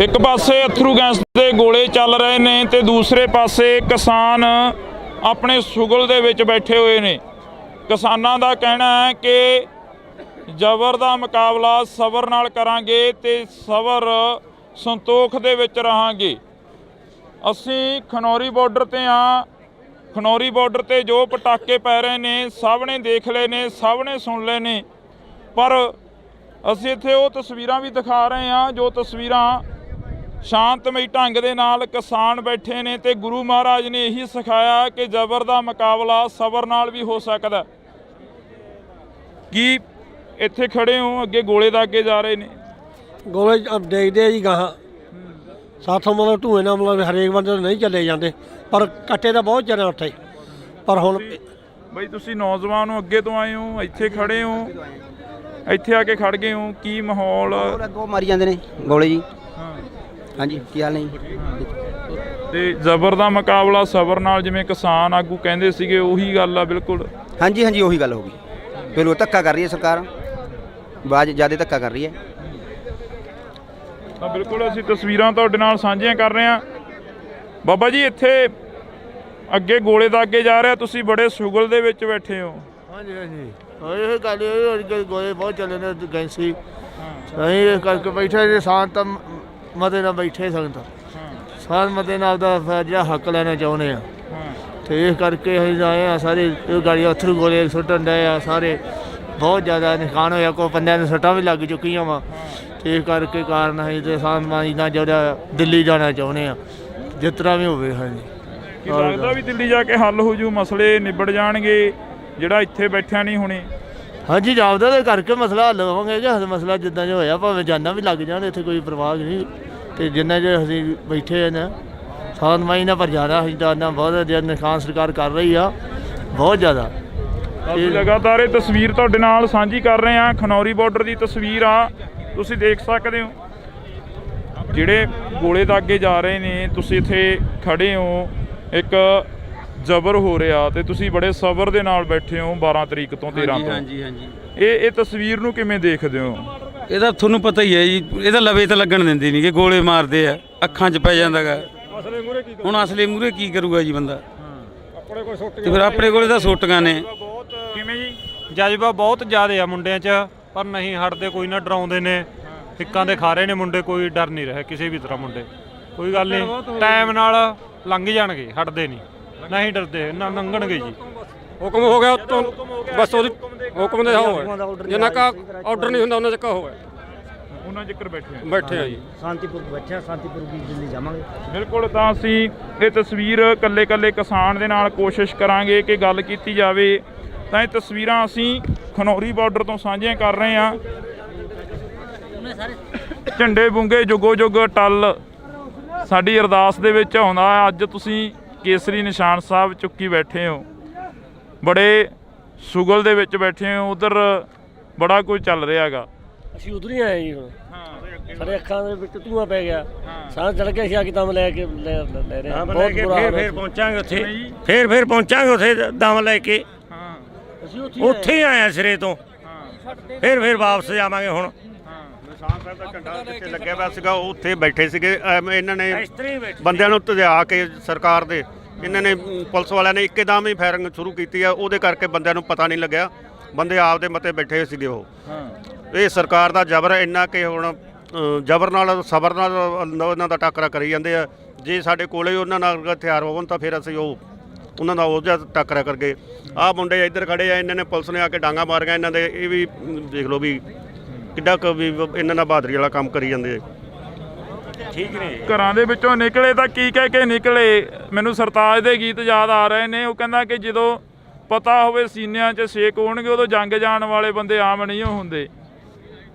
एक पासे अथरू गैस के गोले चल रहे ने ते दूसरे पासे किसान अपने सुगल दे विच बैठे हुए ने। किसानां दा कहना है कि जबर का मुकाबला सबर नाल करांगे ते सबर संतोख दे विच रहांगे। असीं खनौरी बॉर्डर ते हाँ। खनौरी बॉर्डर ते जो पटाके पै रहे ने सब ने देख ले ने, सब ने सुन ले ने, पर असीं इत्थे वो तस्वीरां भी दिखा रहे हैं जो तस्वीरां शांतमई ढंग दे नाल किसान बैठे ने ते गुरु महाराज ने यही सिखाया कि जबर का मुकाबला सबर नाल भी हो सकदा। कि इत्थे खड़े हो, अगे गोले दागे जा रहे ने, गोले देखते जी गाह साथों मतलब धुएं ना मतलब हरेक बंदे नहीं चले जाते, पर कट्टे तो बहुत चले उत्थे। पर हुण बई तुसीं नौजवान हो, अगे तो आए हो, इत्थे खड़े हो, इत्थे आके खड़ गए हो, की माहौल? अगों मारी जांदे ने गोले जी। हाँ जी, की हाल नहीं ते जबर का मुकाबला सबर नाल, जिवें किसान आगू कहंदे सीगे, उही गल आ बिल्कुल। हाँ जी, हाँ जी, उही गल हो गई। बिल्कुल धक्का कर रही है सरकार, बहुत ज़्यादा धक्का कर रही है। ਤਾਂ ਬਿਲਕੁਲ ਅਸੀਂ ਤਸਵੀਰਾਂ ਤੁਹਾਡੇ ਨਾਲ ਸਾਂਝੀਆਂ ਕਰ ਰਹੇ ਹਾਂ। ਬਾਬਾ ਜੀ ਇੱਥੇ ਅੱਗੇ ਗੋਲੇ ਦਾਗੇ ਜਾ ਰਿਹਾ, ਤੁਸੀਂ ਬੜੇ ਸੁਗਲ ਦੇ ਵਿੱਚ ਬੈਠੇ ਹੋ। ਹਾਂਜੀ ਹਾਂਜੀ, ਇਹ ਗੱਲ ਇਹ ਗੋਲੇ ਬਹੁਤ ਚੱਲੇ ਨੇ ਗੈਂਸੀ। ਅਸੀਂ ਇਸ ਕਰਕੇ ਬੈਠੇ ਜੇ ਸ਼ਾਂਤ ਮਤੇ ਨਾਲ ਬੈਠੇ ਸੰਗਤ ਸ਼ਾਂਤ ਮਤੇ ਨਾਲ ਦਾ ਜਿਹੜਾ ਹੱਕ ਲੈਣਾ ਚਾਹੁੰਦੇ ਆ, ਤੇ ਇਸ ਕਰਕੇ ਅਸੀਂ ਆਏ ਆ। ਸਾਰੇ ਇਹ ਗਾੜੀਆਂ ਅਥਰੂ ਗੋਲੇ ਸੁੱਟਣ ਡਏ ਆ, ਸਾਰੇ ਬਹੁਤ ਜ਼ਿਆਦਾ ਨੁਕਸਾਨ ਹੋਇਆ। ਕੋਈ ਬੰਦਿਆਂ ਨੂੰ ਸੱਟਾਂ ਵੀ ਲੱਗ ਚੁੱਕੀਆਂ ਵਾ। ਇਸ ਕਰਕੇ ਕਾਰਨ ਅਸੀਂ ਤੇ ਸਾਨਮਾਨੀ ਨਾਲ ਜਿਹੜਾ ਦਿੱਲੀ ਜਾਣਾ ਚਾਹੁੰਦੇ ਆ, ਜਿਸ ਤਰ੍ਹਾਂ ਵੀ ਹੋਵੇ। ਹਾਂਜੀ, ਕੀ ਲੱਗਦਾ ਵੀ ਦਿੱਲੀ ਜਾ ਕੇ ਹੱਲ ਹੋ ਜੂ, ਮਸਲੇ ਨਿਬੜ ਜਾਣਗੇ ਜਿਹੜਾ ਇੱਥੇ ਬੈਠਿਆ ਨਹੀਂ ਹੁਣੇ? ਹਾਂਜੀ, ਜਾਪਦਾ ਤੇ ਕਰਕੇ ਮਸਲਾ ਹੱਲ ਹੋਵਾਂਗੇ ਕਿ ਮਸਲਾ ਜਿੱਦਾਂ ਜੋ ਹੋਇਆ, ਭਾਵੇਂ ਜਾਨਾਂ ਵੀ ਲੱਗ ਜਾਣ, ਇੱਥੇ ਕੋਈ ਪਰਵਾਹ ਨਹੀਂ। ਤੇ ਜਿੰਨਾ ਜੇ ਅਸੀਂ ਬੈਠੇ ਨੇ ਸਾਨਮਾਨੀ ਨਾਲ, ਪਰ ਜ਼ਿਆਦਾ ਅਸੀਂ ਤਾਂ ਬਹੁਤ ਜ਼ਿਆਦਾ ਨੁਕਸਾਨ ਸਰਕਾਰ ਕਰ ਰਹੀ ਆ, ਬਹੁਤ ਜ਼ਿਆਦਾ। ਅਸੀਂ ਲਗਾਤਾਰ ਇਹ ਤਸਵੀਰ ਤੁਹਾਡੇ ਨਾਲ ਸਾਂਝੀ ਕਰ ਰਹੇ ਹਾਂ। ਖਨੌਰੀ ਬਾਰਡਰ ਦੀ ਤਸਵੀਰ ਆ, ਤੁਸੀਂ ਦੇਖ ਸਕਦੇ ਹੋ ਜਿਹੜੇ ਗੋਲੇ ਦਾਗੇ ਜਾ ਰਹੇ ਨੇ। ਤੁਸੀਂ ਇੱਥੇ ਖੜੇ ਹੋ, ਇੱਕ ਜ਼ਬਰ ਹੋ ਰਿਹਾ ਤੇ ਤੁਸੀਂ ਬੜੇ ਸਬਰ ਦੇ ਨਾਲ ਬੈਠੇ ਹੋ 12 ਤਰੀਕ ਤੋਂ 13 ਤੋਂ। ਹਾਂਜੀ ਹਾਂਜੀ, ਇਹ ਤਸਵੀਰ ਨੂੰ ਕਿਵੇਂ ਦੇਖਦੇ ਹੋ? ਇਹਦਾ ਤੁਹਾਨੂੰ ਪਤਾ ਹੀ ਹੈ ਜੀ, ਇਹਦਾ ਲਵੇ ਤਾਂ ਲੱਗਣ ਦਿੰਦੇ ਨਹੀਂ ਕਿ ਗੋਲੇ ਮਾਰਦੇ ਆ, ਅੱਖਾਂ 'ਚ ਪੈ ਜਾਂਦਾ ਗਾ। ਹੁਣ ਅਸਲੇ ਮੂਹਰੇ ਕੀ ਕਰੂਗਾ ਜੀ ਬੰਦਾ? ਤੇ ਫਿਰ ਆਪਣੇ ਕੋਲੇ ਤਾਂ ਸੋਟੀਆਂ ਨੇ। ਕਿਵੇਂ ਜੀ? ਜਜ਼ਬਾ ਬਹੁਤ ਜ਼ਿਆਦਾ ਆ ਮੁੰਡਿਆਂ 'ਚ, ਪਰ ਨਹੀਂ ਹਟਦੇ, ਕੋਈ ਨਾ ਡਰਾਉਂਦੇ ਨੇ, ਫਿੱਕਾਂ ਦੇ ਖਾ ਰਹੇ ਨੇ ਮੁੰਡੇ, ਕੋਈ ਡਰ ਨਹੀਂ ਰਿਹਾ ਕਿਸੇ ਵੀ ਤਰ੍ਹਾਂ। ਮੁੰਡੇ ਕੋਈ ਗੱਲ ਨਹੀਂ, ਟਾਈਮ ਨਾਲ ਲੰਘ ਜਾਣਗੇ, ਹਟਦੇ ਨਹੀਂ ਡਰਦੇ, ਨਾ ਲੰਘਣਗੇ ਜੀ। ਹੁਕਮ ਹੋ ਗਿਆ ਉੱਤੋਂ, ਬਸ ਉਹਦੀ ਹੁਕਮ ਦੇ ਜਿੰਨਾ ਕਾ ਆਰਡਰ ਨਹੀਂ ਹੁੰਦਾ ਉਹਨਾਂ ਚੱਕਾ ਹੋਇਆ, ਉਹਨਾਂ ਜ਼ਿਕਰ ਬੈਠੇ ਆ ਜੀ। ਸ਼ਾਂਤੀਪੁਰ ਬੈਠਿਆ, ਸ਼ਾਂਤੀਪੁਰ ਦੀ ਦਿੱਲੀ ਜਾਵਾਂਗੇ। ਬਿਲਕੁਲ। ਤਾਂ ਅਸੀਂ ਇਹ ਤਸਵੀਰ ਕੱਲੇ ਕੱਲੇ ਕਿਸਾਨ ਦੇ ਨਾਲ ਕੋਸ਼ਿਸ਼ ਕਰਾਂਗੇ ਕਿ ਗੱਲ ਕੀਤੀ ਜਾਵੇ। ਤਾਂ ਇਹ ਤਸਵੀਰਾਂ ਅਸੀਂ ਖਨੌਰੀ ਬਾਰਡਰ ਤੋਂ ਸਾਂਝੀਆਂ ਕਰ ਰਹੇ ਹਾਂ। ਝੰਡੇ ਬੁੰਗੇ ਜੁਗੋ ਜੁਗ ਟੱਲ ਸਾਡੀ ਅਰਦਾਸ ਦੇ ਵਿੱਚ ਆਉਂਦਾ। ਅੱਜ ਤੁਸੀਂ ਕੇਸਰੀ ਨਿਸ਼ਾਨ ਸਾਹਿਬ ਚੁੱਕੀ ਬੈਠੇ ਹੋ, ਬੜੇ ਸੁਗਲ ਦੇ ਵਿੱਚ ਬੈਠੇ ਹੋ, ਉਧਰ ਬੜਾ ਕੁਝ ਚੱਲ ਰਿਹਾ ਹੈਗਾ। ਅਸੀਂ ਉਧਰ ਹੀ ਆਏ ਜੀ। ਹੁਣ ਸਾਡੇ ਅੱਖਾਂ ਦੇ ਵਿੱਚ ਧੂਆਂ ਪੈ ਗਿਆ, ਸਾਹ ਚੜ ਕੇ ਅਸੀਂ ਆ ਕੇ ਦਮ ਲੈ ਕੇ ਲੈ ਰਹੇ ਹਾਂ। ਬਹੁਤ ਬੁਰਾ ਹਾਲ ਹੈ। ਫੇਰ ਪਹੁੰਚਾਂਗੇ ਉੱਥੇ, ਫੇਰ ਪਹੁੰਚਾਂਗੇ ਉੱਥੇ ਦਮ ਲੈ ਕੇ। ਉੱਥੇ ਹੀ ਆਇਆ ਸਿਰੇ ਤੋਂ, ਫੇਰ ਵਾਪਸ ਜਾਵਾਂਗੇ। ਹੁਣ ਨਿਸ਼ਾਨ ਸਾਹਿਬ ਦਾ ਝੰਡਾ ਜਿੱਥੇ ਲੱਗਿਆ ਹੋਇਆ ਸੀਗਾ ਉੱਥੇ ਬੈਠੇ ਸੀਗੇ। ਇਹਨਾਂ ਨੇ ਬੰਦਿਆਂ ਨੂੰ ਧਿਆ ਕੇ ਸਰਕਾਰ ਦੇ, ਇਹਨਾਂ ਨੇ ਪੁਲਿਸ ਵਾਲਿਆਂ ਨੇ ਇੱਕਦਮ ਹੀ ਫਾਇਰਿੰਗ ਸ਼ੁਰੂ ਕੀਤੀ ਆ। ਉਹਦੇ ਕਰਕੇ ਬੰਦਿਆਂ ਨੂੰ ਪਤਾ ਨਹੀਂ ਲੱਗਿਆ, ਬੰਦੇ ਆਪਦੇ ਮਤੇ ਬੈਠੇ ਸੀਗੇ। ਉਹ ਇਹ ਸਰਕਾਰ ਦਾ ਜਬਰ ਇੰਨਾ ਕਿ ਹੁਣ ਜਬਰ ਨਾਲ ਸਬਰ ਨਾਲ ਉਹਨਾਂ ਦਾ ਟੱਕਰਾ ਕਰੀ ਜਾਂਦੇ ਆ। ਜੇ ਸਾਡੇ ਕੋਲੇ ਉਹਨਾਂ ਨਾਲ ਹਥਿਆਰ ਹੋਣ ਤਾਂ ਫਿਰ ਅਸੀਂ ਉਹਨਾਂ ਦਾ ਉਹ ਜਿਹਾ ਟੱਕਰਾ ਕਰਕੇ। ਆਹ ਮੁੰਡੇ ਇੱਧਰ ਖੜੇ ਆ, ਇਹਨਾਂ ਨੇ ਪੁਲਿਸ ਨੇ ਆ ਕੇ ਡਾਂਗਾ ਮਾਰੀਆਂ ਇਹਨਾਂ ਦੇ। ਇਹ ਵੀ ਦੇਖ ਲਓ ਵੀ ਕਿੱਡਾ ਕੁ ਵੀ ਇਹਨਾਂ ਨਾਲ ਬਹਾਦਰੀ ਵਾਲਾ ਕੰਮ ਕਰੀ ਜਾਂਦੇ। ਠੀਕ ਨੇ, ਘਰਾਂ ਦੇ ਵਿੱਚੋਂ ਨਿਕਲੇ ਤਾਂ ਕੀ ਕਹਿ ਕੇ ਨਿਕਲੇ? ਮੈਨੂੰ ਸਰਤਾਜ ਦੇ ਗੀਤ ਯਾਦ ਆ ਰਹੇ ਨੇ। ਉਹ ਕਹਿੰਦਾ ਕਿ ਜਦੋਂ ਪਤਾ ਹੋਵੇ ਸੀਨਿਆਂ 'ਚ ਛੇਕ ਹੋਣਗੇ, ਉਦੋਂ ਜੰਗ ਜਾਣ ਵਾਲੇ ਬੰਦੇ ਆਮ ਨਹੀਂ ਹੁੰਦੇ।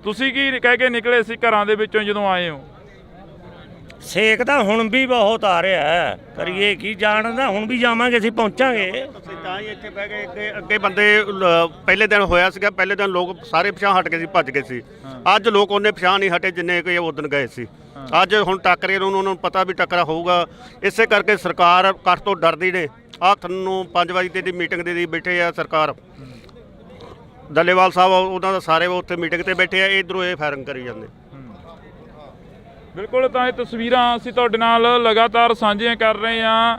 ਤੁਸੀਂ ਕੀ ਕਹਿ ਕੇ ਨਿਕਲੇ ਸੀ ਘਰਾਂ ਦੇ ਵਿੱਚੋਂ ਜਦੋਂ ਆਏ ਹੋ? ਸੇਕ ਤਾਂ ਹੁਣ ਵੀ ਬਹੁਤ ਆ ਰਿਹਾ ਹੈ, ਕਰੀਏ ਕੀ? ਜਾਣਦਾ ਹੁਣ ਵੀ ਜਾਵਾਂਗੇ, ਅਸੀਂ ਪਹੁੰਚਾਂਗੇ। ਅਸੀਂ ਤਾਂ ਹੀ ਇੱਥੇ ਬਹਿ ਗਏ। ਅੱਗੇ ਬੰਦੇ ਪਹਿਲੇ ਦਿਨ ਹੋਇਆ ਸੀਗਾ, ਪਹਿਲੇ ਦਿਨ ਲੋਕ ਸਾਰੇ ਪਿਛਾਂਹ ਹਟ ਗਏ ਸੀ, ਭੱਜ ਗਏ ਸੀ। ਅੱਜ ਲੋਕ ਉਹਨੇ ਪਿਛਾਂਹ ਨਹੀਂ ਹਟੇ ਜਿੰਨੇ ਕਿ ਉਦਣ ਗਏ ਸੀ। ਅੱਜ ਹੁਣ ਟੱਕਰੇ ਨੂੰ ਉਹਨਾਂ ਨੂੰ ਪਤਾ ਵੀ ਟੱਕਰਾ ਹੋਊਗਾ। ਇਸੇ ਕਰਕੇ ਸਰਕਾਰ ਕੱਟ ਤੋਂ ਡਰਦੀ ਨੇ। ਆਹ ਤੁਹਾਨੂੰ 5 ਵਜੇ ਦੀ ਮੀਟਿੰਗ ਦੇ ਬੈਠੇ ਆ ਸਰਕਾਰ। ਡੱਲੇਵਾਲ ਸਾਹਿਬ ਉਹਨਾਂ ਦਾ ਸਾਰੇ ਉੱਥੇ ਮੀਟਿੰਗ ਤੇ ਬੈਠੇ ਆ, ਇਧਰੋਂ ਇਹ ਫਾਇਰਿੰਗ ਕਰੀ ਜਾਂਦੇ। ਬਿਲਕੁਲ ਤਾਂ ਇਹ ਤਸਵੀਰਾਂ ਅਸੀਂ ਤੁਹਾਡੇ ਨਾਲ ਲਗਾਤਾਰ ਸਾਂਝੀਆਂ ਕਰ ਰਹੇ ਹਾਂ,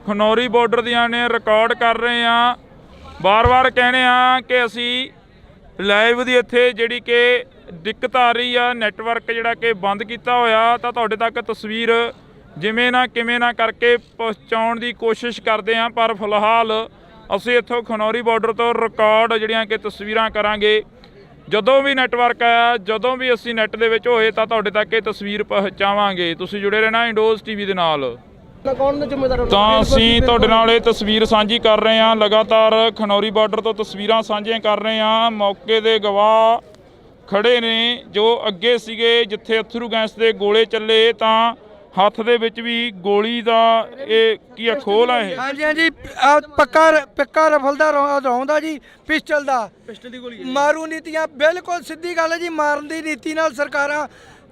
ਖਨੌਰੀ ਬਾਰਡਰ ਦੀਆਂ ਨੇ, ਰਿਕਾਰਡ ਕਰ ਰਹੇ ਹਾਂ। ਬਾਰ-ਬਾਰ ਕਹਿੰਦੇ ਆ ਕਿ ਅਸੀਂ ਲਾਈਵ ਦੀ ਇੱਥੇ ਜਿਹੜੀ ਕਿ ਦਿੱਕਤ ਆ ਰਹੀ ਆ, ਨੈਟਵਰਕ ਜਿਹੜਾ ਕਿ ਬੰਦ ਕੀਤਾ ਹੋਇਆ, ਤਾਂ ਤੁਹਾਡੇ ਤੱਕ ਤਸਵੀਰ ਜਿਵੇਂ ਨਾ ਕਿਵੇਂ ਨਾ ਕਰਕੇ ਪਹੁੰਚਾਉਣ ਦੀ ਕੋਸ਼ਿਸ਼ ਕਰਦੇ ਹਾਂ। ਪਰ ਫਿਲਹਾਲ ਅਸੀਂ ਇੱਥੋਂ ਖਨੌਰੀ ਬਾਰਡਰ ਤੋਂ ਰਿਕਾਰਡ ਜਿਹੜੀਆਂ ਕਿ ਤਸਵੀਰਾਂ ਕਰਾਂਗੇ। ਜਦੋਂ ਵੀ ਨੈਟਵਰਕ ਆਇਆ, ਜਦੋਂ ਵੀ ਅਸੀਂ ਨੈੱਟ ਦੇ ਵਿੱਚ ਹੋਏ ਤਾਂ ਤੁਹਾਡੇ ਤੱਕ ਇਹ ਤਸਵੀਰ ਪਹੁੰਚਾਵਾਂਗੇ। ਤੁਸੀਂ ਜੁੜੇ ਰਹਿਣਾ ਇੰਡੋਜ਼ ਟੀਵੀ ਦੇ ਨਾਲ। ਤਾਂ ਅਸੀਂ ਤੁਹਾਡੇ ਨਾਲ ਇਹ ਤਸਵੀਰ ਸਾਂਝੀ ਕਰ ਰਹੇ ਹਾਂ, ਲਗਾਤਾਰ ਖਨੌਰੀ ਬਾਰਡਰ ਤੋਂ ਤਸਵੀਰਾਂ ਸਾਂਝੀਆਂ ਕਰ ਰਹੇ ਹਾਂ। ਮੌਕੇ ਦੇ ਗਵਾਹ ਖੜੇ ਨੇ ਜੋ ਅੱਗੇ ਸੀਗੇ, ਜਿੱਥੇ ਅਥਰੂ ਗੈਸ ਦੇ ਗੋਲੇ ਚੱਲੇ ਤਾਂ ਹੱਥ ਦੇ ਵਿੱਚ ਵੀ ਗੋਲੀ ਦਾ ਇਹ ਕੀ ਆ, ਖੋਲ ਆ ਇਹ? ਹਾਂਜੀ ਹਾਂਜੀ, ਪੱਕਾ ਰਫਲ ਦਾ ਰੌਂਦ ਆ ਜੀ, ਪਿਸਟਲ ਦੀ ਗੋਲੀ। ਮਾਰੂ ਨੀਤੀਆਂ ਬਿਲਕੁਲ ਸਿੱਧੀ ਗੱਲ ਹੈ ਜੀ, ਮਾਰਨ ਦੀ ਨੀਤੀ ਨਾਲ ਸਰਕਾਰਾਂ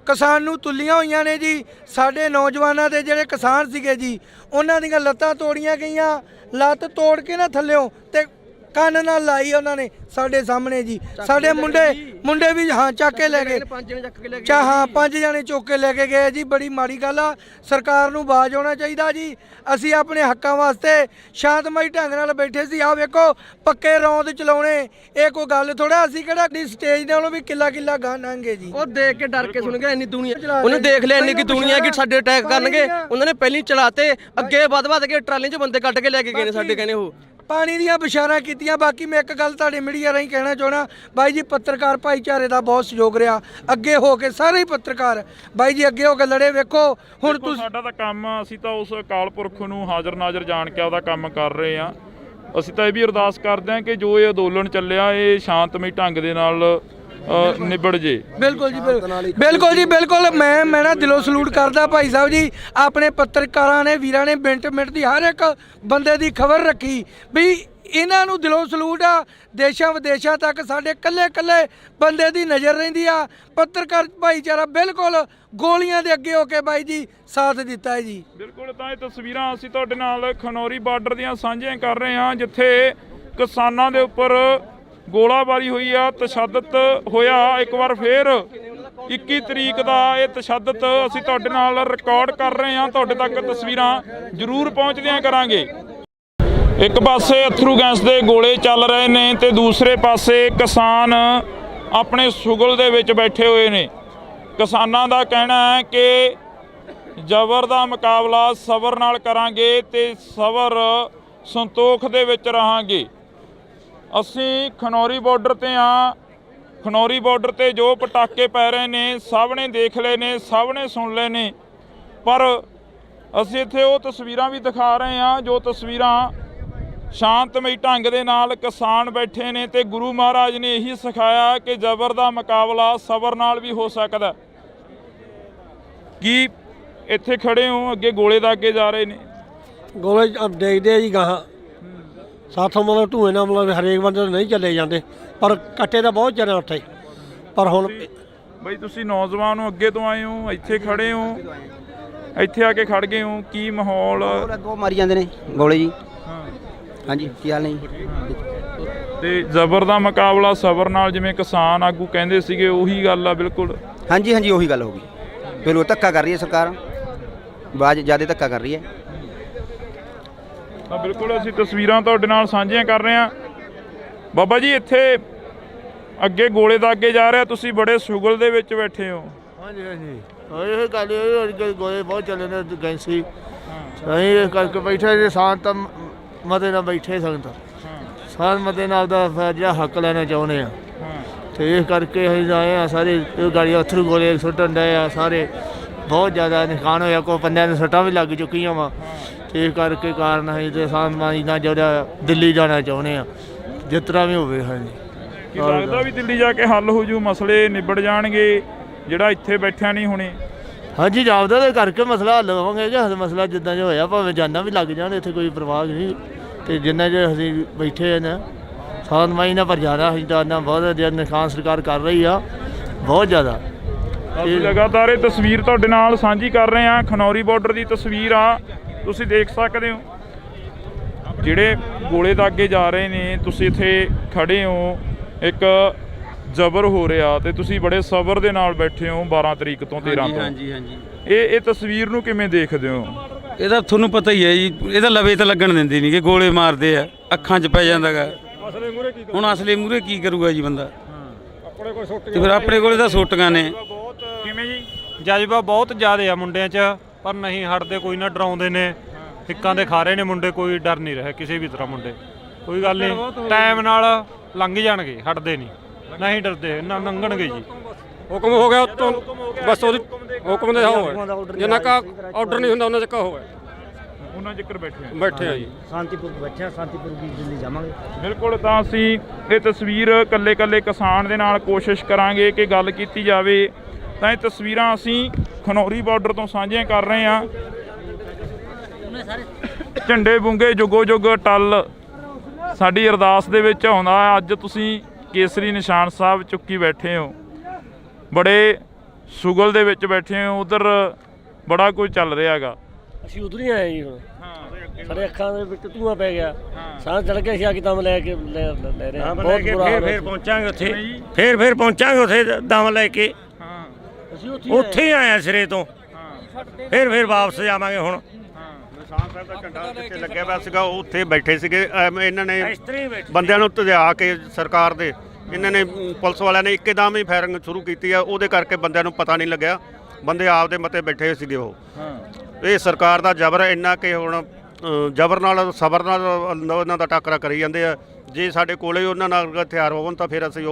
ਕਿਸਾਨ ਨੂੰ ਤੁੱਲੀਆਂ ਹੋਈਆਂ ਨੇ ਜੀ। ਸਾਡੇ ਨੌਜਵਾਨਾਂ ਦੇ ਜਿਹੜੇ ਕਿਸਾਨ ਸੀਗੇ ਜੀ, ਉਹਨਾਂ ਦੀਆਂ ਲੱਤਾਂ ਤੋੜੀਆਂ ਗਈਆਂ, ਲੱਤ ਤੋੜ ਕੇ ਨਾ ਥੱਲਿਓਂ ਤੇ ਕੰਨ ਨਾਲ ਲਾਈ ਉਹਨਾਂ ਨੇ ਸਾਡੇ ਸਾਹਮਣੇ ਜੀ। ਸਾਡੇ ਮੁੰਡੇ ਵੀ ਹਾਂ ਚੱਕ ਕੇ ਲੈ ਗਏ, 5 ਜਣੇ ਚੁੱਕ ਕੇ ਲੈ ਕੇ ਗਏ ਜੀ। ਬੜੀ ਮਾੜੀ ਗੱਲ ਆ, ਸਰਕਾਰ ਨੂੰ ਬਾਜ਼ ਆਉਣਾ ਚਾਹੀਦਾ ਜੀ। ਅਸੀਂ ਆਪਣੇ ਹੱਕਾਂ ਵਾਸਤੇ ਸ਼ਾਂਤਮਈ ਢੰਗ ਨਾਲ ਬੈਠੇ ਸੀ। ਆਹ ਵੇਖੋ ਪੱਕੇ ਰੌਂਦ ਚਲਾਉਣੇ ਇਹ ਕੋਈ ਗੱਲ ਥੋੜਾ, ਅਸੀਂ ਕਿਹੜਾ ਸਟੇਜ ਨਾਲੋਂ ਵੀ ਕਿੱਲਾ ਗਾਂ ਲੰਘੇ ਜੀ। ਉਹ ਦੇਖ ਕੇ ਡਰ ਕੇ ਸੁਣ ਗਿਆ, ਇੰਨੀ ਦੁਨੀਆ ਉਹਨੂੰ ਦੇਖ ਲਿਆ, ਇੰਨੀ ਕਿ ਦੁਨੀਆ ਕਿ ਸਾਡੇ ਅਟੈਕ ਕਰਨਗੇ। ਉਹਨਾਂ ਨੇ ਪਹਿਲੀ ਚਲਾਤੇ, ਅੱਗੇ ਵੱਧ ਕੇ ਟਰਾਲੀ 'ਚ ਬੰਦੇ ਕੱਢ ਕੇ ਲੈ ਕੇ ਗਏ ਨੇ ਸਾਡੇ, ਕਹਿੰਦੇ ਉਹ ਪਾਣੀ ਦੀਆਂ ਬਿਸ਼ਾਰਾਂ ਕੀਤੀਆਂ। ਬਾਕੀ ਮੈਂ ਇੱਕ ਗੱਲ ਤੁਹਾਡੇ ਮੀਡੀਆ ਰਾਹੀਂ ਕਹਿਣਾ ਚਾਹਣਾ ਬਾਈ ਜੀ, ਪੱਤਰਕਾਰ ਭਾਈਚਾਰੇ ਦਾ ਬਹੁਤ ਸਹਿਯੋਗ ਰਿਹਾ, ਅੱਗੇ ਹੋ ਕੇ ਸਾਰੇ ਹੀ ਪੱਤਰਕਾਰ ਬਾਈ ਜੀ ਅੱਗੇ ਹੋ ਕੇ ਲੜੇ। ਵੇਖੋ ਹੁਣ ਤੁਸੀਂ, ਸਾਡਾ ਤਾਂ ਕੰਮ, ਅਸੀਂ ਤਾਂ ਉਸ ਅਕਾਲ ਪੁਰਖ ਨੂੰ ਹਾਜ਼ਰ ਨਾਜ਼ਰ ਜਾਣ ਕੇ ਉਹਦਾ ਕੰਮ ਕਰ ਰਹੇ ਹਾਂ। ਅਸੀਂ ਤਾਂ ਇਹ ਵੀ ਅਰਦਾਸ ਕਰਦੇ ਹਾਂ ਕਿ ਜੋ ਇਹ ਅੰਦੋਲਨ ਚੱਲਿਆ ਇਹ ਸ਼ਾਂਤਮਈ ਢੰਗ ਦੇ ਨਾਲ ਨਿਬੜ ਜੇ। ਬਿਲਕੁਲ ਜੀ ਬਿਲਕੁਲ। ਮੈਂ ਨਾ ਦਿਲੋਂ ਸਲੂਟ ਕਰਦਾ ਭਾਈ ਸਾਹਿਬ ਜੀ, ਆਪਣੇ ਪੱਤਰਕਾਰਾਂ ਨੇ, ਵੀਰਾਂ ਨੇ ਮਿੰਟ ਦੀ ਹਰ ਇੱਕ ਬੰਦੇ ਦੀ ਖਬਰ ਰੱਖੀ ਵੀ ਇਹਨਾਂ ਨੂੰ ਦਿਲੋਂ ਸਲੂਟ ਆ। ਦੇਸ਼ਾਂ ਵਿਦੇਸ਼ਾਂ ਤੱਕ ਸਾਡੇ ਕੱਲੇ ਬੰਦੇ ਦੀ ਨਜ਼ਰ ਰਹਿੰਦੀ ਆ। ਪੱਤਰਕਾਰ ਭਾਈਚਾਰਾ ਬਿਲਕੁਲ ਗੋਲੀਆਂ ਦੇ ਅੱਗੇ ਹੋ ਕੇ ਬਾਈ ਜੀ ਸਾਥ ਦਿੱਤਾ ਹੈ ਜੀ। ਬਿਲਕੁਲ ਤਾਂ ਇਹ ਤਸਵੀਰਾਂ ਅਸੀਂ ਤੁਹਾਡੇ ਨਾਲ ਖਨੌਰੀ ਬਾਰਡਰ ਦੀਆਂ ਸਾਂਝੀਆਂ ਕਰ ਰਹੇ ਹਾਂ, ਜਿੱਥੇ ਕਿਸਾਨਾਂ ਦੇ ਉੱਪਰ ਗੋਲਾਬਾਰੀ ਹੋਈ ਆ, ਤਸ਼ੱਦਦ ਹੋਇਆ। ਇੱਕ ਵਾਰ ਫੇਰ 21 ਤਰੀਕ ਦਾ ਇਹ ਤਸ਼ੱਦਦ ਅਸੀਂ ਤੁਹਾਡੇ ਨਾਲ ਰਿਕਾਰਡ ਕਰ ਰਹੇ ਹਾਂ, ਤੁਹਾਡੇ ਤੱਕ ਤਸਵੀਰਾਂ ਜ਼ਰੂਰ ਪਹੁੰਚਦੀਆਂ ਕਰਾਂਗੇ। ਇੱਕ ਪਾਸੇ ਅਥਰੂ ਗੈਸ ਦੇ ਗੋਲੇ ਚੱਲ ਰਹੇ ਨੇ ਤੇ ਦੂਸਰੇ ਪਾਸੇ ਕਿਸਾਨ ਆਪਣੇ ਸੁਗਲ ਦੇ ਵਿੱਚ ਬੈਠੇ ਹੋਏ ਨੇ। ਕਿਸਾਨਾਂ ਦਾ ਕਹਿਣਾ ਹੈ ਕਿ ਜ਼ਬਰ ਦਾ ਮੁਕਾਬਲਾ ਸਬਰ ਨਾਲ ਕਰਾਂਗੇ ਤੇ ਸਬਰ ਸੰਤੋਖ ਦੇ ਵਿੱਚ ਰਹਾਂਗੇ। ਅਸੀਂ ਖਨੌਰੀ ਬਾਰਡਰ ਤੇ ਹਾਂ। ਖਨੌਰੀ ਬਾਰਡਰ ਤੇ ਜੋ ਪਟਾਕੇ ਪੈ ਰਹੇ ਨੇ ਸਭ ਨੇ ਦੇਖ ਲਏ ਨੇ, ਸਭ ਨੇ ਸੁਣ ਲਏ ਨੇ, ਪਰ ਅਸੀਂ ਇੱਥੇ ਉਹ ਤਸਵੀਰਾਂ ਵੀ ਦਿਖਾ ਰਹੇ ਹਾਂ ਜੋ ਤਸਵੀਰਾਂ ਸ਼ਾਂਤਮਈ ਢੰਗ ਦੇ ਨਾਲ ਕਿਸਾਨ ਬੈਠੇ ਨੇ ਤੇ ਗੁਰੂ ਮਹਾਰਾਜ ਨੇ ਇਹੀ ਸਿਖਾਇਆ ਕਿ ਜ਼ਬਰ ਦਾ ਮੁਕਾਬਲਾ ਸਬਰ ਨਾਲ ਵੀ ਹੋ ਸਕਦਾ। ਕੀ ਇੱਥੇ ਖੜੇ ਹੋ, ਅੱਗੇ ਗੋਲੇ ਦਾ ਅੱਗੇ ਜਾ ਰਹੇ ਨੇ, ਗੋਲੇ ਦੇਖਦੇ ਆ ਜੀ ਗਾਹਾਂ ਸਾਥੋਂ, ਮਤਲਬ ਧੂਏ ਨਾਲ ਮਤਲਬ ਹਰੇਕ ਬੰਦੇ ਨਹੀਂ ਚੱਲੇ ਜਾਂਦੇ, ਪਰ ਕੱਟੇ ਤਾਂ ਬਹੁਤ ਚਿਰ ਉੱਥੇ। ਪਰ ਹੁਣ ਬਈ ਤੁਸੀਂ ਨੌਜਵਾਨ ਹੋ, ਅੱਗੇ ਤੋਂ ਆਏ ਹੋ, ਇੱਥੇ ਖੜੇ ਹੋ, ਇੱਥੇ ਆ ਕੇ ਖੜ ਗਏ ਹੋ, ਕੀ ਮਾਹੌਲ? ਅੱਗੋਂ ਮਾਰੀ ਜਾਂਦੇ ਨੇ ਗੋਲੇ ਜੀ। ਹਾਂਜੀ, ਕੀ ਹਾਲ ਨਹੀਂ? ਤੇ ਜ਼ਬਰ ਦਾ ਮੁਕਾਬਲਾ ਸਬਰ ਨਾਲ, ਜਿਵੇਂ ਕਿਸਾਨ ਆਗੂ ਕਹਿੰਦੇ ਸੀਗੇ, ਉਹੀ ਗੱਲ ਆ ਬਿਲਕੁਲ। ਹਾਂਜੀ ਉਹੀ ਗੱਲ ਹੋ ਗਈ। ਬਿਲਕੁਲ ਧੱਕਾ ਕਰ ਰਹੀ ਹੈ ਸਰਕਾਰ, ਬਾਜ ਜ਼ਿਆਦਾ ਧੱਕਾ ਕਰ ਰਹੀ ਹੈ। ਤਾਂ ਬਿਲਕੁਲ ਅਸੀਂ ਤਸਵੀਰਾਂ ਤੁਹਾਡੇ ਨਾਲ ਸਾਂਝੀਆਂ ਕਰ ਰਹੇ ਹਾਂ। ਬਾਬਾ ਜੀ, ਇੱਥੇ ਅੱਗੇ ਗੋਲੇ ਦਾ ਅੱਗੇ ਜਾ ਰਿਹਾ, ਤੁਸੀਂ ਬੜੇ ਸੁਗਲ ਦੇ ਵਿੱਚ ਬੈਠੇ ਹੋ। ਹਾਂਜੀ ਇਹ ਗੱਲ ਇਹ ਗੋਲੇ ਬਹੁਤ ਚੱਲੇ ਨੇ ਗੈਂਸੀ, ਅਸੀਂ ਇਸ ਕਰਕੇ ਬੈਠੇ ਜੇ ਸ਼ਾਂਤ ਮਤੇ ਨਾਲ ਬੈਠੇ ਸੰਗਤ, ਸ਼ਾਂਤ ਮਤੇ ਨਾਲ ਦਾ ਜਿਹੜਾ ਹੱਕ ਲੈਣਾ ਚਾਹੁੰਦੇ ਆ, ਤੇ ਇਸ ਕਰਕੇ ਅਸੀਂ ਆਏ ਆ। ਸਾਰੇ ਗਾੜੀਆਂ ਅਥਰੂ ਗੋਲੇ ਸੁੱਟਣ ਡਏ ਆ, ਸਾਰੇ ਬਹੁਤ ਜ਼ਿਆਦਾ ਨੁਕਸਾਨ ਹੋਇਆ, ਕੋਈ ਬੰਦਿਆਂ ਨੂੰ ਸੱਟਾਂ ਵੀ ਲੱਗ ਚੁੱਕੀਆਂ ਵਾ। ਇਸ ਕਰਕੇ ਕਾਰਨ ਅਸੀਂ ਤੇ ਸ਼ਾਂਤਮਈ ਨਾਲ ਜਿਹੜਾ ਦਿੱਲੀ ਜਾਣਾ ਚਾਹੁੰਦੇ ਆ, ਜਿਸ ਤਰ੍ਹਾਂ ਵੀ ਹੋਵੇ। ਹਾਂਜੀ, ਕੀ ਲੱਗਦਾ ਵੀ ਦਿੱਲੀ ਜਾ ਕੇ ਹੱਲ ਹੋ ਜੂ, ਮਸਲੇ ਨਿਬੜ ਜਾਣਗੇ ਜਿਹੜਾ ਇੱਥੇ ਬੈਠਿਆਂ ਨਹੀਂ ਹੋਣੇ? ਹਾਂਜੀ, ਜਾਪਦਾ ਤੇ ਕਰਕੇ ਮਸਲਾ ਹੱਲ ਹੋਵਾਂਗੇ ਜੀ। ਮਸਲਾ ਜਿੱਦਾਂ ਜੋ ਹੋਇਆ, ਭਾਵੇਂ ਜਾਨਾਂ ਵੀ ਲੱਗ ਜਾਣ, ਇੱਥੇ ਕੋਈ ਪਰਵਾਹ ਨਹੀਂ। ਤੇ ਜਿੰਨਾ ਜੇ ਅਸੀਂ ਬੈਠੇ ਨਾ ਸ਼ਾਂਤਮਈ ਨਾਲ, ਪਰ ਜ਼ਿਆਦਾ ਅਸੀਂ ਤਾਂ ਬਹੁਤ ਜ਼ਿਆਦਾ ਨੁਕਸਾਨ ਸਰਕਾਰ ਕਰ ਰਹੀ ਆ, ਬਹੁਤ ਜ਼ਿਆਦਾ। ਅਸੀਂ ਲਗਾਤਾਰ ਇਹ ਤਸਵੀਰ ਤੁਹਾਡੇ ਨਾਲ ਸਾਂਝੀ ਕਰ ਰਹੇ ਹਾਂ। ਖਨੌਰੀ ਬਾਰਡਰ ਦੀ ਤਸਵੀਰ ਆ, ਤੁਸੀਂ ਦੇਖ ਸਕਦੇ ਹੋ ਜਿਹੜੇ ਗੋਲੇ ਦਾ ਅੱਗੇ ਜਾ ਰਹੇ ਨੇ। ਤੁਸੀਂ ਇੱਥੇ ਖੜੇ ਹੋ, ਇੱਕ ਜ਼ਬਰ ਹੋ ਰਿਹਾ ਤੇ ਤੁਸੀਂ ਬੜੇ ਸਬਰ ਦੇ ਨਾਲ ਬੈਠੇ ਹੋ 12 ਤਰੀਕ ਤੋਂ 13 ਤੋਂ। ਹਾਂਜੀ ਹਾਂਜੀ। ਇਹ ਤਸਵੀਰ ਨੂੰ ਕਿਵੇਂ ਦੇਖਦੇ ਹੋ? ਇਹਦਾ ਤੁਹਾਨੂੰ ਪਤਾ ਹੀ ਹੈ ਜੀ, ਇਹਦਾ ਲਵੇ ਤਾਂ ਲੱਗਣ ਦਿੰਦੇ ਨਹੀਂ ਕਿ ਗੋਲੇ ਮਾਰਦੇ ਆ, ਅੱਖਾਂ 'ਚ ਪੈ ਜਾਂਦਾਗਾ। ਹੁਣ ਅਸਲੇ ਮੂਰੇ ਕੀ ਕਰੂਗਾ ਜੀ ਬੰਦਾ? ਤੇ ਫਿਰ ਆਪਣੇ ਕੋਲੇ ਤਾਂ ਸੋਟੀਆਂ ਨੇ। ਕਿਵੇਂ ਜੀ? ਜਜ਼ਬਾ ਬਹੁਤ ਜ਼ਿਆਦਾ ਆ ਮੁੰਡਿਆਂ 'ਚ, ਪਰ ਨਹੀਂ ਹਟਦੇ, ਕੋਈ ਨਾ ਡਰਾਉਂਦੇ ਨੇ, ਹਿੱਕਾਂ ਦੇ ਖਾ ਰਹੇ ਨੇ ਮੁੰਡੇ, ਕੋਈ ਡਰ ਨਹੀਂ ਰਿਹਾ ਕਿਸੇ ਵੀ ਤਰ੍ਹਾਂ ਮੁੰਡੇ। ਕੋਈ ਗੱਲ ਨਹੀਂ, ਟਾਈਮ ਨਾਲ ਲੰਘ ਜਾਣਗੇ, ਹਟਦੇ ਨਹੀਂ ਡਰਦੇ, ਨਾ ਲੰਘਣਗੇ ਜੀ। ਹੁਕਮ ਹੋ ਗਿਆ ਉੱਤੋਂ, ਬਸ ਉਹਦੀ ਹੁਕਮ ਦੇ ਹੋਵੇ, ਜਿੰਨਾ ਕਾ ਆਰਡਰ ਨਹੀਂ ਹੁੰਦਾ ਉਹਨਾਂ ਚੱਕਾ ਹੋਵੇ, ਉਹਨਾਂ ਜ਼ਿਕਰ ਬੈਠੇ ਆ ਜੀ। ਸ਼ਾਂਤੀਪੁਰ ਬੱਚਾ, ਸ਼ਾਂਤੀਪੁਰ ਦੀ ਦਿੱਲੀ ਜਾਵਾਂਗੇ। ਬਿਲਕੁਲ। ਤਾਂ ਅਸੀਂ ਇਹ ਤਸਵੀਰ ਕੱਲੇ ਕਿਸਾਨ ਦੇ ਨਾਲ ਕੋਸ਼ਿਸ਼ ਕਰਾਂਗੇ ਕਿ ਗੱਲ ਕੀਤੀ ਜਾਵੇ। ਤਾਂ ਇਹ ਤਸਵੀਰਾਂ ਅਸੀਂ ਖਨੌਰੀ ਬਾਰਡਰ ਤੋਂ ਸਾਂਝੀਆਂ ਕਰ ਰਹੇ ਹਾਂ। ਝੰਡੇ ਬੁੰਗੇ ਜੁਗੋ ਜੁਗ ਟੱਲ ਸਾਡੀ ਅਰਦਾਸ ਦੇ ਵਿੱਚ ਆਉਂਦਾ। ਅੱਜ ਤੁਸੀਂ ਕੇਸਰੀ ਨਿਸ਼ਾਨ ਸਾਹਿਬ ਚੁੱਕੀ ਬੈਠੇ ਹੋ, ਬੜੇ ਸੁਗਲ ਦੇ ਵਿੱਚ ਬੈਠੇ ਹੋ, ਉਧਰ ਬੜਾ ਕੁਝ ਚੱਲ ਰਿਹਾ ਹੈਗਾ। ਅਸੀਂ ਉਧਰ ਹੀ ਆਏ ਜੀ। ਹੁਣ ਸਾਡੇ ਅੱਖਾਂ ਦੇ ਵਿੱਚ ਧੂਆਂ ਪੈ ਗਿਆ, ਸਾਹ ਚੜ ਗਿਆ ਸੀ, ਆ ਕਿਤਾਬ ਲੈ ਕੇ ਲੈ ਰਹੇ ਹਾਂ। ਬਹੁਤ ਬੁਰਾ ਹਾਲ ਫੇਰ ਪਹੁੰਚਾਂਗੇ ਉੱਥੇ, ਫੇਰ ਪਹੁੰਚਾਂਗੇ ਉੱਥੇ ਦਮ ਲੈ ਕੇ। ਅਸੀਂ ਉੱਥੇ ਹੀ ਆਇਆ ਸਿਰੇ ਤੋਂ, ਫੇਰ ਵਾਪਸ ਜਾਵਾਂਗੇ ਹੁਣ। ਨਿਸ਼ਾਨ ਸਾਹਿਬ ਦਾ ਝੰਡਾ ਜਿੱਥੇ ਲੱਗਿਆ ਹੋਇਆ ਸੀਗਾ ਉੱਥੇ ਬੈਠੇ ਸੀਗੇ। ਇਹਨਾਂ ਨੇ ਬੰਦਿਆਂ ਨੂੰ ਧਿਆ ਕੇ ਸਰਕਾਰ ਦੇ, ਇਹਨਾਂ ਨੇ ਪੁਲਿਸ ਵਾਲਿਆਂ ਨੇ ਇੱਕਦਮ ਹੀ ਫਾਇਰਿੰਗ ਸ਼ੁਰੂ ਕੀਤੀ ਆ। ਉਹਦੇ ਕਰਕੇ ਬੰਦਿਆਂ ਨੂੰ ਪਤਾ ਨਹੀਂ ਲੱਗਿਆ, ਬੰਦੇ ਆਪਦੇ ਮਤੇ ਬੈਠੇ ਸੀਗੇ। ਉਹ ਇਹ ਸਰਕਾਰ ਦਾ ਜ਼ਬਰ ਇੰਨਾ ਕਿ ਹੁਣ ਜ਼ਬਰ ਨਾਲ ਸਬਰ ਨਾਲ ਉਹਨਾਂ ਦਾ ਟੱਕਰਾ ਕਰੀ ਜਾਂਦੇ ਆ। ਜੇ ਸਾਡੇ ਕੋਲੇ ਉਹਨਾਂ ਨਾਲ ਹਥਿਆਰ ਹੋਣ ਤਾਂ ਫਿਰ ਅਸੀਂ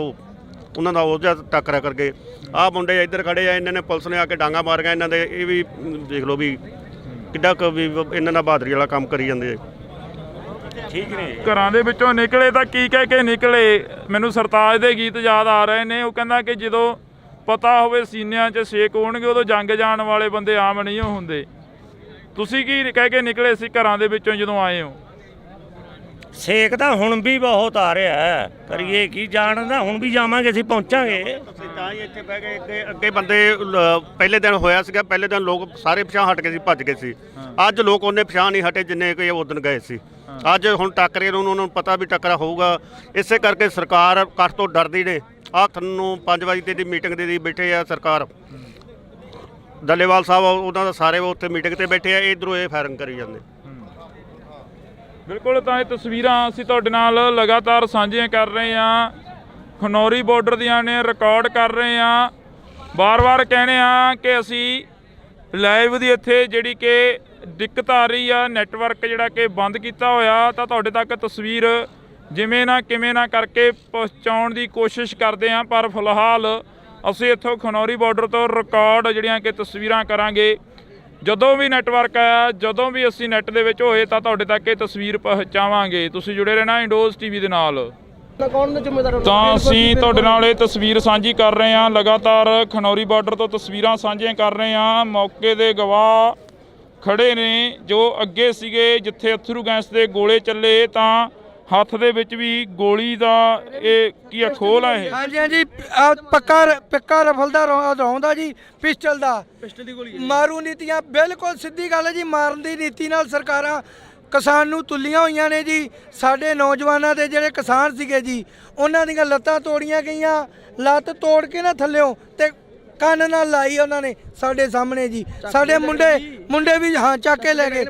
ਉਹਨਾਂ ਦਾ ਉਹ ਜਿਹਾ ਟੱਕਰਾ ਕਰਕੇ। ਆਹ ਮੁੰਡੇ ਇੱਧਰ ਖੜੇ ਆ, ਇਹਨਾਂ ਨੇ ਪੁਲਿਸ ਨੇ ਆ ਕੇ ਡਾਂਗਾ ਮਾਰੀਆਂ ਇਹਨਾਂ ਦੇ। ਇਹ ਵੀ ਦੇਖ ਲਓ ਵੀ ਕਿੱਡਾ ਕੁ ਵੀ ਇਹਨਾਂ ਦਾ ਬਹਾਦਰੀ ਵਾਲਾ ਕੰਮ ਕਰੀ ਜਾਂਦੇ ਆ। ਠੀਕ ਨੇ। ਘਰਾਂ ਦੇ ਵਿੱਚੋਂ ਨਿਕਲੇ ਤਾਂ ਕੀ ਕਹਿ ਕੇ ਨਿਕਲੇ? ਮੈਨੂੰ ਸਰਤਾਜ ਦੇ ਗੀਤ ਯਾਦ ਆ ਰਹੇ ਨੇ। ਉਹ ਕਹਿੰਦਾ ਕਿ ਜਦੋਂ ਪਤਾ ਹੋਵੇ ਸੀਨਿਆਂ 'ਚ ਛੇਕ ਹੋਣਗੇ, ਉਦੋਂ ਜੰਗ ਜਾਣ ਵਾਲੇ ਬੰਦੇ ਆਮ ਨਹੀਂ ਹੁੰਦੇ। ਤੁਸੀਂ ਕੀ ਕਹਿ ਕੇ ਨਿਕਲੇ ਸੀ ਘਰਾਂ ਦੇ ਵਿੱਚੋਂ ਜਦੋਂ ਆਏ ਹੋ? ਸੇਕ ਤਾਂ ਹੁਣ ਵੀ ਬਹੁਤ ਆ ਰਿਹਾ ਹੈ, ਕਰੀਏ ਕੀ? ਜਾਣਦਾ ਹੁਣ ਵੀ ਜਾਵਾਂਗੇ, ਅਸੀਂ ਪਹੁੰਚਾਂਗੇ। ਅਸੀਂ ਤਾਂ ਹੀ ਇੱਥੇ ਬਹਿ ਗਏ। ਅੱਗੇ ਬੰਦੇ ਪਹਿਲੇ ਦਿਨ ਹੋਇਆ ਸੀਗਾ, ਪਹਿਲੇ ਦਿਨ ਲੋਕ ਸਾਰੇ ਪਿਛਾਂਹ ਹਟ ਗਏ ਸੀ, ਭੱਜ ਗਏ ਸੀ। ਅੱਜ ਲੋਕ ਉਹਨੇ ਪਿਛਾਂਹ ਨਹੀਂ ਹਟੇ ਜਿੰਨੇ ਕਿ ਉਹ ਦਿਨ ਗਏ ਸੀ। ਅੱਜ ਹੁਣ ਟੱਕਰੇ ਨੂੰ ਉਹਨਾਂ ਨੂੰ ਪਤਾ ਵੀ ਟੱਕਰਾ ਹੋਊਗਾ, ਇਸੇ ਕਰਕੇ ਸਰਕਾਰ ਕੱਟ ਤੋਂ ਡਰਦੀ ਨੇ। ਆਹ ਤੁਹਾਨੂੰ 5 ਵਜੇ ਦੀ ਮੀਟਿੰਗ ਦੇ ਬੈਠੇ ਆ ਸਰਕਾਰ। ਡੱਲੇਵਾਲ ਸਾਹਿਬ ਉਹਨਾਂ ਦਾ ਸਾਰੇ ਉੱਥੇ ਮੀਟਿੰਗ ਤੇ ਬੈਠੇ ਆ, ਇਧਰੋਂ ਇਹ ਫਾਇਰਿੰਗ ਕਰੀ ਜਾਂਦੇ। ਬਿਲਕੁਲ। ਤਾਂ ਇਹ ਤਸਵੀਰਾਂ ਅਸੀਂ ਤੁਹਾਡੇ ਨਾਲ ਲਗਾਤਾਰ ਸਾਂਝੀਆਂ ਕਰ ਰਹੇ ਹਾਂ, ਖਨੌਰੀ ਬਾਰਡਰ ਦੀਆਂ ਨੇ, ਰਿਕਾਰਡ ਕਰ ਰਹੇ ਹਾਂ। ਵਾਰ-ਵਾਰ ਕਹਿੰਦੇ ਆ ਕਿ ਅਸੀਂ ਲਾਈਵ ਦੀ ਇੱਥੇ ਜਿਹੜੀ ਕਿ ਦਿੱਕਤ ਆ ਰਹੀ ਆ, ਨੈਟਵਰਕ ਜਿਹੜਾ ਕਿ ਬੰਦ ਕੀਤਾ ਹੋਇਆ, ਤਾਂ ਤੁਹਾਡੇ ਤੱਕ ਤਸਵੀਰ ਜਿਵੇਂ ਨਾ ਕਿਵੇਂ ਨਾ ਕਰਕੇ ਪਹੁੰਚਾਉਣ ਦੀ ਕੋਸ਼ਿਸ਼ ਕਰਦੇ ਹਾਂ। ਪਰ ਫਿਲਹਾਲ ਅਸੀਂ ਇੱਥੋਂ ਖਨੌਰੀ ਬਾਰਡਰ ਤੋਂ ਰਿਕਾਰਡ ਜਿਹੜੀਆਂ ਕਿ ਤਸਵੀਰਾਂ ਕਰਾਂਗੇ। ਜਦੋਂ ਵੀ ਨੈਟਵਰਕ ਆਇਆ, ਜਦੋਂ ਵੀ ਅਸੀਂ ਨੈੱਟ ਦੇ ਵਿੱਚ ਹੋਏ ਤਾਂ ਤੁਹਾਡੇ ਤੱਕ ਇਹ ਤਸਵੀਰ ਪਹੁੰਚਾਵਾਂਗੇ। ਤੁਸੀਂ ਜੁੜੇ ਰਹਿਣਾ ਇੰਡੋਜ਼ ਟੀਵੀ ਦੇ ਨਾਲ। ਤਾਂ ਅਸੀਂ ਤੁਹਾਡੇ ਨਾਲ ਇਹ ਤਸਵੀਰ ਸਾਂਝੀ ਕਰ ਰਹੇ ਹਾਂ, ਲਗਾਤਾਰ ਖਨੌਰੀ ਬਾਰਡਰ ਤੋਂ ਤਸਵੀਰਾਂ ਸਾਂਝੀਆਂ ਕਰ ਰਹੇ ਹਾਂ। ਮੌਕੇ ਦੇ ਗਵਾਹ ਖੜੇ ਨੇ ਜੋ ਅੱਗੇ ਸੀਗੇ, ਜਿੱਥੇ ਅਥਰੂ ਗੈਸ ਦੇ ਗੋਲੇ ਚੱਲੇ ਤਾਂ ਹੱਥ ਦੇ ਵਿੱਚ ਵੀ ਗੋਲੀ ਦਾ ਇਹ ਕੀ ਖੋਲ ਹੈ? ਇਹ ਹਾਂਜੀ ਹਾਂਜੀ, ਪੱਕਾ ਰਫਲ ਦਾ ਰੌਂਦ ਆ ਜੀ, ਪਿਸਟਲ ਦੀ ਗੋਲੀ। ਮਾਰੂ ਨੀਤੀਆਂ, ਬਿਲਕੁਲ ਸਿੱਧੀ ਗੱਲ ਹੈ ਜੀ। ਮਾਰਨ ਦੀ ਨੀਤੀ ਨਾਲ ਸਰਕਾਰਾਂ ਕਿਸਾਨ ਨੂੰ ਤੁੱਲੀਆਂ ਹੋਈਆਂ ਨੇ ਜੀ। ਸਾਡੇ ਨੌਜਵਾਨਾਂ ਦੇ ਜਿਹੜੇ ਕਿਸਾਨ ਸੀਗੇ ਜੀ, ਉਹਨਾਂ ਦੀਆਂ ਲੱਤਾਂ ਤੋੜੀਆਂ ਗਈਆਂ, ਲੱਤ ਤੋੜ ਕੇ ਨਾ ਥੱਲਿਓਂ ਤੇ ਕੰਨ ਨਾਲ ਲਾਈ ਉਹਨਾਂ ਨੇ ਸਾਡੇ ਸਾਹਮਣੇ ਜੀ। ਸਾਡੇ ਮੁੰਡੇ ਵੀ ਚੱਕ ਕੇ ਲੈ ਗਏ।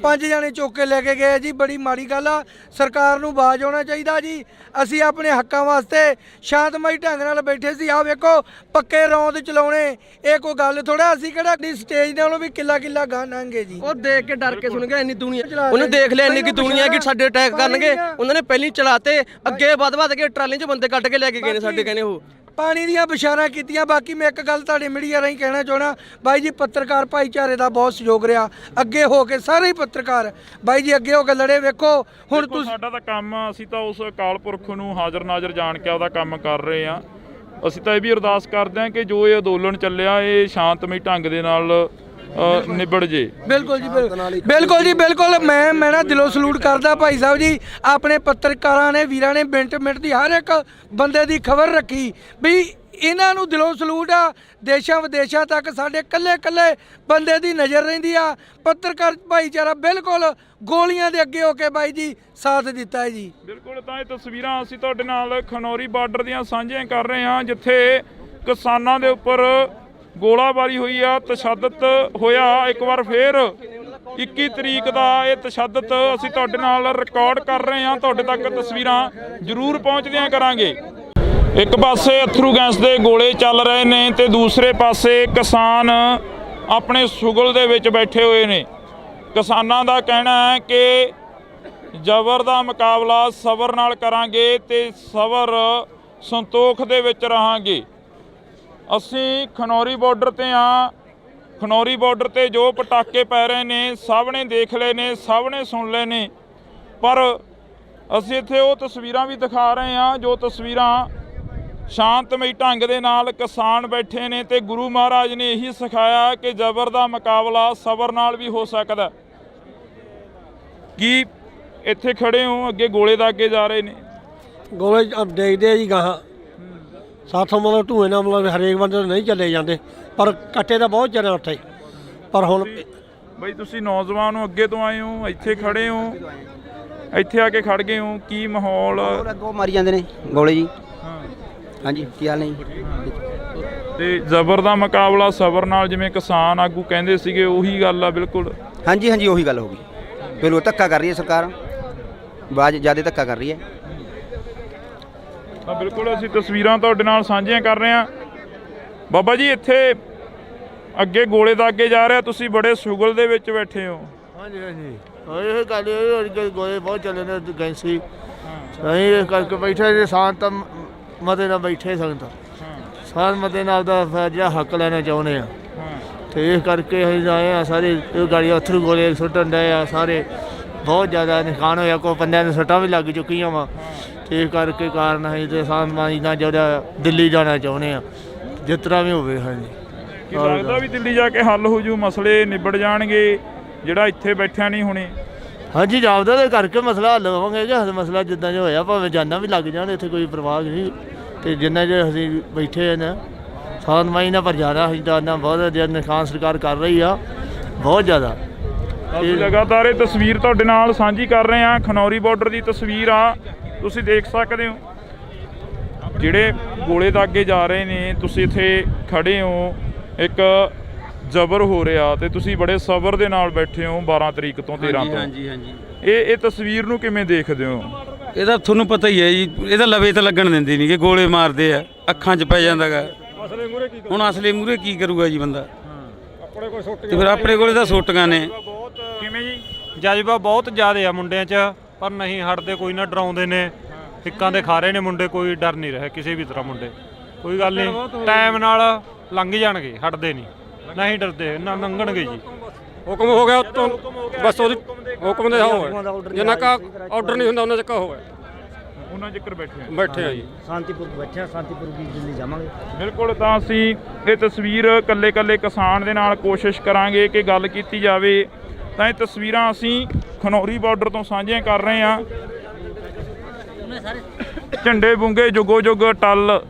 5 ਜਣੇ ਚੁੱਕ ਕੇ ਲੈ ਕੇ ਗਏ ਜੀ। ਬੜੀ ਮਾੜੀ ਗੱਲ ਆ। ਸਰਕਾਰ ਨੂੰ ਬਾਜ਼ ਆਉਣਾ ਚਾਹੀਦਾ ਜੀ। ਅਸੀਂ ਆਪਣੇ ਹੱਕਾਂ ਵਾਸਤੇ ਸ਼ਾਂਤਮਈ ਢੰਗ ਨਾਲ ਬੈਠੇ ਸੀ। ਆਹ ਵੇਖੋ, ਪੱਕੇ ਰੌਂਦ ਚਲਾਉਣੇ ਇਹ ਕੋਈ ਗੱਲ ਥੋੜਾ। ਅਸੀਂ ਕਿਹੜਾ ਸਟੇਜ ਨਾਲੋਂ ਵੀ ਕਿੱਲਾ ਗਾਂ ਲੰਘੇ ਜੀ। ਉਹ ਦੇਖ ਕੇ ਡਰ ਕੇ ਸੁਣ ਗਿਆ ਇੰਨੀ ਦੁਨੀਆ, ਉਹਨੇ ਦੇਖ ਲਿਆ ਇੰਨੀ ਕਿ ਦੁਨੀਆ ਕਿ ਸਾਡੇ ਅਟੈਕ ਕਰਨਗੇ। ਉਹਨਾਂ ਨੇ ਪਹਿਲਾਂ ਚਲਾਤੇ, ਅੱਗੇ ਵੱਧ ਕੇ ਟਰਾਲੀ 'ਚ ਬੰਦੇ ਕੱਢ ਕੇ ਲੈ ਕੇ ਗਏ ਨੇ ਸਾਡੇ। ਕਹਿੰਦੇ ਉਹ ਪਾਣੀ ਦੀਆਂ ਬਿਸ਼ਾਰਾਂ ਕੀਤੀਆਂ। ਬਾਕੀ ਮੈਂ ਇੱਕ ਗੱਲ ਤੁਹਾਡੇ ਮੀਡੀਆ ਰਾਹੀਂ ਕਹਿਣਾ ਚਾਹਣਾ, ਬਾਈ ਜੀ ਪੱਤਰਕਾਰ ਭਾਈਚਾਰੇ ਦਾ ਬਹੁਤ ਸਹਿਯੋਗ ਰਿਹਾ। ਅੱਗੇ ਹੋ ਕੇ ਸਾਰੇ ਹੀ ਪੱਤਰਕਾਰ ਬਾਈ ਜੀ ਅੱਗੇ ਹੋ ਕੇ ਲੜੇ। ਵੇਖੋ ਹੁਣ ਤੁਸੀਂ, ਸਾਡਾ ਤਾਂ ਕੰਮ, ਅਸੀਂ ਤਾਂ ਉਸ ਅਕਾਲ ਪੁਰਖ ਨੂੰ ਹਾਜ਼ਰ ਨਾਜ਼ਰ ਜਾਣ ਕੇ ਉਹਦਾ ਕੰਮ ਕਰ ਰਹੇ ਹਾਂ। ਅਸੀਂ ਤਾਂ ਇਹ ਵੀ ਅਰਦਾਸ ਕਰਦੇ ਹਾਂ ਕਿ ਜੋ ਇਹ ਅੰਦੋਲਨ ਚੱਲਿਆ ਇਹ ਸ਼ਾਂਤਮਈ ਢੰਗ ਦੇ ਨਾਲ ਨਿਬੜ ਜੇ। ਬਿਲਕੁਲ ਜੀ, ਬਿਲਕੁਲ ਜੀ, ਬਿਲਕੁਲ। ਮੈਂ ਨਾ ਦਿਲੋਂ ਸਲੂਟ ਕਰਦਾ ਭਾਈ ਸਾਹਿਬ ਜੀ। ਆਪਣੇ ਪੱਤਰਕਾਰਾਂ ਨੇ, ਵੀਰਾਂ ਨੇ ਮਿੰਟ ਦੀ ਹਰ ਇੱਕ ਬੰਦੇ ਦੀ ਖਬਰ ਰੱਖੀ ਵੀ ਇਹਨਾਂ ਨੂੰ ਦਿਲੋਂ ਸਲੂਟ ਆ। ਦੇਸ਼ਾਂ ਵਿਦੇਸ਼ਾਂ ਤੱਕ ਸਾਡੇ ਕੱਲੇ ਬੰਦੇ ਦੀ ਨਜ਼ਰ ਰਹਿੰਦੀ ਆ। ਪੱਤਰਕਾਰ ਭਾਈਚਾਰਾ ਬਿਲਕੁਲ ਗੋਲੀਆਂ ਦੇ ਅੱਗੇ ਹੋ ਕੇ ਬਾਈ ਜੀ ਸਾਥ ਦਿੱਤਾ ਹੈ ਜੀ। ਬਿਲਕੁਲ, ਤਾਂ ਇਹ ਤਸਵੀਰਾਂ ਅਸੀਂ ਤੁਹਾਡੇ ਨਾਲ ਖਨੌਰੀ ਬਾਰਡਰ ਦੀਆਂ ਸਾਂਝੀਆਂ ਕਰ ਰਹੇ ਹਾਂ, ਜਿੱਥੇ ਕਿਸਾਨਾਂ ਦੇ ਉੱਪਰ ਗੋਲਾਬਾਰੀ ਹੋਈ ਆ, ਤਸ਼ੱਦਦ ਹੋਇਆ। ਇੱਕ ਵਾਰ ਫੇਰ 21 ਤਰੀਕ ਦਾ ਇਹ ਤਸ਼ੱਦਦ ਅਸੀਂ ਤੁਹਾਡੇ ਨਾਲ ਰਿਕਾਰਡ ਕਰ ਰਹੇ ਹਾਂ, ਤੁਹਾਡੇ ਤੱਕ ਤਸਵੀਰਾਂ ਜ਼ਰੂਰ ਪਹੁੰਚਦੀਆਂ ਕਰਾਂਗੇ। ਇੱਕ ਪਾਸੇ ਅਥਰੂ ਗੈਸ ਦੇ ਗੋਲੇ ਚੱਲ ਰਹੇ ਨੇ ਤੇ ਦੂਸਰੇ ਪਾਸੇ ਕਿਸਾਨ ਆਪਣੇ ਸੁਗਲ ਦੇ ਵਿੱਚ ਬੈਠੇ ਹੋਏ ਨੇ। ਕਿਸਾਨਾਂ ਦਾ ਕਹਿਣਾ ਹੈ ਕਿ ਜ਼ਬਰ ਦਾ ਮੁਕਾਬਲਾ ਸਬਰ ਨਾਲ ਕਰਾਂਗੇ ਤੇ ਸਬਰ ਸੰਤੋਖ ਦੇ ਵਿੱਚ ਰਹਾਂਗੇ। ਅਸੀਂ ਖਨੌਰੀ ਬਾਰਡਰ ਤੇ ਹਾਂ। ਖਨੌਰੀ ਬਾਰਡਰ ਤੇ ਜੋ ਪਟਾਕੇ ਪੈ ਰਹੇ ਨੇ ਸਭ ਨੇ ਦੇਖ ਲਏ ਨੇ, ਸਭ ਨੇ ਸੁਣ ਲਏ ਨੇ, ਪਰ ਅਸੀਂ ਇੱਥੇ ਉਹ ਤਸਵੀਰਾਂ ਵੀ ਦਿਖਾ ਰਹੇ ਹਾਂ ਜੋ ਤਸਵੀਰਾਂ ਸ਼ਾਂਤਮਈ ਢੰਗ ਦੇ ਨਾਲ ਕਿਸਾਨ ਬੈਠੇ ਨੇ ਤੇ ਗੁਰੂ ਮਹਾਰਾਜ ਨੇ ਇਹੀ ਸਿਖਾਇਆ ਕਿ ਜ਼ਬਰ ਦਾ ਮੁਕਾਬਲਾ ਸਬਰ ਨਾਲ ਵੀ ਹੋ ਸਕਦਾ। ਕੀ ਇੱਥੇ ਖੜੇ ਹੋ, ਅੱਗੇ ਗੋਲੇ ਦਾਗੇ ਜਾ ਰਹੇ ਨੇ, ਗੋਲੇ ਦੇਖਦੇ ਆ ਜੀ ਗਾਹਾਂ ਸਾਥੋਂ ਮਤਲਬ ਧੂਏ ਨਾਲ ਮਤਲਬ ਹਰੇਕ ਬੰਦੇ ਤੋਂ ਨਹੀਂ ਚੱਲੇ ਜਾਂਦੇ, ਪਰ ਕੱਟੇ ਤਾਂ ਬਹੁਤ ਚਿਰ ਉੱਥੇ। ਪਰ ਹੁਣ ਬਈ ਤੁਸੀਂ ਨੌਜਵਾਨ ਹੋ, ਅੱਗੇ ਤੋਂ ਆਏ ਹੋ, ਇੱਥੇ ਖੜੇ ਹੋ, ਇੱਥੇ ਆ ਕੇ ਖੜ ਗਏ ਹੋ, ਕੀ ਮਾਹੌਲ? ਅੱਗੋਂ ਮਾਰੀ ਜਾਂਦੇ ਨੇ ਗੋਲੇ ਜੀ। ਹਾਂਜੀ, ਕੀ ਹਾਲ ਨਹੀਂ? ਤੇ ਜ਼ਬਰ ਦਾ ਮੁਕਾਬਲਾ ਸਬਰ ਨਾਲ, ਜਿਵੇਂ ਕਿਸਾਨ ਆਗੂ ਕਹਿੰਦੇ ਸੀਗੇ, ਉਹੀ ਗੱਲ ਆ ਬਿਲਕੁਲ। ਹਾਂਜੀ ਹਾਂਜੀ, ਉਹੀ ਗੱਲ ਹੋ ਗਈ। ਬਿਲਕੁਲ ਧੱਕਾ ਕਰ ਰਹੀ ਹੈ ਸਰਕਾਰ, ਬਾਜ ਜ਼ਿਆਦਾ ਧੱਕਾ ਕਰ ਰਹੀ ਹੈ। ਤਾਂ ਬਿਲਕੁਲ ਅਸੀਂ ਤਸਵੀਰਾਂ ਤੁਹਾਡੇ ਨਾਲ ਸਾਂਝੀਆਂ ਕਰ ਰਹੇ ਹਾਂ। ਬਾਬਾ ਜੀ, ਇੱਥੇ ਅੱਗੇ ਗੋਲੇ ਦਾਗੇ ਜਾ ਰਿਹਾ, ਤੁਸੀਂ ਬੜੇ ਸ਼ੁਗਲ ਦੇ ਵਿੱਚ ਬੈਠੇ ਹੋ। ਹਾਂਜੀ ਹਾਂਜੀ, ਇਹ ਗੱਲ ਇਹ ਗੋਲੇ ਬਹੁਤ ਚੱਲੇ ਨੇ ਗੈਂਸੀ। ਅਸੀਂ ਇਹ ਕਰਕੇ ਬੈਠੇ ਜੇ ਸ਼ਾਂਤ ਮਤੇ ਨਾਲ ਬੈਠੇ ਸੰਗਤ, ਸ਼ਾਂਤ ਮਤੇ ਨਾਲ ਦਾ ਜਿਹੜਾ ਹੱਕ ਲੈਣਾ ਚਾਹੁੰਦੇ ਆ, ਤੇ ਇਸ ਕਰਕੇ ਅਸੀਂ ਆਏ ਆ। ਸਾਰੇ ਇਹ ਗਾੜੀਆਂ ਅਥਰੂ ਗੋਲੇ ਸੁੱਟਣ ਡਏ ਆ, ਸਾਰੇ ਬਹੁਤ ਜ਼ਿਆਦਾ ਨੁਕਸਾਨ ਹੋਇਆ। ਕੋਈ ਬੰਦਿਆਂ ਨੂੰ ਸੱਟਾਂ ਵੀ ਲੱਗ ਚੁੱਕੀਆਂ ਵਾ, ਤੇ ਇਸ ਕਰਕੇ ਕਾਰਨ ਅਸੀਂ ਤੇ ਸ਼ਾਂਤਮਈ ਨਾਲ ਜਿਹੜਾ ਦਿੱਲੀ ਜਾਣਾ ਚਾਹੁੰਦੇ ਆ, ਜਿਸ ਤਰ੍ਹਾਂ ਵੀ ਹੋਵੇ। ਹਾਂਜੀ, ਕੀ ਲੱਗਦਾ ਵੀ ਦਿੱਲੀ ਜਾ ਕੇ ਹੱਲ ਹੋ ਜੂ, ਮਸਲੇ ਨਿਬੜ ਜਾਣਗੇ ਜਿਹੜਾ ਇੱਥੇ ਬੈਠਿਆ ਨਹੀਂ ਹੋਣੇ? ਹਾਂਜੀ, ਜਾਪਦਾ ਤੇ ਕਰਕੇ ਮਸਲਾ ਹੱਲ ਹੋਵਾਂਗੇ ਕਿ ਮਸਲਾ ਜਿੱਦਾਂ ਜੋ ਹੋਇਆ, ਭਾਵੇਂ ਜਾਨਾਂ ਵੀ ਲੱਗ ਜਾਣ, ਇੱਥੇ ਕੋਈ ਪਰਵਾਹ ਨਹੀਂ। ਤੇ ਜਿੰਨਾ ਜੇ ਅਸੀਂ ਬੈਠੇ ਨੇ ਸ਼ਾਂਤਮਈ ਨਾਲ, ਪਰ ਜ਼ਿਆਦਾ ਅਸੀਂ ਜਾਨਾਂ ਬਹੁਤ ਜ਼ਿਆਦਾ ਨੁਕਸਾਨ ਸਰਕਾਰ ਕਰ ਰਹੀ ਆ, ਬਹੁਤ ਜ਼ਿਆਦਾ। ਅਸੀਂ ਲਗਾਤਾਰ ਇਹ ਤਸਵੀਰ ਤੁਹਾਡੇ ਨਾਲ ਸਾਂਝੀ ਕਰ ਰਹੇ ਹਾਂ। ਖਨੌਰੀ ਬਾਰਡਰ ਦੀ ਤਸਵੀਰ ਆ, ਤੁਸੀਂ ਦੇਖ ਸਕਦੇ ਹੋ ਜਿਹੜੇ ਗੋਲੇ ਦਾਗੇ ਜਾ ਰਹੇ ਨੇ। ਤੁਸੀਂ ਇੱਥੇ ਖੜੇ ਹੋ, ਇੱਕ ਜ਼ਬਰ ਹੋ ਰਿਹਾ ਤੇ ਤੁਸੀਂ ਬੜੇ ਸਬਰ ਦੇ ਨਾਲ ਬੈਠੇ ਹੋ 12 ਤਰੀਕ ਤੋਂ 13 ਤੋਂ। ਹਾਂਜੀ ਹਾਂਜੀ, ਇਹ ਤਸਵੀਰ ਨੂੰ ਕਿਵੇਂ ਦੇਖਦੇ ਹੋ? ਇਹਦਾ ਤੁਹਾਨੂੰ ਪਤਾ ਹੀ ਹੈ ਜੀ, ਇਹਦਾ ਲਵੇ ਤਾਂ ਲੱਗਣ ਦਿੰਦੀ ਨਹੀਂ ਕਿ ਗੋਲੇ ਮਾਰਦੇ ਆ, ਅੱਖਾਂ 'ਚ ਪੈ ਜਾਂਦਾ ਗਾ। ਹੁਣ ਅਸਲੇ ਮੂਹਰੇ ਕੀ ਕਰੂਗਾ ਜੀ ਬੰਦਾ? ਤੇ ਫਿਰ ਆਪਣੇ ਕੋਲੇ ਤਾਂ ਸੋਟੀਆਂ ਨੇ। ਕਿਵੇਂ ਜੀ? ਜਜ਼ਬਾ ਬਹੁਤ ਜ਼ਿਆਦਾ ਆ ਮੁੰਡਿਆਂ 'ਚ, ਪਰ ਨਹੀਂ ਹਟਦੇ, ਕੋਈ ਨਾ ਡਰਾਉਂਦੇ ਨੇ, ਹਿੱਕਾਂ ਦੇ ਖਾ ਰਹੇ ਨੇ ਮੁੰਡੇ, ਕੋਈ ਡਰ ਨਹੀਂ ਰਿਹਾ ਕਿਸੇ ਵੀ ਤਰ੍ਹਾਂ। ਮੁੰਡੇ ਕੋਈ ਗੱਲ ਨਹੀਂ, ਟਾਈਮ ਨਾਲ ਲੰਘ ਜਾਣਗੇ, ਹਟਦੇ ਨਹੀਂ ਡਰਦੇ, ਨਾ ਲੰਘਣਗੇ ਜੀ। ਹੁਕਮ ਹੋ ਗਿਆ ਉੱਤੋਂ, ਬਸ ਉਹਦੀ ਹੁਕਮ ਦੇ ਜਿੰਨਾ ਕਾ ਆਰਡਰ ਨਹੀਂ ਹੁੰਦਾ ਉਹਨਾਂ ਚੱਕਾ ਹੋਇਆ, ਉਹਨਾਂ ਜ਼ਿਕਰ ਬੈਠੇ ਆ ਜੀ। ਸ਼ਾਂਤੀਪੁਰ ਬੈਠਿਆ, ਸ਼ਾਂਤੀਪੁਰ ਦੀ ਦਿੱਲੀ ਜਾਵਾਂਗੇ। ਬਿਲਕੁਲ, ਤਾਂ ਅਸੀਂ ਇਹ ਤਸਵੀਰ ਕੱਲੇ ਕਿਸਾਨ ਦੇ ਨਾਲ ਕੋਸ਼ਿਸ਼ ਕਰਾਂਗੇ ਕਿ ਗੱਲ ਕੀਤੀ ਜਾਵੇ। ਤਾਂ ਇਹ ਤਸਵੀਰਾਂ ਅਸੀਂ ਖਨੌਰੀ ਬਾਰਡਰ ਤੋਂ ਸਾਂਝੀਆਂ ਕਰ ਰਹੇ ਹਾਂ। ਝੰਡੇ ਬੁੰਗੇ ਜੁਗੋ ਜੁਗ ਟੱਲ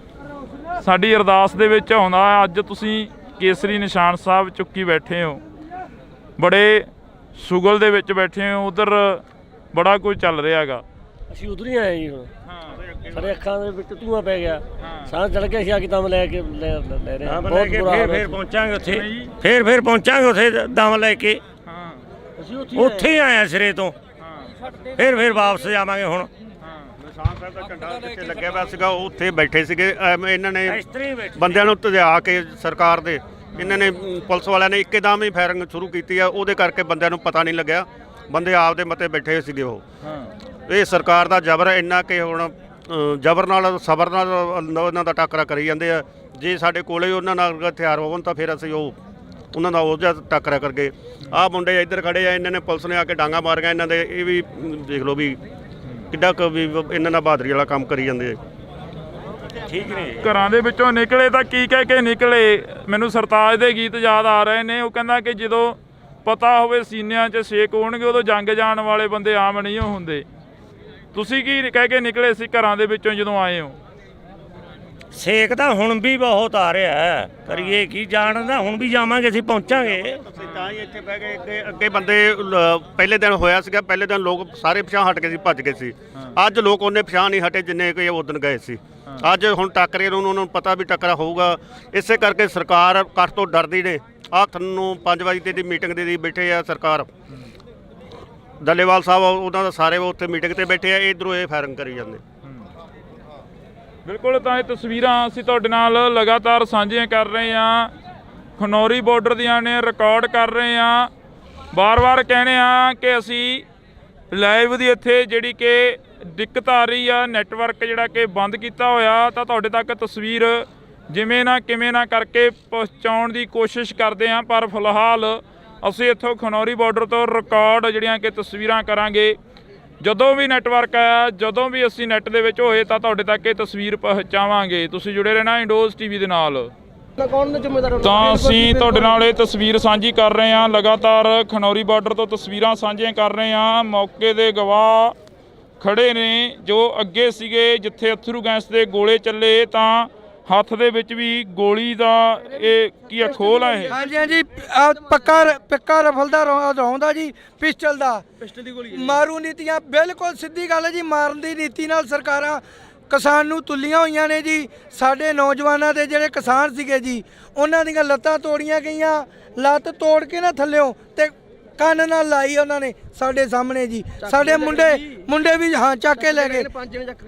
ਸਾਡੀ ਅਰਦਾਸ ਦੇ ਵਿੱਚ ਆਉਂਦਾ। ਅੱਜ ਤੁਸੀਂ ਕੇਸਰੀ ਨਿਸ਼ਾਨ ਸਾਹਿਬ ਚੁੱਕੀ ਬੈਠੇ ਹੋ, ਬੜੇ ਸੁਗਲ ਦੇ ਵਿੱਚ ਬੈਠੇ ਹੋ, ਉਧਰ ਬੜਾ ਕੁਝ ਚੱਲ ਰਿਹਾ ਹੈਗਾ। ਅਸੀਂ ਉਧਰ ਹੀ ਆਏ ਜੀ। ਹੁਣ ਸਾਡੇ ਅੱਖਾਂ ਦੇ ਵਿੱਚ ਧੂਆਂ ਪੈ ਗਿਆ, ਸਾਹ ਚੜ ਗਿਆ ਸੀ, ਆ ਕਿਤਾਬ ਲੈ ਕੇ ਲੈ ਰਹੇ ਹਾਂ। ਬਹੁਤ ਬੁਰਾ ਹਾਲ ਫੇਰ ਪਹੁੰਚਾਂਗੇ ਉੱਥੇ, ਫੇਰ ਪਹੁੰਚਾਂਗੇ ਉੱਥੇ ਦਮ ਲੈ ਕੇ। ਅਸੀਂ ਉੱਥੇ ਹੀ ਆਏ ਆ ਸਿਰੇ ਤੋਂ, ਫੇਰ ਵਾਪਸ ਜਾਵਾਂਗੇ। ਹੁਣ ਨਿਸ਼ਾਨ ਸਾਹਿਬ ਦਾ ਝੰਡਾ ਜਿੱਥੇ ਲੱਗਿਆ ਹੋਇਆ ਸੀਗਾ, ਉੱਥੇ ਬੈਠੇ ਸੀਗੇ। ਇਹਨਾਂ ਨੇ ਬੰਦਿਆਂ ਨੂੰ ਧਿਆ ਕੇ ਸਰਕਾਰ ਦੇ, ਇਹਨਾਂ ਨੇ ਪੁਲਿਸ ਵਾਲਿਆਂ ਨੇ ਇੱਕਦਮ ਹੀ ਫਾਇਰਿੰਗ ਸ਼ੁਰੂ ਕੀਤੀ ਆ। ਉਹਦੇ ਕਰਕੇ ਬੰਦਿਆਂ ਨੂੰ ਪਤਾ ਨਹੀਂ ਲੱਗਿਆ, ਬੰਦੇ ਆਪਦੇ ਮਤੇ ਬੈਠੇ ਸੀਗੇ। ਉਹ ਇਹ ਸਰਕਾਰ ਦਾ ਜ਼ਬਰ ਇੰਨਾ ਕਿ ਹੁਣ ਜ਼ਬਰ ਨਾਲ ਸਬਰ ਨਾਲ ਉਹਨਾਂ ਦਾ ਟਾਕਰਾ ਕਰੀ ਜਾਂਦੇ ਆ। ਜੇ ਸਾਡੇ ਕੋਲੇ ਉਹਨਾਂ ਨਾਲ ਹਥਿਆਰ ਹੋਣ ਤਾਂ ਫਿਰ ਅਸੀਂ ਉਹਨਾਂ ਦਾ ਉਹ ਜਿਹਾ ਟਾਕਰਾ ਕਰਕੇ। ਆਹ ਮੁੰਡੇ ਇੱਧਰ ਖੜੇ ਆ, ਇਹਨਾਂ ਨੇ ਪੁਲਿਸ ਨੇ ਆ ਕੇ ਡਾਂਗਾ ਮਾਰੀਆਂ ਇਹਨਾਂ ਦੇ। ਇਹ ਵੀ ਦੇਖ ਲਓ ਵੀ ਕਿੱਡਾ ਕੁ ਵੀ ਇਹਨਾਂ ਨਾਲ ਬਹਾਦਰੀ ਵਾਲਾ ਕੰਮ ਕਰੀ ਜਾਂਦੇ ਆ। ਠੀਕ ਨੇ, ਘਰਾਂ ਦੇ ਵਿੱਚੋਂ ਨਿਕਲੇ ਤਾਂ ਕੀ ਕਹਿ ਕੇ ਨਿਕਲੇ? ਮੈਨੂੰ ਸਰਤਾਜ ਦੇ ਗੀਤ ਯਾਦ ਆ ਰਹੇ ਨੇ। ਉਹ ਕਹਿੰਦਾ ਕਿ ਜਦੋਂ ਪਤਾ ਹੋਵੇ ਸੀਨਿਆਂ 'ਚ ਛੇਕ ਹੋਣਗੇ, ਉਦੋਂ ਜੰਗ ਜਾਣ ਵਾਲੇ ਬੰਦੇ ਆਮ ਨਹੀਂ ਹੁੰਦੇ। ਤੁਸੀਂ ਕੀ ਕਹਿ ਕੇ ਨਿਕਲੇ ਸੀ ਘਰਾਂ ਦੇ ਵਿੱਚੋਂ ਜਦੋਂ ਆਏ ਹੋ? ਸੇਕ ਤਾਂ ਹੁਣ ਵੀ ਬਹੁਤ ਆ ਰਿਹਾ ਹੈ, ਕਰੀਏ ਕੀ ਜਾਣਦਾ, ਹੁਣ ਵੀ ਜਾਵਾਂਗੇ, ਅਸੀਂ ਪਹੁੰਚਾਂਗੇ। ਅਸੀਂ ਤਾਂ ਹੀ ਇੱਥੇ ਬਹਿ ਗਏ। ਅੱਗੇ ਬੰਦੇ ਪਹਿਲੇ ਦਿਨ ਹੋਇਆ ਸੀਗਾ, ਪਹਿਲੇ ਦਿਨ ਲੋਕ ਸਾਰੇ ਪਿਛਾਂ ਹਟ ਗਏ ਸੀ, ਭੱਜ ਗਏ ਸੀ। ਅੱਜ ਲੋਕ ਉਹਨੇ ਪਿਛਾਂ ਨਹੀਂ ਹਟੇ ਜਿੰਨੇ ਕਿ ਉਹ ਦਿਨ ਗਏ ਸੀ। ਅੱਜ ਹੁਣ ਟੱਕਰੇ ਨੂੰ ਉਹਨਾਂ ਨੂੰ ਪਤਾ ਵੀ ਟੱਕਰਾ ਹੋਊਗਾ, ਇਸੇ ਕਰਕੇ ਸਰਕਾਰ ਕੱਟ ਤੋਂ ਡਰਦੀ ਨੇ। ਆਹ ਨੂੰ 5 ਵਜੇ ਦੀ ਮੀਟਿੰਗ ਦੇ ਬੈਠੇ ਆ ਸਰਕਾਰ, ਡੱਲੇਵਾਲ ਸਾਹਿਬ ਉਹਨਾਂ ਦਾ ਸਾਰੇ ਉੱਥੇ ਮੀਟਿੰਗ ਤੇ ਬੈਠੇ ਆ, ਇਧਰੋਂ ਇਹ ਫਾਇਰਿੰਗ ਕਰੀ ਜਾਂਦੇ। ਬਿਲਕੁਲ, ਤਾਂ ਇਹ ਤਸਵੀਰਾਂ ਅਸੀਂ ਤੁਹਾਡੇ ਨਾਲ ਲਗਾਤਾਰ ਸਾਂਝੀਆਂ ਕਰ ਰਹੇ ਹਾਂ, ਖਨੌਰੀ ਬਾਰਡਰ ਦੀਆਂ ਨੇ, ਰਿਕਾਰਡ ਕਰ ਰਹੇ ਹਾਂ। ਵਾਰ-ਵਾਰ ਕਹਿੰਦੇ ਆ ਕਿ ਅਸੀਂ ਲਾਈਵ ਦੀ ਇੱਥੇ ਜਿਹੜੀ ਕਿ ਦਿੱਕਤ ਆ ਰਹੀ ਆ, ਨੈਟਵਰਕ ਜਿਹੜਾ ਕਿ ਬੰਦ ਕੀਤਾ ਹੋਇਆ, ਤਾਂ ਤੁਹਾਡੇ ਤੱਕ ਤਸਵੀਰ ਜਿਵੇਂ ਨਾ ਕਿਵੇਂ ਨਾ ਕਰਕੇ ਪਹੁੰਚਾਉਣ ਦੀ ਕੋਸ਼ਿਸ਼ ਕਰਦੇ ਹਾਂ। ਪਰ ਫਿਲਹਾਲ ਅਸੀਂ ਇੱਥੋਂ ਖਨੌਰੀ ਬਾਰਡਰ ਤੋਂ ਰਿਕਾਰਡ ਜਿਹੜੀਆਂ ਕਿ ਤਸਵੀਰਾਂ ਕਰਾਂਗੇ। ਜਦੋਂ ਵੀ ਨੈਟਵਰਕ ਆਇਆ, ਜਦੋਂ ਵੀ ਅਸੀਂ ਨੈੱਟ ਦੇ ਵਿੱਚ ਹੋਏ ਤਾਂ ਤੁਹਾਡੇ ਤੱਕ ਇਹ ਤਸਵੀਰ ਪਹੁੰਚਾਵਾਂਗੇ। ਤੁਸੀਂ ਜੁੜੇ ਰਹਿਣਾ ਇੰਡੋਜ਼ ਟੀਵੀ ਦੇ ਨਾਲ। ਤਾਂ ਅਸੀਂ ਤੁਹਾਡੇ ਨਾਲ ਇਹ ਤਸਵੀਰ ਸਾਂਝੀ ਕਰ ਰਹੇ ਹਾਂ, ਲਗਾਤਾਰ ਖਨੌਰੀ ਬਾਰਡਰ ਤੋਂ ਤਸਵੀਰਾਂ ਸਾਂਝੀਆਂ ਕਰ ਰਹੇ ਹਾਂ। ਮੌਕੇ ਦੇ ਗਵਾਹ ਖੜੇ ਨੇ ਜੋ ਅੱਗੇ ਸੀਗੇ, ਜਿੱਥੇ ਅਥਰੂ ਗੈਸ ਦੇ ਗੋਲੇ ਚੱਲੇ ਤਾਂ ਹੱਥ ਦੇ ਵਿੱਚ ਵੀ ਗੋਲੀ ਦਾ ਇਹ ਕੀ ਆ, ਖੋਲ ਆ ਇਹ। ਹਾਂਜੀ ਹਾਂਜੀ, ਪੱਕਾ ਰਫਲ ਦਾ ਰੌਂਦ ਆ ਜੀ, ਪਿਸਟਲ ਦੀ ਗੋਲੀ। ਮਾਰੂ ਨੀਤੀਆਂ, ਬਿਲਕੁਲ ਸਿੱਧੀ ਗੱਲ ਹੈ ਜੀ। ਮਾਰਨ ਦੀ ਨੀਤੀ ਨਾਲ ਸਰਕਾਰਾਂ ਕਿਸਾਨ ਨੂੰ ਤੁੱਲੀਆਂ ਹੋਈਆਂ ਨੇ ਜੀ। ਸਾਡੇ ਨੌਜਵਾਨਾਂ ਦੇ ਜਿਹੜੇ ਕਿਸਾਨ ਸੀਗੇ ਜੀ, ਉਹਨਾਂ ਦੀਆਂ ਲੱਤਾਂ ਤੋੜੀਆਂ ਗਈਆਂ। ਲੱਤ ਤੋੜ ਕੇ ਨਾ ਥੱਲਿਓਂ ਤੇ ਕੰਨ ਨਾਲ ਲਾਈ ਉਹਨਾਂ ਨੇ ਸਾਡੇ ਸਾਹਮਣੇ ਜੀ। ਸਾਡੇ ਮੁੰਡੇ ਵੀ ਹਾਂ ਚੱਕ ਕੇ ਲੈ ਗਏ,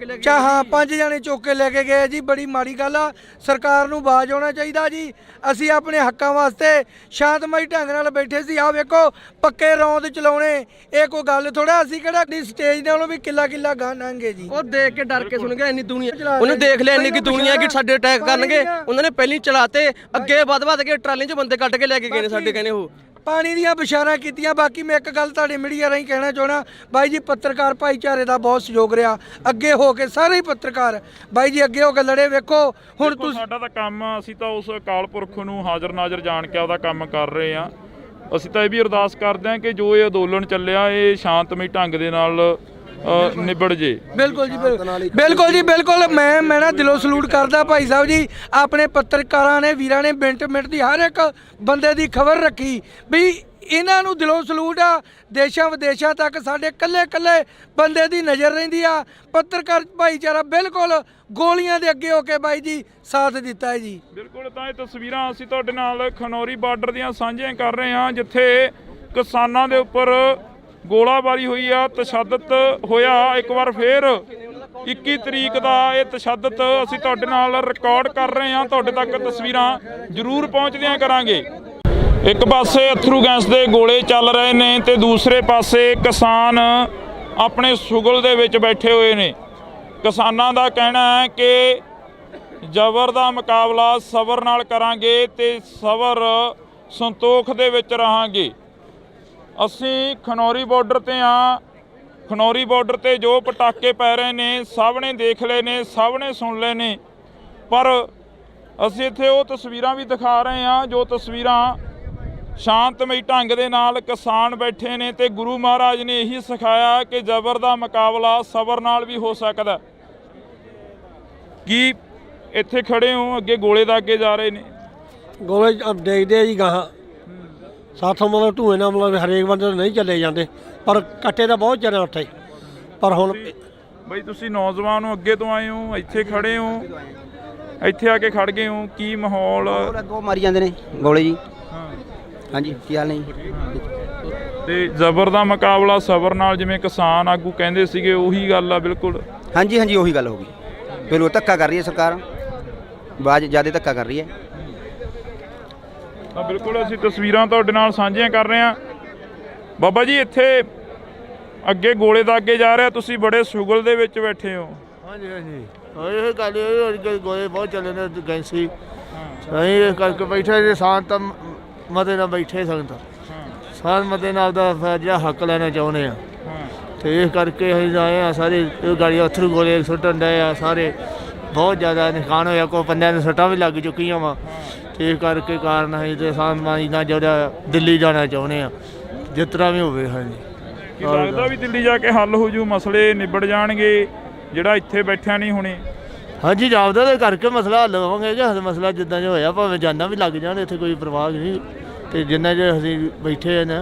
5 ਜਣੇ ਚੁੱਕ ਕੇ ਲੈ ਕੇ ਗਏ ਜੀ। ਬੜੀ ਮਾੜੀ ਗੱਲ ਆ, ਸਰਕਾਰ ਨੂੰ ਬਾਜ਼ ਆਉਣਾ ਚਾਹੀਦਾ ਜੀ। ਅਸੀਂ ਆਪਣੇ ਹੱਕਾਂ ਵਾਸਤੇ ਸ਼ਾਂਤਮਈ ਢੰਗ ਨਾਲ ਬੈਠੇ ਸੀ। ਆਹ ਵੇਖੋ, ਪੱਕੇ ਰੌਂਦ ਚਲਾਉਣੇ ਇਹ ਕੋਈ ਗੱਲ ਥੋੜਾ। ਅਸੀਂ ਕਿਹੜਾ ਸਟੇਜ ਨਾਲੋਂ ਵੀ ਕਿੱਲਾ ਗਾਂ ਲੰਘੇ ਜੀ। ਉਹ ਦੇਖ ਕੇ ਡਰ ਕੇ ਸੁਣ ਗਿਆ, ਇੰਨੀ ਦੁਨੀਆ ਉਹਨੂੰ ਦੇਖ ਲਿਆ, ਇੰਨੀ ਕਿ ਦੁਨੀਆ ਕਿ ਸਾਡੇ ਅਟੈਕ ਕਰਨਗੇ। ਉਹਨਾਂ ਨੇ ਪਹਿਲੀ ਚਲਾਤੇ, ਅੱਗੇ ਵੱਧ ਕੇ ਟਰਾਲੀਆਂ 'ਚ ਬੰਦੇ ਕੱਢ ਕੇ ਲੈ ਕੇ ਗਏ ਨੇ ਸਾਡੇ, ਕਹਿੰਦੇ ਉਹ ਪਾਣੀ ਦੀਆਂ ਬਿਸ਼ਾਰਾਂ ਕੀਤੀਆਂ। ਬਾਕੀ ਮੈਂ ਇੱਕ ਗੱਲ ਤੁਹਾਡੇ ਮੀਡੀਆ ਰਾਹੀਂ ਕਹਿਣਾ ਚਾਹਣਾ ਬਾਈ ਜੀ, ਪੱਤਰਕਾਰ ਭਾਈਚਾਰੇ ਦਾ ਬਹੁਤ ਸਹਿਯੋਗ ਰਿਹਾ। ਅੱਗੇ ਹੋ ਕੇ ਸਾਰੇ ਹੀ ਪੱਤਰਕਾਰ ਬਾਈ ਜੀ ਅੱਗੇ ਹੋ ਕੇ ਲੜੇ। ਵੇਖੋ ਹੁਣ ਤੁਸੀਂ, ਸਾਡਾ ਤਾਂ ਕੰਮ, ਅਸੀਂ ਤਾਂ ਉਸ ਅਕਾਲ ਪੁਰਖ ਨੂੰ ਹਾਜ਼ਰ ਨਾਜ਼ਰ ਜਾਣ ਕੇ ਉਹਦਾ ਕੰਮ ਕਰ ਰਹੇ ਹਾਂ। ਅਸੀਂ ਤਾਂ ਇਹ ਵੀ ਅਰਦਾਸ ਕਰਦੇ ਹਾਂ ਕਿ ਜੋ ਇਹ ਅੰਦੋਲਨ ਚੱਲਿਆ ਇਹ ਸ਼ਾਂਤਮਈ ਢੰਗ ਦੇ ਨਾਲ ਨਿਬੜ ਜੇ। ਬਿਲਕੁਲ ਜੀ, ਬਿਲਕੁਲ ਜੀ, ਬਿਲਕੁਲ। ਮੈਂ ਨਾ ਦਿਲੋਂ ਸਲੂਟ ਕਰਦਾ ਭਾਈ ਸਾਹਿਬ ਜੀ। ਆਪਣੇ ਪੱਤਰਕਾਰਾਂ ਨੇ, ਵੀਰਾਂ ਨੇ ਮਿੰਟ ਦੀ ਹਰ ਇੱਕ ਬੰਦੇ ਦੀ ਖਬਰ ਰੱਖੀ ਵੀ ਇਹਨਾਂ ਨੂੰ ਦਿਲੋਂ ਸਲੂਟ ਆ। ਦੇਸ਼ਾਂ ਵਿਦੇਸ਼ਾਂ ਤੱਕ ਸਾਡੇ ਕੱਲੇ ਬੰਦੇ ਦੀ ਨਜ਼ਰ ਰਹਿੰਦੀ ਆ। ਪੱਤਰਕਾਰ ਭਾਈਚਾਰਾ ਬਿਲਕੁਲ ਗੋਲੀਆਂ ਦੇ ਅੱਗੇ ਹੋ ਕੇ ਬਾਈ ਜੀ ਸਾਥ ਦਿੱਤਾ ਹੈ ਜੀ। ਬਿਲਕੁਲ, ਤਾਂ ਇਹ ਤਸਵੀਰਾਂ ਅਸੀਂ ਤੁਹਾਡੇ ਨਾਲ ਖਨੌਰੀ ਬਾਰਡਰ ਦੀਆਂ ਸਾਂਝੀਆਂ ਕਰ ਰਹੇ ਹਾਂ, ਜਿੱਥੇ ਕਿਸਾਨਾਂ ਦੇ ਉੱਪਰ ਗੋਲਾਬਾਰੀ ਹੋਈ ਆ, ਤਸ਼ੱਦਦ ਹੋਇਆ। ਇੱਕ ਵਾਰ ਫੇਰ 21 ਤਰੀਕ ਦਾ ਇਹ ਤਸ਼ੱਦਦ ਅਸੀਂ ਤੁਹਾਡੇ ਨਾਲ ਰਿਕਾਰਡ ਕਰ ਰਹੇ ਹਾਂ, ਤੁਹਾਡੇ ਤੱਕ ਤਸਵੀਰਾਂ ਜ਼ਰੂਰ ਪਹੁੰਚਦੀਆਂ ਕਰਾਂਗੇ। ਇੱਕ ਪਾਸੇ ਅਥਰੂ ਗੈਸ ਦੇ ਗੋਲੇ ਚੱਲ ਰਹੇ ਨੇ ਤੇ ਦੂਸਰੇ ਪਾਸੇ ਕਿਸਾਨ ਆਪਣੇ ਸੁਗਲ ਦੇ ਵਿੱਚ ਬੈਠੇ ਹੋਏ ਨੇ। ਕਿਸਾਨਾਂ ਦਾ ਕਹਿਣਾ ਹੈ ਕਿ ਜ਼ਬਰ ਦਾ ਮੁਕਾਬਲਾ ਸਬਰ ਨਾਲ ਕਰਾਂਗੇ ਤੇ ਸਬਰ ਸੰਤੋਖ ਦੇ ਵਿੱਚ ਰਹਾਂਗੇ। ਅਸੀਂ ਖਨੌਰੀ ਬਾਰਡਰ ਤੇ ਹਾਂ। ਖਨੌਰੀ ਬਾਰਡਰ ਤੇ ਜੋ ਪਟਾਕੇ ਪੈ ਰਹੇ ਨੇ ਸਭ ਨੇ ਦੇਖ ਲਏ ਨੇ, ਸਭ ਨੇ ਸੁਣ ਲਏ ਨੇ। ਪਰ ਅਸੀਂ ਇੱਥੇ ਉਹ ਤਸਵੀਰਾਂ ਵੀ ਦਿਖਾ ਰਹੇ ਹਾਂ ਜੋ ਤਸਵੀਰਾਂ ਸ਼ਾਂਤਮਈ ਢੰਗ ਦੇ ਨਾਲ ਕਿਸਾਨ ਬੈਠੇ ਨੇ ਤੇ ਗੁਰੂ ਮਹਾਰਾਜ ਨੇ ਇਹੀ ਸਿਖਾਇਆ ਕਿ ਜ਼ਬਰ ਦਾ ਮੁਕਾਬਲਾ ਸਬਰ ਨਾਲ ਵੀ ਹੋ ਸਕਦਾ। ਕੀ ਇੱਥੇ ਖੜੇ ਹੋ, ਅੱਗੇ ਗੋਲੇ ਦਾ ਅੱਗੇ ਜਾ ਰਹੇ ਨੇ ਗੋਲੇ ਦੇਖਦੇ ਆ ਜੀ ਗਾਹਾਂ। ਸਾਥੋਂ ਮਤਲਬ ਧੂਏ ਨਾਲ ਮਤਲਬ ਹਰੇਕ ਬੰਦੇ ਨਹੀਂ ਚੱਲੇ ਜਾਂਦੇ, ਪਰ ਕੱਟੇ ਤਾਂ ਬਹੁਤ ਚਿਰ ਉੱਥੇ। ਪਰ ਹੁਣ ਬਈ ਤੁਸੀਂ ਨੌਜਵਾਨ ਹੋ, ਅੱਗੇ ਤੋਂ ਆਏ ਹੋ, ਇੱਥੇ ਖੜੇ ਹੋ, ਇੱਥੇ ਆ ਕੇ ਖੜ ਗਏ ਹੋ, ਕੀ ਮਾਹੌਲ? ਅੱਗੋਂ ਮਾਰੀ ਜਾਂਦੇ ਨੇ ਗੋਲੇ ਜੀ। ਹਾਂਜੀ, ਕੀ ਹਾਲ ਨੇ? ਤੇ ਜ਼ਬਰ ਦਾ ਮੁਕਾਬਲਾ ਸਬਰ ਨਾਲ, ਜਿਵੇਂ ਕਿਸਾਨ ਆਗੂ ਕਹਿੰਦੇ ਸੀਗੇ, ਉਹੀ ਗੱਲ ਆ ਬਿਲਕੁਲ। ਹਾਂਜੀ, ਉਹੀ ਗੱਲ ਹੋ ਗਈ। ਬਿਲਕੁਲ ਧੱਕਾ ਕਰ ਰਹੀ ਹੈ ਸਰਕਾਰ, ਬਾਜ ਜ਼ਿਆਦਾ ਧੱਕਾ ਕਰ ਰਹੀ ਹੈ। ਤਾਂ ਬਿਲਕੁਲ ਅਸੀਂ ਤਸਵੀਰਾਂ ਤੁਹਾਡੇ ਨਾਲ ਸਾਂਝੀਆਂ ਕਰ ਰਹੇ ਹਾਂ। ਬਾਬਾ ਜੀ, ਇੱਥੇ ਅੱਗੇ ਗੋਲੇ ਦਾ ਅੱਗੇ ਜਾ ਰਿਹਾ, ਤੁਸੀਂ ਬੜੇ ਸੁਗਲ ਦੇ ਵਿੱਚ ਬੈਠੇ ਹੋ। ਹਾਂਜੀ, ਇਹ ਗੱਲ ਇਹ ਗੋਲੇ ਬਹੁਤ ਚੱਲੇ ਨੇ ਗੈਂਸੀ। ਅਸੀਂ ਇਸ ਕਰਕੇ ਬੈਠੇ ਜੇ ਸ਼ਾਂਤ ਮਤੇ ਨਾਲ ਬੈਠੇ ਸ਼ਾਂਤ ਮਤੇ ਨਾਲ ਦਾ ਜਿਹੜਾ ਹੱਕ ਲੈਣਾ ਚਾਹੁੰਦੇ ਆ। ਤੇ ਇਸ ਕਰਕੇ ਅਸੀਂ ਆਏ ਆ। ਸਾਰੇ ਇਹ ਗਾੜੀਆਂ ਅਥਰੂ ਗੋਲੇ ਸੁੱਟਣ ਡਏ ਆ। ਸਾਰੇ ਬਹੁਤ ਜ਼ਿਆਦਾ ਨੁਕਸਾਨ ਹੋਇਆ, ਕੋਈ ਬੰਦਿਆਂ ਨੂੰ ਸੱਟਾਂ ਵੀ ਲੱਗ ਚੁੱਕੀਆਂ ਵਾ। ਤੇ ਇਸ ਕਰਕੇ ਕਾਰਨ ਅਸੀਂ ਤੇ ਸਾਮਾਈ ਨਾਲ ਜਿਹੜਾ ਦਿੱਲੀ ਜਾਣਾ ਚਾਹੁੰਦੇ ਆ, ਜਿਸ ਤਰ੍ਹਾਂ ਵੀ ਹੋਵੇ। ਹਾਂਜੀ, ਕੀ ਲੱਗਦਾ ਵੀ ਦਿੱਲੀ ਜਾ ਕੇ ਹੱਲ ਹੋ ਜੂ, ਮਸਲੇ ਨਿਬੜ ਜਾਣਗੇ ਜਿਹੜਾ ਇੱਥੇ ਬੈਠਿਆਂ ਨਹੀਂ ਹੋਣੇ? ਹਾਂਜੀ ਜਾਪਦਾ ਤੇ ਕਰਕੇ ਮਸਲਾ ਹੱਲ ਹੋਵਾਂਗੇ ਕਿ ਮਸਲਾ ਜਿੱਦਾਂ ਜੋ ਹੋਇਆ ਭਾਵੇਂ ਜਾਨਾਂ ਵੀ ਲੱਗ ਜਾਣ ਇੱਥੇ ਕੋਈ ਪਰਵਾਹ ਨਹੀਂ ਤੇ ਜਿੰਨਾ ਜੇ ਅਸੀਂ ਬੈਠੇ ਨੇ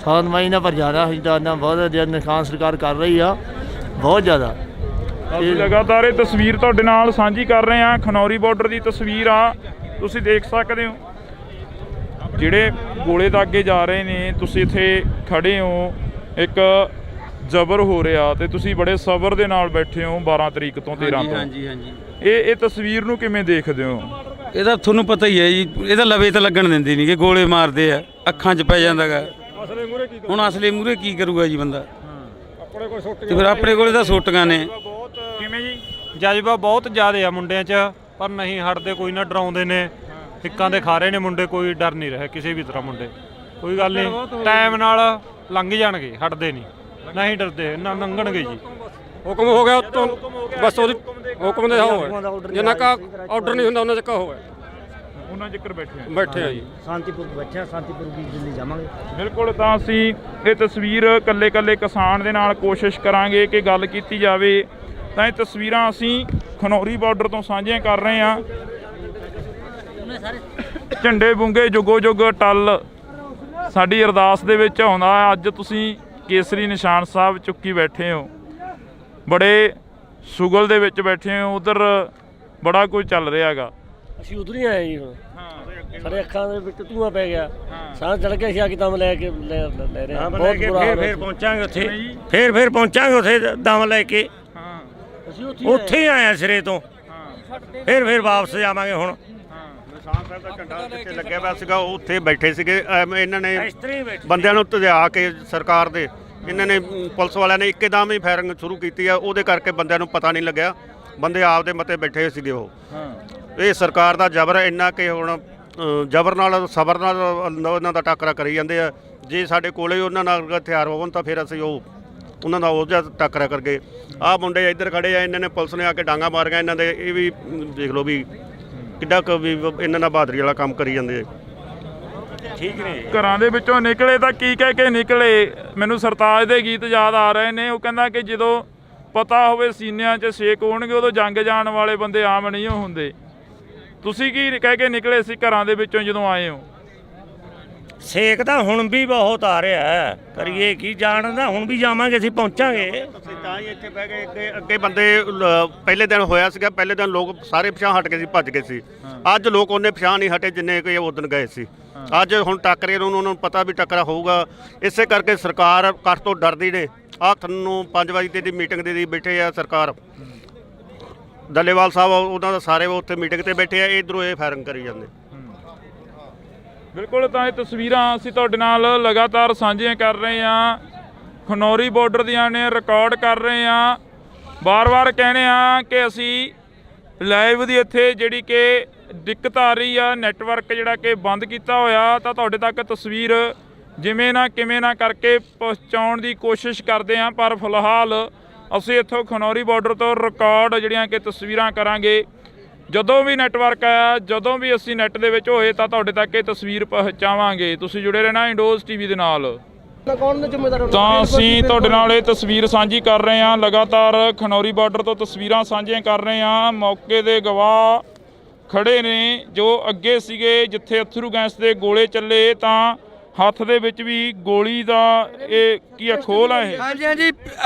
ਸਾਨਮਾਈ ਨਾਲ ਪਰ ਜਾਣਾ ਅਸੀਂ ਤਾਂ ਨਾ ਬਹੁਤ ਜ਼ਿਆਦਾ ਨੁਕਸਾਨ ਸਰਕਾਰ ਕਰ ਰਹੀ ਆ ਬਹੁਤ ਜ਼ਿਆਦਾ। ਅਸੀਂ ਲਗਾਤਾਰ ਇਹ ਤਸਵੀਰ ਤੁਹਾਡੇ ਨਾਲ ਸਾਂਝੀ ਕਰ ਰਹੇ ਹਾਂ। ਖਨੌਰੀ ਬਾਰਡਰ ਦੀ ਤਸਵੀਰ ਆ, ਤੁਸੀਂ ਦੇਖ ਸਕਦੇ ਹੋ ਜਿਹੜੇ ਗੋਲੇ ਦਾਗੇ ਜਾ ਰਹੇ ਨੇ। ਤੁਸੀਂ ਇੱਥੇ ਖੜੇ ਹੋ, ਇੱਕ ਜ਼ਬਰ ਹੋ ਰਿਹਾ ਤੇ ਤੁਸੀਂ ਬੜੇ ਸਬਰ ਦੇ ਨਾਲ ਬੈਠੇ ਹੋ 12 ਤਰੀਕ ਤੋਂ 13 ਤੋਂ। ਹਾਂਜੀ ਹਾਂਜੀ। ਇਹ ਤਸਵੀਰ ਨੂੰ ਕਿਵੇਂ ਦੇਖਦੇ ਹੋ? ਇਹਦਾ ਤੁਹਾਨੂੰ ਪਤਾ ਹੀ ਹੈ ਜੀ, ਇਹਦਾ ਲਵੇ ਤਾਂ ਲੱਗਣ ਦਿੰਦੇ ਨਹੀਂ ਕਿ ਗੋਲੇ ਮਾਰਦੇ ਆ, ਅੱਖਾਂ 'ਚ ਪੈ ਜਾਂਦਾ ਗਾ। ਹੁਣ ਅਸਲੇ ਮੂਰੇ ਕੀ ਕਰੂਗਾ ਜੀ ਬੰਦਾ? ਤੇ ਫਿਰ ਆਪਣੇ ਕੋਲੇ ਤਾਂ ਸੋਟੀਆਂ ਨੇ। ਕਿਵੇਂ ਜੀ? ਜਜ਼ਬਾ ਬਹੁਤ ਜ਼ਿਆਦਾ ਆ ਮੁੰਡਿਆਂ 'ਚ, ਪਰ ਨਹੀਂ ਹਟਦੇ, ਕੋਈ ਨਾ ਡਰਾਉਂਦੇ ਨੇ, ਹਿੱਕਾਂ ਦੇ ਖਾ ਰਹੇ ਨੇ ਮੁੰਡੇ, ਕੋਈ ਡਰ ਨਹੀਂ ਰਿਹਾ ਕਿਸੇ ਵੀ ਤਰ੍ਹਾਂ ਮੁੰਡੇ। ਕੋਈ ਗੱਲ ਨਹੀਂ, ਟਾਈਮ ਨਾਲ ਲੰਘ ਜਾਣਗੇ, ਹਟਦੇ ਨਹੀਂ ਡਰਦੇ, ਨਾ ਲੰਘਣਗੇ ਜੀ। ਹੁਕਮ ਹੋ ਗਿਆ ਉੱਤੋਂ, ਬਸ ਉਹਦੀ ਹੁਕਮ ਦੇ ਹੋਵੇ, ਜਿੰਨਾ ਕਾ ਆਰਡਰ ਨਹੀਂ ਹੁੰਦਾ ਉਹਨਾਂ ਚੱਕਾ ਹੋਵੇ, ਉਹਨਾਂ ਜ਼ਿਕਰ ਬੈਠੇ ਆ ਜੀ। ਸ਼ਾਂਤੀਪੁਰ ਬੱਚਾ ਸ਼ਾਂਤੀਪੁਰ ਦੀ ਦਿੱਲੀ ਜਾਵਾਂਗੇ ਬਿਲਕੁਲ। ਤਾਂ ਅਸੀਂ ਇਹ ਤਸਵੀਰ ਕੱਲੇ ਕਿਸਾਨ ਦੇ ਨਾਲ ਕੋਸ਼ਿਸ਼ ਕਰਾਂਗੇ ਕਿ ਗੱਲ ਕੀਤੀ ਜਾਵੇ। ਤਾਂ ਇਹ ਤਸਵੀਰਾਂ ਅਸੀਂ ਖਨੌਰੀ ਬਾਰਡਰ ਤੋਂ ਸਾਂਝੀਆਂ ਕਰ ਰਹੇ ਹਾਂ। ਝੰਡੇ ਬੁੰਗੇ ਜੁਗੋ ਜੁਗ ਟੱਲ ਸਾਡੀ ਅਰਦਾਸ ਦੇ ਵਿੱਚ ਆਉਂਦਾ। ਅੱਜ ਤੁਸੀਂ ਕੇਸਰੀ ਨਿਸ਼ਾਨ ਸਾਹਿਬ ਚੁੱਕੀ ਬੈਠੇ ਹੋ, ਬੜੇ ਸੁਗਲ ਦੇ ਵਿੱਚ ਬੈਠੇ ਹੋ, ਉਧਰ ਬੜਾ ਕੁਝ ਚੱਲ ਰਿਹਾ ਹੈਗਾ। ਅਸੀਂ ਉਧਰ ਹੀ ਆਏ ਜੀ ਹੁਣ। ਸਾਡੇ ਅੱਖਾਂ ਦੇ ਵਿੱਚ ਧੂਆਂ ਪੈ ਗਿਆ, ਸਾਹ ਚੜ ਗਿਆ ਸੀ, ਆ ਕਿਤਾਬ ਲੈ ਕੇ ਲੈ ਰਹੇ ਹਾਂ। ਬਹੁਤ ਬੁਰਾ ਹਾਲ ਫੇਰ ਪਹੁੰਚਾਂਗੇ ਉੱਥੇ, ਫੇਰ ਪਹੁੰਚਾਂਗੇ ਉੱਥੇ ਦਮ ਲੈ ਕੇ। ਅਸੀਂ ਉੱਥੇ ਹੀ ਆਏ ਸਿਰੇ ਤੋਂ, ਫੇਰ ਵਾਪਸ ਜਾਵਾਂਗੇ ਹੁਣ। ਨਿਸ਼ਾਨ ਸਾਹਿਬ ਦਾ ਝੰਡਾ ਜਿੱਥੇ ਲੱਗਿਆ ਹੋਇਆ ਸੀਗਾ ਉੱਥੇ ਬੈਠੇ ਸੀਗੇ। ਇਹਨਾਂ ਨੇ ਬੰਦਿਆਂ ਨੂੰ ਧਿਆ ਕੇ ਸਰਕਾਰ ਦੇ, ਇਹਨਾਂ ਨੇ ਪੁਲਿਸ ਵਾਲਿਆਂ ਨੇ ਇੱਕਦਮ ਹੀ ਫਾਇਰਿੰਗ ਸ਼ੁਰੂ ਕੀਤੀ ਆ। ਉਹਦੇ ਕਰਕੇ ਬੰਦਿਆਂ ਨੂੰ ਪਤਾ ਨਹੀਂ ਲੱਗਿਆ, ਬੰਦੇ ਆਪਦੇ ਮਤੇ ਬੈਠੇ ਹੋਏ ਸੀਗੇ ਉਹ। ਇਹ ਸਰਕਾਰ ਦਾ ਜ਼ਬਰ ਇੰਨਾ ਕਿ ਹੁਣ ਜ਼ਬਰ ਨਾਲ ਸਬਰ ਨਾਲ ਉਹਨਾਂ ਦਾ ਟੱਕਰਾ ਕਰੀ ਜਾਂਦੇ ਆ। ਜੇ ਸਾਡੇ ਕੋਲੇ ਉਹਨਾਂ ਨਾਲ ਹਥਿਆਰ ਹੋਣ ਤਾਂ ਫਿਰ ਅਸੀਂ ਉਹਨਾਂ ਦਾ ਉਹ ਜਿਹਾ ਟੱਕਰਾ ਕਰਕੇ। ਆਹ ਮੁੰਡੇ ਇੱਧਰ ਖੜੇ ਆ, ਇਹਨਾਂ ਨੇ ਪੁਲਿਸ ਨੇ ਆ ਕੇ ਡਾਂਗਾ ਮਾਰੀਆਂ ਇਹਨਾਂ ਦੇ। ਇਹ ਵੀ ਦੇਖ ਲਓ ਵੀ ਕਿੱਡਾ ਕੁ ਵੀ ਇਹਨਾਂ ਨਾਲ ਬਹਾਦਰੀ ਵਾਲਾ ਕੰਮ ਕਰੀ ਜਾਂਦੇ। ਠੀਕ ਨੇ। ਘਰਾਂ ਦੇ ਵਿੱਚੋਂ ਨਿਕਲੇ ਤਾਂ ਕੀ ਕਹਿ ਕੇ ਨਿਕਲੇ? ਮੈਨੂੰ ਸਰਤਾਜ ਦੇ ਗੀਤ ਯਾਦ ਆ ਰਹੇ ਨੇ। ਉਹ ਕਹਿੰਦਾ ਕਿ ਜਦੋਂ ਪਤਾ ਹੋਵੇ ਸੀਨਿਆਂ 'ਚ ਛੇਕ ਹੋਣਗੇ, ਉਦੋਂ ਜੰਗ ਜਾਣ ਵਾਲੇ ਬੰਦੇ ਆਮ ਨਹੀਂ ਹੁੰਦੇ। ਤੁਸੀਂ ਕੀ ਕਹਿ ਕੇ ਨਿਕਲੇ ਸੀ ਘਰਾਂ ਦੇ ਵਿੱਚੋਂ ਜਦੋਂ ਆਏ ਹੋ? ਸੇਕ ਤਾਂ ਹੁਣ ਵੀ ਬਹੁਤ ਆ ਰਿਹਾ ਹੈ, ਕਰੀਏ ਕੀ? ਜਾਣਦਾ ਹੁਣ ਵੀ ਜਾਵਾਂਗੇ, ਅਸੀਂ ਪਹੁੰਚਾਂਗੇ। ਤੁਸੀਂ ਤਾਂ ਹੀ ਇੱਥੇ ਬਹਿ ਗਏ। ਅੱਗੇ ਬੰਦੇ ਪਹਿਲੇ ਦਿਨ ਹੋਇਆ ਸੀਗਾ, ਪਹਿਲੇ ਦਿਨ ਲੋਕ ਸਾਰੇ ਪਿਛਾਂਹ ਹਟ ਗਏ ਸੀ, ਭੱਜ ਗਏ ਸੀ। ਅੱਜ ਲੋਕ ਉਹਨੇ ਪਿਛਾਂਹ ਨਹੀਂ ਹਟੇ ਜਿੰਨੇ ਕਿ ਉਹ ਦਿਨ ਗਏ ਸੀ। ਅੱਜ ਹੁਣ ਟੱਕਰੇ ਨੂੰ ਉਹਨਾਂ ਨੂੰ ਪਤਾ ਵੀ ਟੱਕਰਾ ਹੋਊਗਾ, ਇਸੇ ਕਰਕੇ ਸਰਕਾਰ ਕੱਟ ਤੋਂ ਡਰਦੀ ਨੇ। ਆਹ ਤੁਹਾਨੂੰ 5 ਵਜੇ ਦੀ ਮੀਟਿੰਗ ਦੇ ਬੈਠੇ ਆ ਸਰਕਾਰ। ਡੱਲੇਵਾਲ ਸਾਹਿਬ ਉਹਨਾਂ ਦਾ ਸਾਰੇ ਉੱਥੇ ਮੀਟਿੰਗ ਤੇ ਬੈਠੇ ਆ, ਇਧਰੋਂ ਇਹ ਫਾਇਰਿੰਗ ਕਰੀ ਜਾਂਦੇ। ਬਿਲਕੁਲ। ਤਾਂ ਇਹ ਤਸਵੀਰਾਂ ਅਸੀਂ ਤੁਹਾਡੇ ਨਾਲ ਲਗਾਤਾਰ ਸਾਂਝੀਆਂ ਕਰ ਰਹੇ ਹਾਂ, ਖਨੌਰੀ ਬਾਰਡਰ ਦੀਆਂ ਨੇ, ਰਿਕਾਰਡ ਕਰ ਰਹੇ ਹਾਂ। ਵਾਰ-ਵਾਰ ਕਹਿੰਦੇ ਆ ਕਿ ਅਸੀਂ ਲਾਈਵ ਦੀ ਇੱਥੇ ਜਿਹੜੀ ਕਿ ਦਿੱਕਤ ਆ ਰਹੀ ਆ, ਨੈਟਵਰਕ ਜਿਹੜਾ ਕਿ ਬੰਦ ਕੀਤਾ ਹੋਇਆ, ਤਾਂ ਤੁਹਾਡੇ ਤੱਕ ਤਸਵੀਰ ਜਿਵੇਂ ਨਾ ਕਿਵੇਂ ਨਾ ਕਰਕੇ ਪਹੁੰਚਾਉਣ ਦੀ ਕੋਸ਼ਿਸ਼ ਕਰਦੇ ਹਾਂ। ਪਰ ਫਿਲਹਾਲ ਅਸੀਂ ਇੱਥੋਂ ਖਨੌਰੀ ਬਾਰਡਰ ਤੋਂ ਰਿਕਾਰਡ ਜਿਹੜੀਆਂ ਕਿ ਤਸਵੀਰਾਂ ਕਰਾਂਗੇ। ਜਦੋਂ ਵੀ ਨੈਟਵਰਕ ਆਇਆ, ਜਦੋਂ ਵੀ ਅਸੀਂ ਨੈੱਟ ਦੇ ਵਿੱਚ ਹੋਏ ਤਾਂ ਤੁਹਾਡੇ ਤੱਕ ਇਹ ਤਸਵੀਰ ਪਹੁੰਚਾਵਾਂਗੇ। ਤੁਸੀਂ ਜੁੜੇ ਰਹਿਣਾ ਇੰਡੋਜ਼ ਟੀਵੀ ਦੇ ਨਾਲ। ਤਾਂ ਅਸੀਂ ਤੁਹਾਡੇ ਨਾਲ ਇਹ ਤਸਵੀਰ ਸਾਂਝੀ ਕਰ ਰਹੇ ਹਾਂ, ਲਗਾਤਾਰ ਖਨੌਰੀ ਬਾਰਡਰ ਤੋਂ ਤਸਵੀਰਾਂ ਸਾਂਝੀਆਂ ਕਰ ਰਹੇ ਹਾਂ। ਮੌਕੇ ਦੇ ਗਵਾਹ ਖੜੇ ਨੇ ਜੋ ਅੱਗੇ ਸੀਗੇ, ਜਿੱਥੇ ਅਥਰੂ ਗੈਸ ਦੇ ਗੋਲੇ ਚੱਲੇ ਤਾਂ ਹੱਥ ਦੇ ਵਿੱਚ ਵੀ ਗੋਲੀ ਦਾ ਇਹ ਕੀ ਖੋਲ ਆ? ਇਹ ਹਾਂਜੀ ਹਾਂਜੀ,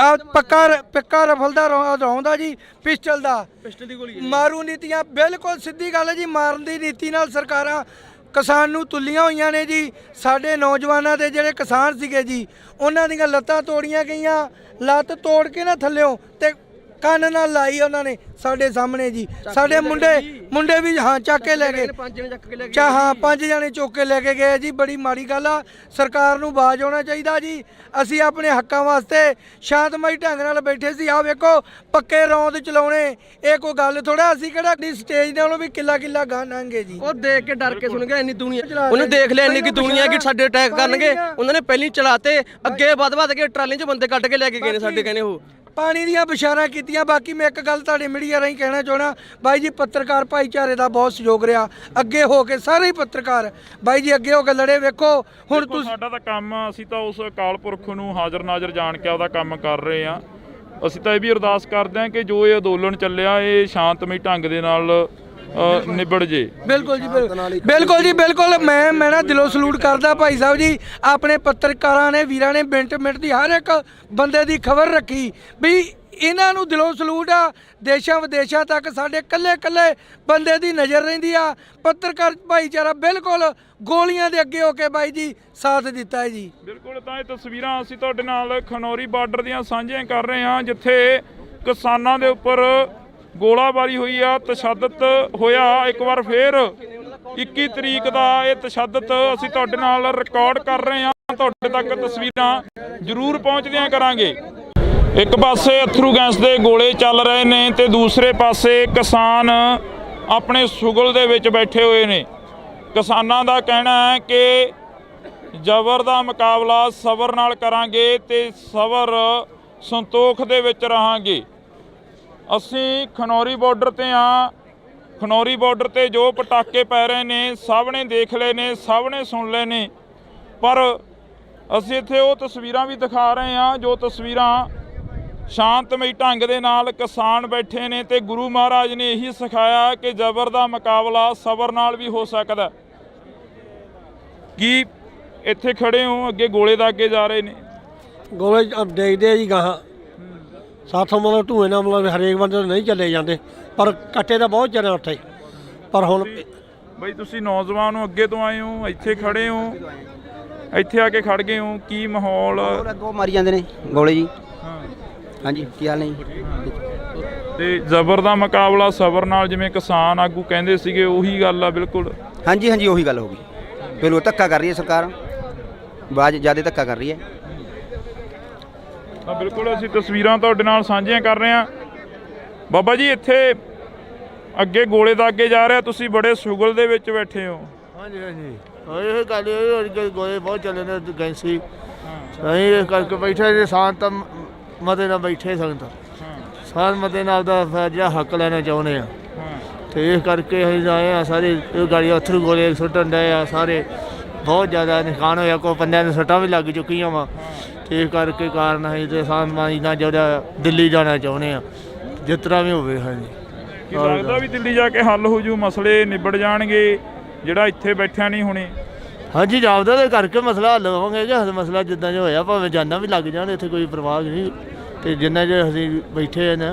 ਪੱਕਾ ਰਫਲ ਦਾ ਰੌਂਦ ਆ ਜੀ, ਪਿਸਟਲ ਦੀ ਗੋਲੀ। ਮਾਰੂ ਨੀਤੀਆਂ, ਬਿਲਕੁਲ ਸਿੱਧੀ ਗੱਲ ਹੈ ਜੀ। ਮਾਰਨ ਦੀ ਨੀਤੀ ਨਾਲ ਸਰਕਾਰਾਂ ਕਿਸਾਨ ਨੂੰ ਤੁੱਲੀਆਂ ਹੋਈਆਂ ਨੇ ਜੀ। ਸਾਡੇ ਨੌਜਵਾਨਾਂ ਦੇ ਜਿਹੜੇ ਕਿਸਾਨ ਸੀਗੇ ਜੀ, ਉਹਨਾਂ ਦੀਆਂ ਲੱਤਾਂ ਤੋੜੀਆਂ ਗਈਆਂ। ਲੱਤ ਤੋੜ ਕੇ ਨਾ ਥੱਲਿਓਂ ਤੇ ਕੰਨ ਨਾਲ ਲਾਈ ਉਹਨਾਂ ਨੇ ਸਾਡੇ ਸਾਹਮਣੇ ਜੀ। ਸਾਡੇ ਮੁੰਡੇ ਵੀ ਚੱਕ ਕੇ ਲੈ ਗਏ। 5 ਜਣੇ ਚੁੱਕ ਕੇ ਲੈ ਕੇ ਗਏ ਜੀ। ਬੜੀ ਮਾੜੀ ਗੱਲ ਆ। ਸਰਕਾਰ ਨੂੰ ਬਾਜ਼ ਆਉਣਾ ਚਾਹੀਦਾ ਜੀ। ਅਸੀਂ ਆਪਣੇ ਹੱਕਾਂ ਵਾਸਤੇ ਸ਼ਾਂਤਮਈ ਢੰਗ ਨਾਲ ਬੈਠੇ ਸੀ। ਆਹ ਵੇਖੋ, ਪੱਕੇ ਰੌਂਦ ਚਲਾਉਣੇ ਇਹ ਕੋਈ ਗੱਲ ਥੋੜਾ। ਅਸੀਂ ਕਿਹੜਾ ਸਟੇਜ ਨਾਲੋਂ ਵੀ ਕਿੱਲਾ ਗਾਂ ਲੰਘੇ ਜੀ। ਉਹ ਦੇਖ ਕੇ ਡਰ ਕੇ ਸੁਣ ਗਿਆ ਇੰਨੀ ਦੁਨੀਆ, ਉਹਨੂੰ ਦੇਖ ਲਿਆ ਇੰਨੀ ਕਿ ਦੁਨੀਆ ਕਿ ਸਾਡੇ ਅਟੈਕ ਕਰਨਗੇ। ਉਹਨਾਂ ਨੇ ਪਹਿਲਾਂ ਚਲਾਤੇ, ਅੱਗੇ ਵੱਧ ਕੇ ਟਰਾਲੀ 'ਚ ਬੰਦੇ ਕੱਢ ਕੇ ਲੈ ਕੇ ਗਏ ਨੇ ਸਾਡੇ। ਕਹਿੰਦੇ ਉਹ ਪਾਣੀ ਦੀਆਂ ਬਿਸ਼ਾਰਾਂ ਕੀਤੀਆਂ। ਬਾਕੀ ਮੈਂ ਇੱਕ ਗੱਲ ਤੁਹਾਡੇ ਮੀਡੀਆ ਰਾਹੀਂ ਕਹਿਣਾ ਚਾਹਣਾ, ਬਾਈ ਜੀ ਪੱਤਰਕਾਰ ਭਾਈਚਾਰੇ ਦਾ ਬਹੁਤ ਸਹਿਯੋਗ ਰਿਹਾ। ਅੱਗੇ ਹੋ ਕੇ ਸਾਰੇ ਹੀ ਪੱਤਰਕਾਰ ਬਾਈ ਜੀ ਅੱਗੇ ਹੋ ਕੇ ਲੜੇ। ਵੇਖੋ ਹੁਣ ਤੁਸੀਂ, ਸਾਡਾ ਤਾਂ ਕੰਮ, ਅਸੀਂ ਤਾਂ ਉਸ ਅਕਾਲ ਪੁਰਖ ਨੂੰ ਹਾਜ਼ਰ ਨਾਜ਼ਰ ਜਾਣ ਕੇ ਉਹਦਾ ਕੰਮ ਕਰ ਰਹੇ ਹਾਂ। ਅਸੀਂ ਤਾਂ ਇਹ ਵੀ ਅਰਦਾਸ ਕਰਦੇ ਹਾਂ ਕਿ ਜੋ ਇਹ ਅੰਦੋਲਨ ਚੱਲਿਆ ਇਹ ਸ਼ਾਂਤਮਈ ਢੰਗ ਦੇ ਨਾਲ ਨਿਬੜ ਜੇ। ਬਿਲਕੁਲ ਜੀ ਬਿਲਕੁਲ ਜੀ ਬਿਲਕੁਲ। ਮੈਂ ਨਾ ਦਿਲੋਂ ਸਲੂਟ ਕਰਦਾ ਭਾਈ ਸਾਹਿਬ ਜੀ, ਆਪਣੇ ਪੱਤਰਕਾਰਾਂ ਨੇ ਵੀਰਾਂ ਨੇ ਮਿੰਟ ਮਿੰਟ ਦੀ ਹਰ ਇੱਕ ਬੰਦੇ ਦੀ ਖਬਰ ਰੱਖੀ ਵੀ ਇਹਨਾਂ ਨੂੰ ਦਿਲੋਂ ਸਲੂਟ ਆ। ਦੇਸ਼ਾਂ ਵਿਦੇਸ਼ਾਂ ਤੱਕ ਸਾਡੇ ਕੱਲੇ ਬੰਦੇ ਦੀ ਨਜ਼ਰ ਰਹਿੰਦੀ ਆ। ਪੱਤਰਕਾਰ ਭਾਈਚਾਰਾ ਬਿਲਕੁਲ ਗੋਲੀਆਂ ਦੇ ਅੱਗੇ ਹੋ ਕੇ ਬਾਈ ਜੀ ਸਾਥ ਦਿੱਤਾ ਹੈ ਜੀ। ਬਿਲਕੁਲ, ਤਾਂ ਇਹ ਤਸਵੀਰਾਂ ਅਸੀਂ ਤੁਹਾਡੇ ਨਾਲ ਖਨੌਰੀ ਬਾਰਡਰ ਦੀਆਂ ਸਾਂਝੀਆਂ ਕਰ ਰਹੇ ਹਾਂ, ਜਿੱਥੇ ਕਿਸਾਨਾਂ ਦੇ ਉੱਪਰ ਗੋਲਾਬਾਰੀ ਹੋਈ ਆ, ਤਸ਼ੱਦਦ ਹੋਇਆ। ਇੱਕ ਵਾਰ ਫੇਰ 21 ਤਰੀਕ ਦਾ ਇਹ ਤਸ਼ੱਦਦ ਅਸੀਂ ਤੁਹਾਡੇ ਨਾਲ ਰਿਕਾਰਡ ਕਰ ਰਹੇ ਹਾਂ, ਤੁਹਾਡੇ ਤੱਕ ਤਸਵੀਰਾਂ ਜ਼ਰੂਰ ਪਹੁੰਚਦੀਆਂ ਕਰਾਂਗੇ। ਇੱਕ ਪਾਸੇ ਅਥਰੂ ਗੈਸ ਦੇ ਗੋਲੇ ਚੱਲ ਰਹੇ ਨੇ ਤੇ ਦੂਸਰੇ ਪਾਸੇ ਕਿਸਾਨ ਆਪਣੇ ਸੁਗਲ ਦੇ ਵਿੱਚ ਬੈਠੇ ਹੋਏ ਨੇ। ਕਿਸਾਨਾਂ ਦਾ ਕਹਿਣਾ ਹੈ ਕਿ ਜ਼ਬਰ ਦਾ ਮੁਕਾਬਲਾ ਸਬਰ ਨਾਲ ਕਰਾਂਗੇ ਤੇ ਸਬਰ ਸੰਤੋਖ ਦੇ ਵਿੱਚ ਰਹਾਂਗੇ। ਅਸੀਂ ਖਨੌਰੀ ਬਾਰਡਰ ਤੇ ਹਾਂ। ਖਨੌਰੀ ਬਾਰਡਰ ਤੇ ਜੋ ਪਟਾਕੇ ਪੈ ਰਹੇ ਨੇ ਸਭ ਨੇ ਦੇਖ ਲਏ ਨੇ, ਸਭ ਨੇ ਸੁਣ ਲਏ ਨੇ, ਪਰ ਅਸੀਂ ਇੱਥੇ ਉਹ ਤਸਵੀਰਾਂ ਵੀ ਦਿਖਾ ਰਹੇ ਹਾਂ ਜੋ ਤਸਵੀਰਾਂ ਸ਼ਾਂਤਮਈ ਢੰਗ ਦੇ ਨਾਲ ਕਿਸਾਨ ਬੈਠੇ ਨੇ ਤੇ ਗੁਰੂ ਮਹਾਰਾਜ ਨੇ ਇਹੀ ਸਿਖਾਇਆ ਕਿ ਜ਼ਬਰ ਦਾ ਮੁਕਾਬਲਾ ਸਬਰ ਨਾਲ ਵੀ ਹੋ ਸਕਦਾ। ਕੀ ਇੱਥੇ ਖੜੇ ਹੋ, ਅੱਗੇ ਗੋਲੇ ਦਾ ਅੱਗੇ ਜਾ ਰਹੇ ਨੇ, ਗੋਲੇ ਦੇਖਦੇ ਆ ਜੀ ਗਾਹਾਂ ਸਾਥੋਂ ਮਤਲਬ ਧੂਏ ਨਾਲ ਮਤਲਬ ਹਰੇਕ ਬੰਦੇ ਨਹੀਂ ਚੱਲੇ ਜਾਂਦੇ, ਪਰ ਕੱਟੇ ਤਾਂ ਬਹੁਤ ਚਿਰ ਉੱਥੇ। ਪਰ ਹੁਣ ਬਈ ਤੁਸੀਂ ਨੌਜਵਾਨ ਹੋ, ਅੱਗੇ ਤੋਂ ਆਏ ਹੋ, ਇੱਥੇ ਖੜੇ ਹੋ, ਇੱਥੇ ਆ ਕੇ ਖੜ ਗਏ ਹੋ, ਕੀ ਮਾਹੌਲ? ਅੱਗੋਂ ਮਾਰੀ ਜਾਂਦੇ ਨੇ ਗੋਲੇ ਜੀ। ਹਾਂਜੀ, ਕੀ ਹਾਲ ਨਹੀਂ? ਤੇ ਜ਼ਬਰ ਦਾ ਮੁਕਾਬਲਾ ਸਬਰ ਨਾਲ, ਜਿਵੇਂ ਕਿਸਾਨ ਆਗੂ ਕਹਿੰਦੇ ਸੀਗੇ, ਉਹੀ ਗੱਲ ਆ ਬਿਲਕੁਲ। ਹਾਂਜੀ, ਉਹੀ ਗੱਲ ਹੋ ਗਈ। ਬਿਲਕੁਲ ਧੱਕਾ ਕਰ ਰਹੀ ਹੈ ਸਰਕਾਰ, ਬਾਜ ਜ਼ਿਆਦਾ ਧੱਕਾ ਕਰ ਰਹੀ ਹੈ। ਤਾਂ ਬਿਲਕੁਲ ਅਸੀਂ ਤਸਵੀਰਾਂ ਤੁਹਾਡੇ ਨਾਲ ਸਾਂਝੀਆਂ ਕਰ ਰਹੇ ਹਾਂ। ਬਾਬਾ ਜੀ, ਇੱਥੇ ਅੱਗੇ ਗੋਲੇ ਦਾ ਅੱਗੇ ਜਾ ਰਿਹਾ, ਤੁਸੀਂ ਬੜੇ ਸੁਗਲ ਦੇ ਵਿੱਚ ਬੈਠੇ ਹੋ। ਹਾਂਜੀ ਇਹ ਗੱਲ ਇਹ ਗੋਲੇ ਬਹੁਤ ਚੱਲੇ ਨੇ ਗੈਂਸੀ, ਅਸੀਂ ਇਸ ਕਰਕੇ ਬੈਠੇ ਜੇ ਸ਼ਾਂਤ ਮਤੇ ਨਾਲ ਬੈਠੇ ਸੰਗਤ ਸ਼ਾਂਤ ਮਤੇ ਨਾਲ ਦਾ ਜਿਹੜਾ ਹੱਕ ਲੈਣਾ ਚਾਹੁੰਦੇ ਆ, ਤੇ ਇਸ ਕਰਕੇ ਅਸੀਂ ਆਏ ਆ। ਸਾਰੇ ਇਹ ਗਾੜੀਆਂ ਅਥਰੂ ਗੋਲੇ ਸੁੱਟਣ ਡਏ ਆ, ਸਾਰੇ ਬਹੁਤ ਜ਼ਿਆਦਾ ਨੁਕਸਾਨ ਹੋਇਆ। ਕੋਈ ਬੰਦਿਆਂ ਨੂੰ ਸੱਟਾਂ ਵੀ ਲੱਗ ਚੁੱਕੀਆਂ ਵਾ, ਤੇ ਇਸ ਕਰਕੇ ਕਾਰਨ ਅਸੀਂ ਤੇ ਸ਼ਾਂਤਮਈ ਨਾਲ ਜਿਹੜਾ ਦਿੱਲੀ ਜਾਣਾ ਚਾਹੁੰਦੇ ਆ, ਜਿਸ ਤਰ੍ਹਾਂ ਵੀ ਹੋਵੇ। ਹਾਂਜੀ, ਕੀ ਲੱਗਦਾ ਵੀ ਦਿੱਲੀ ਜਾ ਕੇ ਹੱਲ ਹੋ ਜੂ, ਮਸਲੇ ਨਿਬੜ ਜਾਣਗੇ ਜਿਹੜਾ ਇੱਥੇ ਬੈਠਿਆ ਨਹੀਂ ਹੋਣੇ? ਹਾਂਜੀ, ਜਾਪਦਾ ਤੇ ਕਰਕੇ ਮਸਲਾ ਹੱਲ ਹੋਵਾਂਗੇ ਕਿ ਮਸਲਾ ਜਿੱਦਾਂ ਜੋ ਹੋਇਆ, ਭਾਵੇਂ ਜਾਨਾਂ ਵੀ ਲੱਗ ਜਾਣ, ਇੱਥੇ ਕੋਈ ਪ੍ਰਵਾਹ ਨਹੀਂ। ਤੇ ਜਿੰਨਾ ਜੇ ਅਸੀਂ ਬੈਠੇ ਨੇ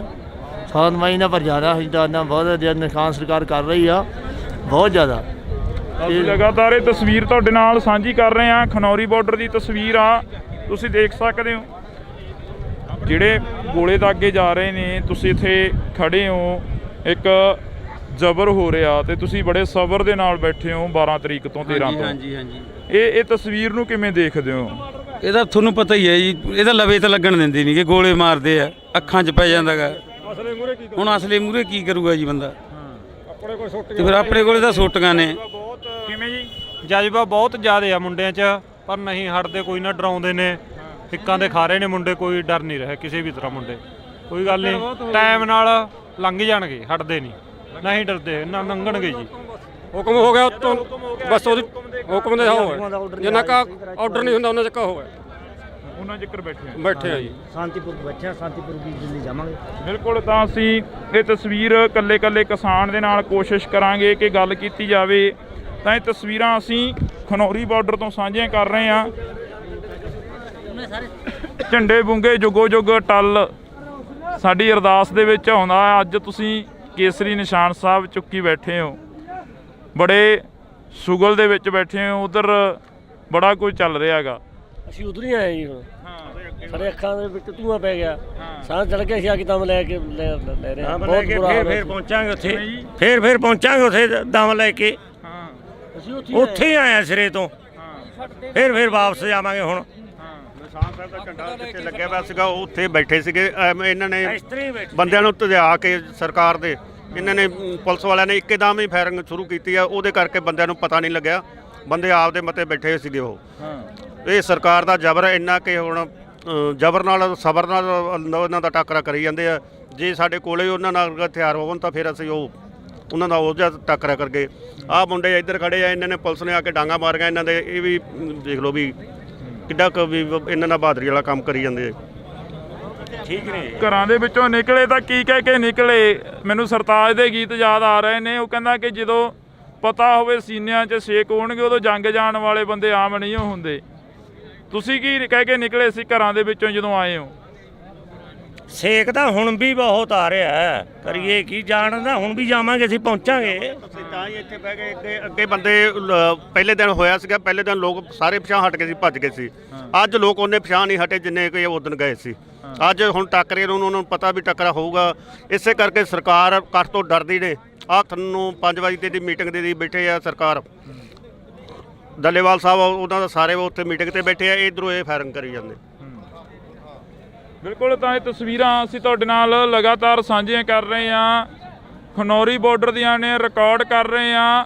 ਸ਼ਾਂਤਮਈ ਨਾਲ, ਪਰ ਜ਼ਿਆਦਾ ਅਸੀਂ ਜਾਨਾਂ ਬਹੁਤ ਜ਼ਿਆਦਾ ਨੁਕਸਾਨ ਸਰਕਾਰ ਕਰ ਰਹੀ ਆ, ਬਹੁਤ ਜ਼ਿਆਦਾ। ਅਸੀਂ ਲਗਾਤਾਰ ਇਹ ਤਸਵੀਰ ਤੁਹਾਡੇ ਨਾਲ ਸਾਂਝੀ ਕਰ ਰਹੇ ਹਾਂ। ਖਨੌਰੀ ਬਾਰਡਰ ਦੀ ਤਸਵੀਰ ਆ, ਤੁਸੀਂ ਦੇਖ ਸਕਦੇ ਹੋ ਜਿਹੜੇ ਗੋਲੇ ਦਾ ਅੱਗੇ ਜਾ ਰਹੇ ਨੇ। ਤੁਸੀਂ ਇੱਥੇ ਖੜੇ ਹੋ, ਇੱਕ ਜ਼ਬਰ ਹੋ ਰਿਹਾ ਤੇ ਤੁਸੀਂ ਬੜੇ ਸਬਰ ਦੇ ਨਾਲ ਬੈਠੇ ਹੋ 12 ਤਰੀਕ ਤੋਂ 13 ਤੋਂ। ਹਾਂਜੀ ਇਹ ਤਸਵੀਰ ਨੂੰ ਕਿਵੇਂ ਦੇਖਦੇ ਹੋ? ਇਹਦਾ ਤੁਹਾਨੂੰ ਪਤਾ ਹੀ ਹੈ ਜੀ, ਇਹਦਾ ਲਵੇ ਤਾਂ ਲੱਗਣ ਦਿੰਦੇ ਨਹੀਂ ਕਿ ਗੋਲੇ ਮਾਰਦੇ ਆ, ਅੱਖਾਂ 'ਚ ਪੈ ਜਾਂਦਾ ਗਾ। ਹੁਣ ਅਸਲੇ ਮੂਹਰੇ ਕੀ ਕਰੂਗਾ ਜੀ ਬੰਦਾ? ਤੇ ਫਿਰ ਆਪਣੇ ਕੋਲੇ ਤਾਂ ਸੋਟੀਆਂ ਨੇ। ਕਿਵੇਂ ਜੀ? ਜਜ਼ਬਾ ਬਹੁਤ ਜ਼ਿਆਦਾ ਆ ਮੁੰਡਿਆਂ 'ਚ, ਪਰ ਨਹੀਂ ਹਟਦੇ, ਕੋਈ ਨਾ ਡਰਾਉਂਦੇ ਨੇ, ਹਿੱਕਾਂ ਦੇ ਖਾ ਰਹੇ ਨੇ ਮੁੰਡੇ, ਕੋਈ ਡਰ ਨਹੀਂ ਰਿਹਾ ਕਿਸੇ ਵੀ ਤਰ੍ਹਾਂ। ਮੁੰਡੇ ਕੋਈ ਗੱਲ ਨਹੀਂ, ਟਾਈਮ ਨਾਲ ਲੰਘ ਜਾਣਗੇ, ਹਟਦੇ ਨਹੀਂ ਡਰਦੇ, ਨਾ ਲੰਘਣਗੇ ਜੀ। ਹੁਕਮ ਹੋ ਗਿਆ ਉੱਤੋਂ, ਬਸ ਉਹਦੀ ਹੁਕਮ ਦੇ ਜਿੰਨਾ ਕਾ ਆਰਡਰ ਨਹੀਂ ਹੁੰਦਾ ਉਹਨਾਂ ਚੱਕਾ ਹੋਇਆ, ਉਹਨਾਂ ਜ਼ਿਕਰ ਬੈਠੇ ਆ ਜੀ। ਸ਼ਾਂਤੀਪੁਰ ਬੱਚਾ ਸ਼ਾਂਤੀਪੁਰ ਦੀ ਦਿੱਲੀ ਜਾਵਾਂਗੇ। ਬਿਲਕੁਲ, ਤਾਂ ਅਸੀਂ ਇਹ ਤਸਵੀਰ ਕੱਲੇ ਕਿਸਾਨ ਦੇ ਨਾਲ ਕੋਸ਼ਿਸ਼ ਕਰਾਂਗੇ ਕਿ ਗੱਲ ਕੀਤੀ ਜਾਵੇ। ਤਾਂ ਇਹ ਤਸਵੀਰਾਂ ਅਸੀਂ ਖਨੌਰੀ ਬਾਰਡਰ ਤੋਂ ਸਾਂਝੀਆਂ ਕਰ ਰਹੇ ਹਾਂ। ਝੰਡੇ ਬੁੰਗੇ ਜੁਗੋ ਜੁਗ ਟੱਲ ਸਾਡੀ ਅਰਦਾਸ ਦੇ ਵਿੱਚ ਆਉਂਦਾ। ਅੱਜ ਤੁਸੀਂ ਕੇਸਰੀ ਨਿਸ਼ਾਨ ਸਾਹਿਬ ਚੁੱਕੀ ਬੈਠੇ ਹੋ, ਬੜੇ ਸੁਗਲ ਦੇ ਵਿੱਚ ਬੈਠੇ ਹੋ, ਉਧਰ ਬੜਾ ਕੁਝ ਚੱਲ ਰਿਹਾ ਹੈਗਾ। ਅਸੀਂ ਉਧਰ ਹੀ ਆਏ ਜੀ। ਹੁਣ ਸਾਡੇ ਅੱਖਾਂ ਦੇ ਵਿੱਚ ਧੂਆਂ ਪੈ ਗਿਆ, ਸਾਹ ਚੜ ਗਿਆ ਸੀ, ਆ ਕਿਤਾਬ ਲੈ ਕੇ ਲੈ ਰਹੇ ਹਾਂ। ਬਹੁਤ ਬੁਰਾ ਹਾਲ ਫੇਰ ਪਹੁੰਚਾਂਗੇ ਉੱਥੇ, ਫੇਰ ਪਹੁੰਚਾਂਗੇ ਉੱਥੇ ਦਮ ਲੈ ਕੇ। ਅਸੀਂ ਉੱਥੇ ਹੀ ਆਏ ਸਿਰੇ ਤੋਂ, ਫੇਰ ਵਾਪਸ ਜਾਵਾਂਗੇ। ਹੁਣ ਨਿਸ਼ਾਨ ਸਾਹਿਬ ਦਾ ਝੰਡਾ ਜਿੱਥੇ ਲੱਗਿਆ ਹੋਇਆ ਸੀਗਾ ਉੱਥੇ ਬੈਠੇ ਸੀਗੇ। ਇਹਨਾਂ ਨੇ ਬੰਦਿਆਂ ਨੂੰ ਧਿਆ ਕੇ ਸਰਕਾਰ ਦੇ, ਇਹਨਾਂ ਨੇ ਪੁਲਿਸ ਵਾਲਿਆਂ ਨੇ ਇੱਕਦਮ ਹੀ ਫਾਇਰਿੰਗ ਸ਼ੁਰੂ ਕੀਤੀ ਆ। ਉਹਦੇ ਕਰਕੇ ਬੰਦਿਆਂ ਨੂੰ ਪਤਾ ਨਹੀਂ ਲੱਗਿਆ, ਬੰਦੇ ਆਪਦੇ ਮਤੇ ਬੈਠੇ ਸੀਗੇ। ਉਹ ਇਹ ਸਰਕਾਰ ਦਾ ਜ਼ਬਰ ਇੰਨਾ ਕਿ ਹੁਣ ਜ਼ਬਰ ਨਾਲ ਸਬਰ ਨਾਲ ਉਹਨਾਂ ਦਾ ਟੱਕਰਾ ਕਰੀ ਜਾਂਦੇ ਆ। ਜੇ ਸਾਡੇ ਕੋਲੇ ਉਹਨਾਂ ਨਾਲ ਹਥਿਆਰ ਹੋਣ ਤਾਂ ਫਿਰ ਅਸੀਂ ਉਹਨਾਂ ਦਾ ਉਹ ਜਿਹਾ ਟੱਕਰਾ ਕਰਕੇ। ਆਹ ਮੁੰਡੇ ਇੱਧਰ ਖੜੇ ਆ, ਇਹਨਾਂ ਨੇ ਪੁਲਿਸ ਨੇ ਆ ਕੇ ਡਾਂਗਾ ਮਾਰੀਆਂ ਇਹਨਾਂ ਦੇ। ਇਹ ਵੀ ਦੇਖ ਲਓ ਵੀ ਕਿੱਡਾ ਕੁ ਵੀ ਇਹਨਾਂ ਦਾ ਬਹਾਦਰੀ ਵਾਲਾ ਕੰਮ ਕਰੀ ਜਾਂਦੇ ਆ। ਠੀਕ ਨੇ। ਘਰਾਂ ਦੇ ਵਿੱਚੋਂ ਨਿਕਲੇ ਤਾਂ ਕੀ ਕਹਿ ਕੇ ਨਿਕਲੇ? ਮੈਨੂੰ ਸਰਤਾਜ ਦੇ ਗੀਤ ਯਾਦ ਆ ਰਹੇ ਨੇ। ਉਹ ਕਹਿੰਦਾ ਕਿ ਜਦੋਂ ਪਤਾ ਹੋਵੇ ਸੀਨਿਆਂ 'ਚ ਛੇਕ ਹੋਣਗੇ ਉਦੋਂ ਜੰਗ ਜਾਣ ਵਾਲੇ ਬੰਦੇ ਆਮ ਨਹੀਂ ਹੁੰਦੇ। ਤੁਸੀਂ ਕੀ ਕਹਿ ਕੇ ਨਿਕਲੇ ਸੀ ਘਰਾਂ ਦੇ ਵਿੱਚੋਂ ਜਦੋਂ ਆਏ ਹੋ? ਸੇਕ ਤਾਂ ਹੁਣ ਵੀ ਬਹੁਤ ਆ ਰਿਹਾ ਹੈ, ਕਰੀਏ ਕੀ? ਜਾਣਦਾ ਹੁਣ ਵੀ ਜਾਵਾਂਗੇ, ਅਸੀਂ ਪਹੁੰਚਾਂਗੇ। ਅਸੀਂ ਤਾਂ ਹੀ ਇੱਥੇ ਬਹਿ ਗਏ। ਅੱਗੇ ਬੰਦੇ ਪਹਿਲੇ ਦਿਨ ਹੋਇਆ ਸੀਗਾ, ਪਹਿਲੇ ਦਿਨ ਲੋਕ ਸਾਰੇ ਪਿਛਾਂ ਹਟ ਗਏ ਸੀ, ਭੱਜ ਗਏ ਸੀ। ਅੱਜ ਲੋਕ ਉਹਨੇ ਪਿਛਾਂ ਨਹੀਂ ਹਟੇ ਜਿੰਨੇ ਕਿ ਉਹ ਦਿਨ ਗਏ ਸੀ। ਅੱਜ ਹੁਣ ਟੱਕਰੇ ਨੂੰ ਉਹਨਾਂ ਨੂੰ ਪਤਾ ਵੀ ਟੱਕਰਾ ਹੋਊਗਾ, ਇਸੇ ਕਰਕੇ ਸਰਕਾਰ ਇਕੱਠ ਤੋਂ ਡਰਦੀ ਨੇ। ਆਹ ਤੁਹਾਨੂੰ 5 ਵਜੇ ਦੀ ਮੀਟਿੰਗ ਦੇ ਬੈਠੇ ਆ ਸਰਕਾਰ। ਡੱਲੇਵਾਲ ਸਾਹਿਬ ਉਹਨਾਂ ਦਾ ਸਾਰੇ ਉੱਥੇ ਮੀਟਿੰਗ ਤੇ ਬੈਠੇ ਆ, ਇਧਰੋਂ ਇਹ ਫਾਇਰਿੰਗ ਕਰੀ ਜਾਂਦੇ। ਬਿਲਕੁਲ, ਤਾਂ ਇਹ ਤਸਵੀਰਾਂ ਅਸੀਂ ਤੁਹਾਡੇ ਨਾਲ ਲਗਾਤਾਰ ਸਾਂਝੀਆਂ ਕਰ ਰਹੇ ਹਾਂ, ਖਨੌਰੀ ਬਾਰਡਰ ਦੀਆਂ ਨੇ, ਰਿਕਾਰਡ ਕਰ ਰਹੇ ਹਾਂ।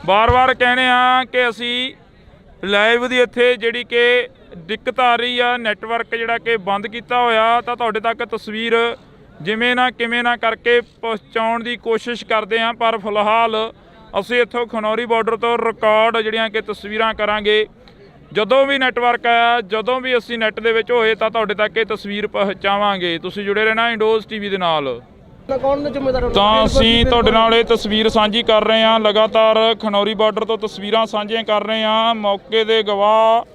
ਵਾਰ-ਵਾਰ ਕਹਿੰਦੇ ਆ ਕਿ ਅਸੀਂ ਲਾਈਵ ਦੀ ਇੱਥੇ ਜਿਹੜੀ ਕਿ ਦਿੱਕਤ ਆ ਰਹੀ ਆ, ਨੈਟਵਰਕ ਜਿਹੜਾ ਕਿ ਬੰਦ ਕੀਤਾ ਹੋਇਆ, ਤਾਂ ਤੁਹਾਡੇ ਤੱਕ ਤਸਵੀਰ ਜਿਵੇਂ ਨਾ ਕਿਵੇਂ ਨਾ ਕਰਕੇ ਪਹੁੰਚਾਉਣ ਦੀ ਕੋਸ਼ਿਸ਼ ਕਰਦੇ ਹਾਂ। ਪਰ ਫਿਲਹਾਲ ਅਸੀਂ ਇੱਥੋਂ ਖਨੌਰੀ ਬਾਰਡਰ ਤੋਂ ਰਿਕਾਰਡ ਜਿਹੜੀਆਂ ਕਿ ਤਸਵੀਰਾਂ ਕਰਾਂਗੇ। ਜਦੋਂ ਵੀ ਨੈਟਵਰਕ ਆਇਆ, ਜਦੋਂ ਵੀ ਅਸੀਂ ਨੈੱਟ ਦੇ ਵਿੱਚ ਹੋਏ ਤਾਂ ਤੁਹਾਡੇ ਤੱਕ ਇਹ ਤਸਵੀਰ ਪਹੁੰਚਾਵਾਂਗੇ। ਤੁਸੀਂ ਜੁੜੇ ਰਹਿਣਾ ਇੰਡੋਜ਼ ਟੀਵੀ ਦੇ ਨਾਲ। ਤਾਂ ਅਸੀਂ ਤੁਹਾਡੇ ਨਾਲ ਇਹ ਤਸਵੀਰ ਸਾਂਝੀ ਕਰ ਰਹੇ ਹਾਂ, ਲਗਾਤਾਰ ਖਨੌਰੀ ਬਾਰਡਰ ਤੋਂ ਤਸਵੀਰਾਂ ਸਾਂਝੀਆਂ ਕਰ ਰਹੇ ਹਾਂ। ਮੌਕੇ ਦੇ ਗਵਾਹ